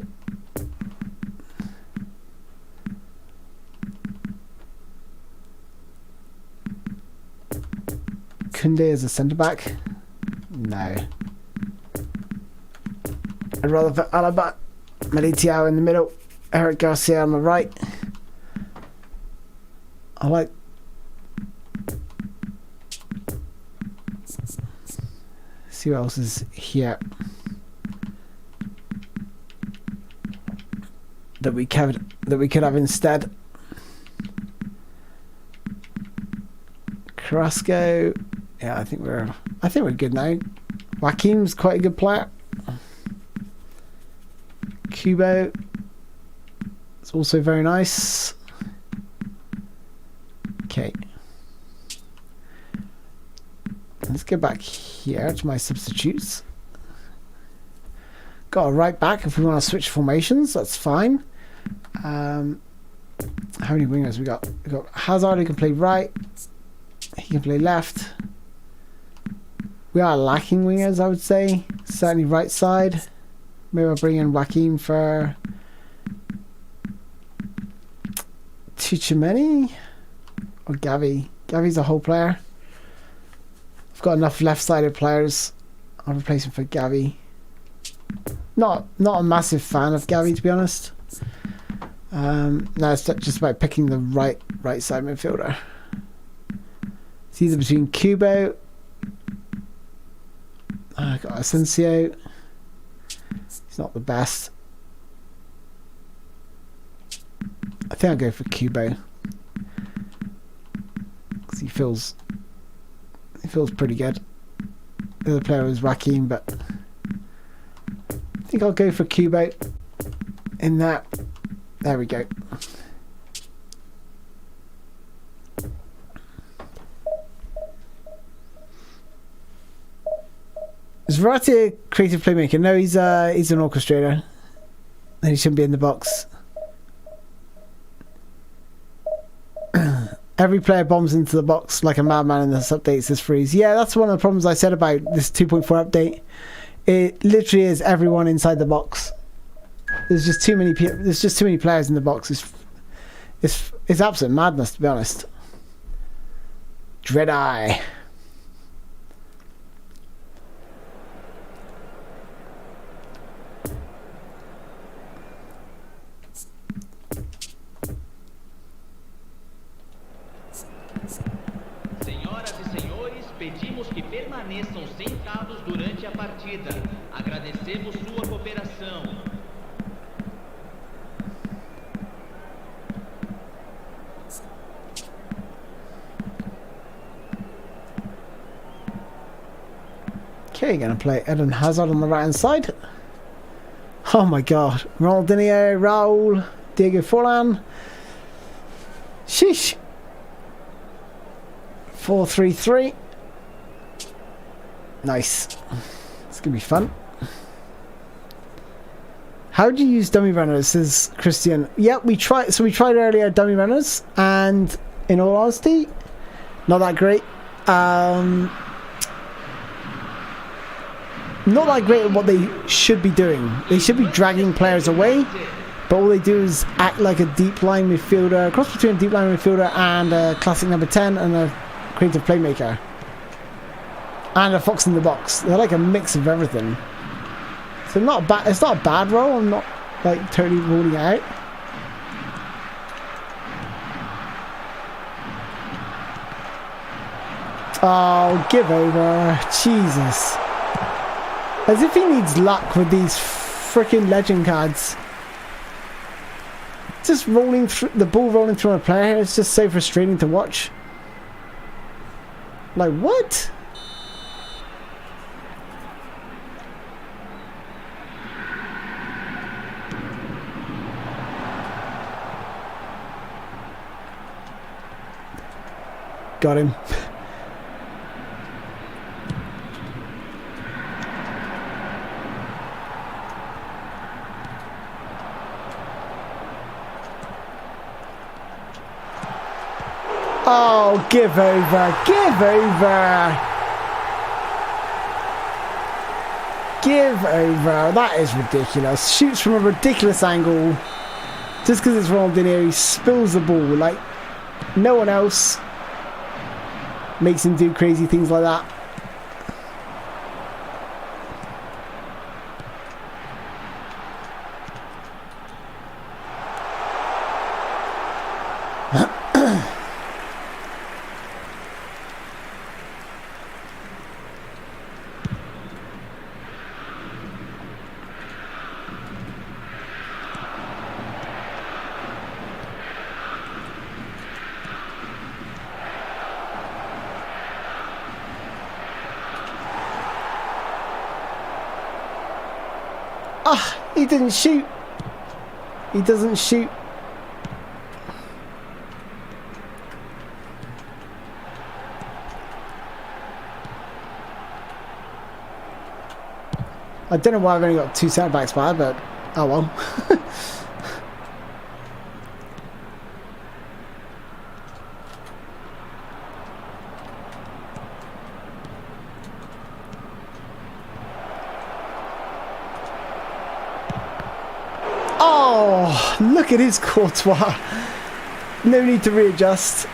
Koundé as a centre back? No. I'd rather put Alaba, Militao in the middle, Eric Garcia on the right. I like. See what else is here that we could have instead. Carrasco. Yeah, I think we're good now. Joaquim's quite a good player. Kubo. It's also very nice. Okay. Let's go back here to my substitutes. Got a right back if we want to switch formations, that's fine. How many wingers we got? We got Hazard who can play right. He can play left. We are lacking wingers, I would say. Certainly right side. Maybe I'll bring in Joaquin for Tuchemeni or Gavi. Gavi's a whole player. I've got enough left-sided players. I'll replace him for Gavi. Not a massive fan of Gavi, to be honest. No, it's just about picking the right side midfielder. It's either between Kubo. I got Asensio. He's not the best. I think I'll go for Kubo because he feels pretty good. The other player was Joaquin, but I think I'll go for Kubo in that. There we go. Is Verratti a creative playmaker? No, he's an orchestrator. Then he shouldn't be in the box. Every player bombs into the box like a madman in this update, says Freeze. Yeah, that's one of the problems I said about this 2.4 update. It literally is everyone inside the box. There's just too many players in the box. It's absolute madness, to be honest. Dread Eye. Senhoras e senhores, pedimos que permaneçam sentados durante a partida. Agradecemos sua cooperação. Okay, gonna play Eden Hazard on the right hand side. Oh my god. Ronaldinho, Raul, Diego Forlan. Sheesh. 4-3-3. Nice. It's gonna be fun. How do you use dummy runners? Says Christian. Yep, we tried. So we tried earlier dummy runners, and in all honesty, not that great. Not that great at what they should be doing. They should be dragging players away, but all they do is act like a deep line midfielder, cross between a deep line midfielder and a classic number 10 and a creative playmaker. And a fox in the box. They're like a mix of everything. So it's not a bad role. I'm not like totally ruling it out. Oh, give over. Jesus. As if he needs luck with these freaking legend cards. Just rolling through the ball, rolling through a player. It's just so frustrating to watch. Like what? Got him. Oh, give over. Give over. Give over. That is ridiculous. Shoots from a ridiculous angle. Just because it's Ronaldinho, he spills the ball. Like, no one else makes him do crazy things like that. Ah, he didn't shoot. He doesn't shoot. I don't know why I've only got 2 centre backs by, but oh well. Oh, look at his Courtois. No need to readjust.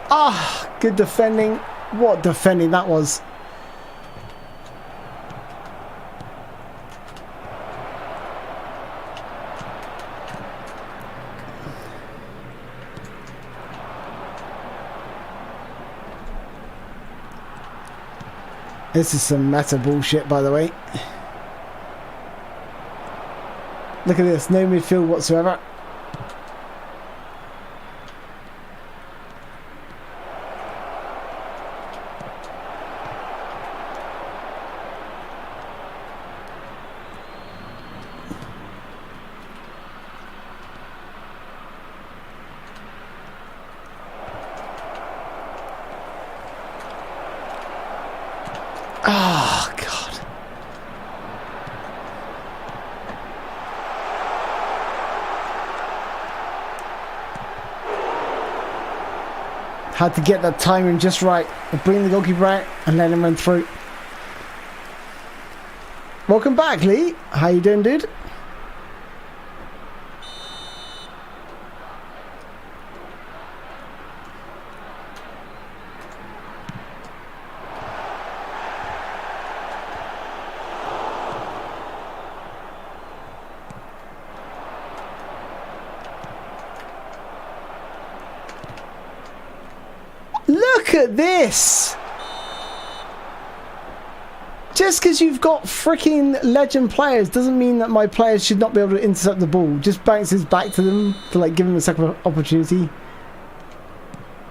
Ah, good defending. What defending that was. This is some meta bullshit, by the way. Look at this, no midfield whatsoever. Oh, God. Had to get that timing just right. Bring the goalkeeper out and let him run through. Welcome back, Lee. How you doing, dude? Look at this! Just because you've got freaking legend players doesn't mean that my players should not be able to intercept the ball. Just bounces back to them to like give them a second opportunity.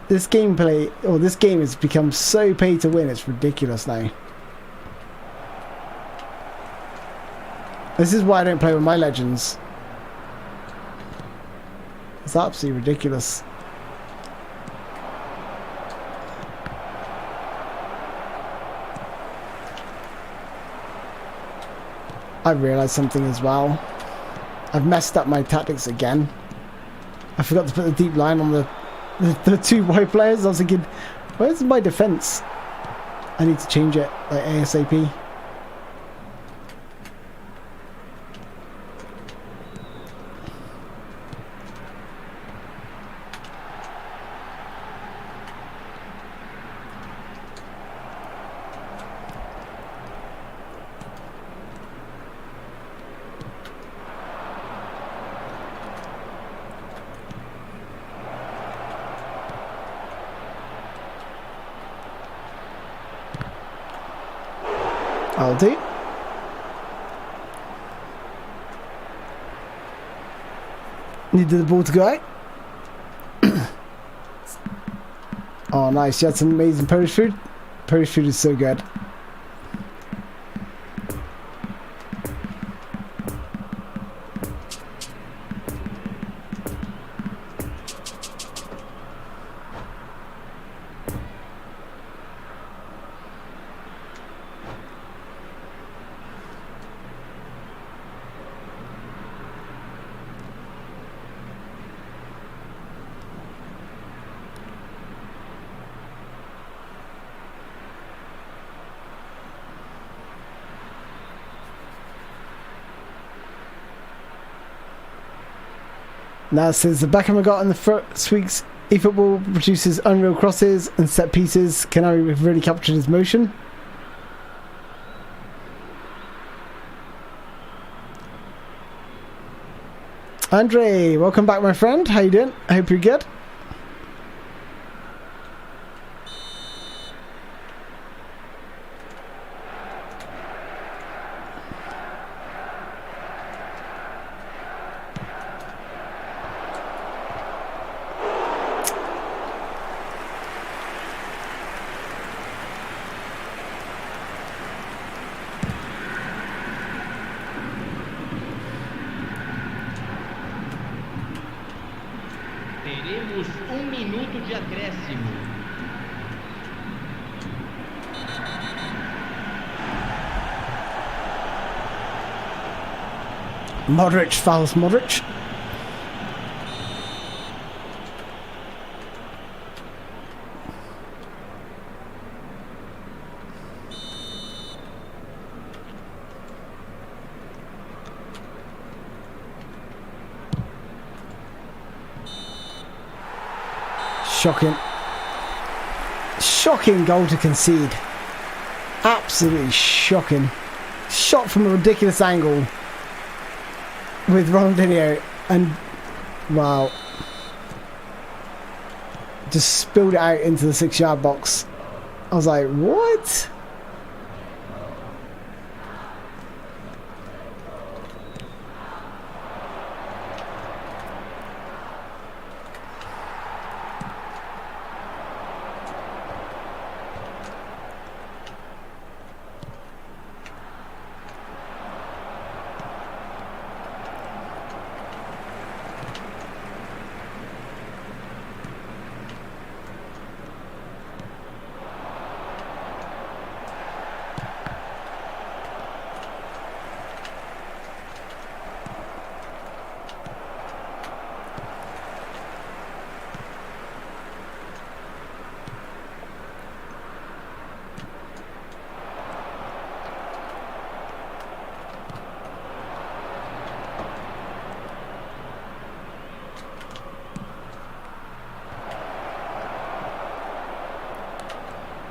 This gameplay, or this game has become so pay to win, it's ridiculous now. This is why I don't play with my legends. It's absolutely ridiculous. I realised something as well. I've messed up my tactics again. I forgot to put the deep line on the two wide players. I was thinking, where's my defence? I need to change it like ASAP. I'll do. Needed the ball to go out. Oh, nice. You had some amazing Polish food. Polish food is so good. Now it says the Beckham I got in the first week's eFootball produces unreal crosses and set pieces. Can I have really captured his motion? Andre, welcome back, my friend. How you doing? I hope you're good. Teremos 1 minuto de acréscimo. Modric fouls Modric. Shocking. Shocking goal to concede. Absolutely shocking. Shot from a ridiculous angle with Ronaldinho and wow. Just spilled it out into the 6-yard box. I was like, what?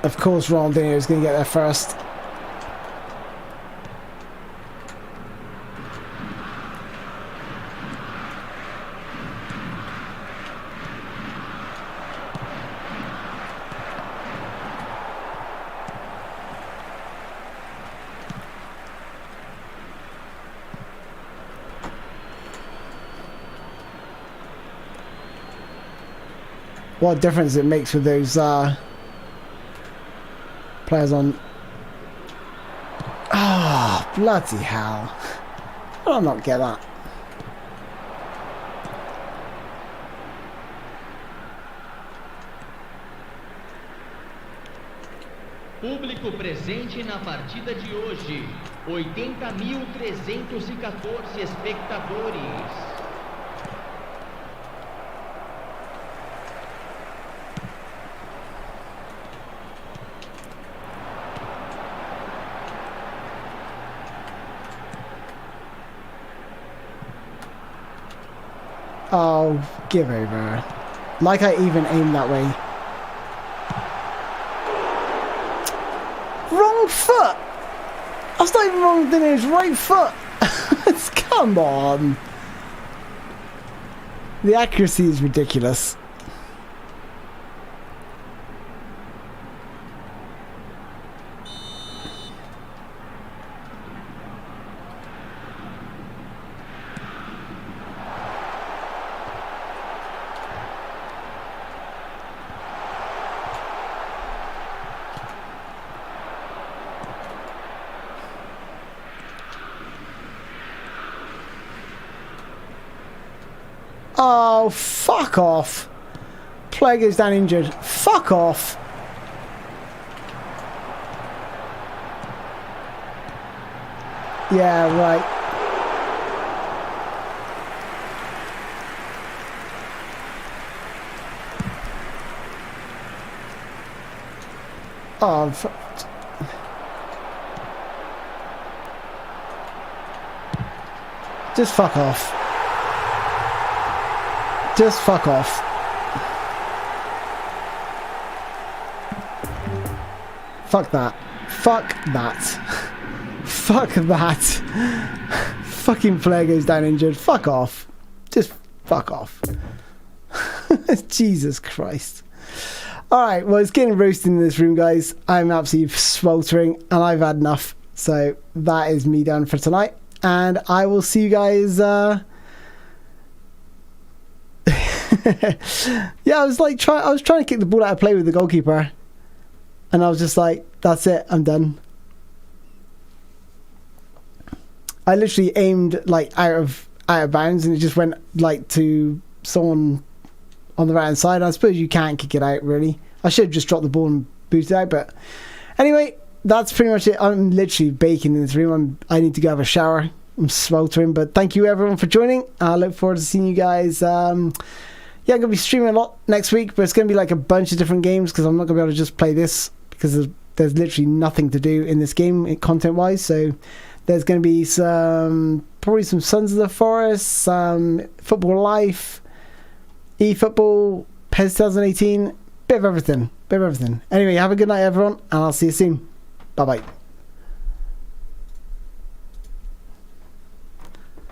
Of course, Ronaldinho is going to get there first. What a difference it makes with those players on. Ah, oh, bloody hell. How did I not get that? Público presente na partida de hoje. 80.314 espectadores. Oh, give over. Like I even aimed that way. Wrong foot! I was not even wrong than his right foot. Come on. The accuracy is ridiculous. Oh, fuck off. Player goes down injured. Fuck off. Yeah, right. Oh, just fuck off. Just fuck off. Fuck that. Fuck that. Fuck that. Fucking player goes down injured. Fuck off. Just fuck off. Jesus Christ. Alright, well, it's getting roasted in this room, guys. I'm absolutely sweltering and I've had enough. So that is me done for tonight. And I will see you guys yeah, I was trying to kick the ball out of play with the goalkeeper, and I was just like, that's it, I'm done. I literally aimed like out of bounds, and it just went like to someone on the right hand side. I suppose you can't kick it out, really. I should have just dropped the ball and booted it out, but anyway, that's pretty much it. I'm literally baking in this room. I need to go have a shower I'm sweltering, but thank you everyone for joining. I look forward to seeing you guys. Yeah, I'm going to be streaming a lot next week, but it's going to be like a bunch of different games because I'm not going to be able to just play this because there's literally nothing to do in this game content-wise. So there's going to be probably some Sons of the Forest, some Football Life, eFootball, PES 2018, bit of everything. Anyway, have a good night everyone, and I'll see you soon. Bye-bye.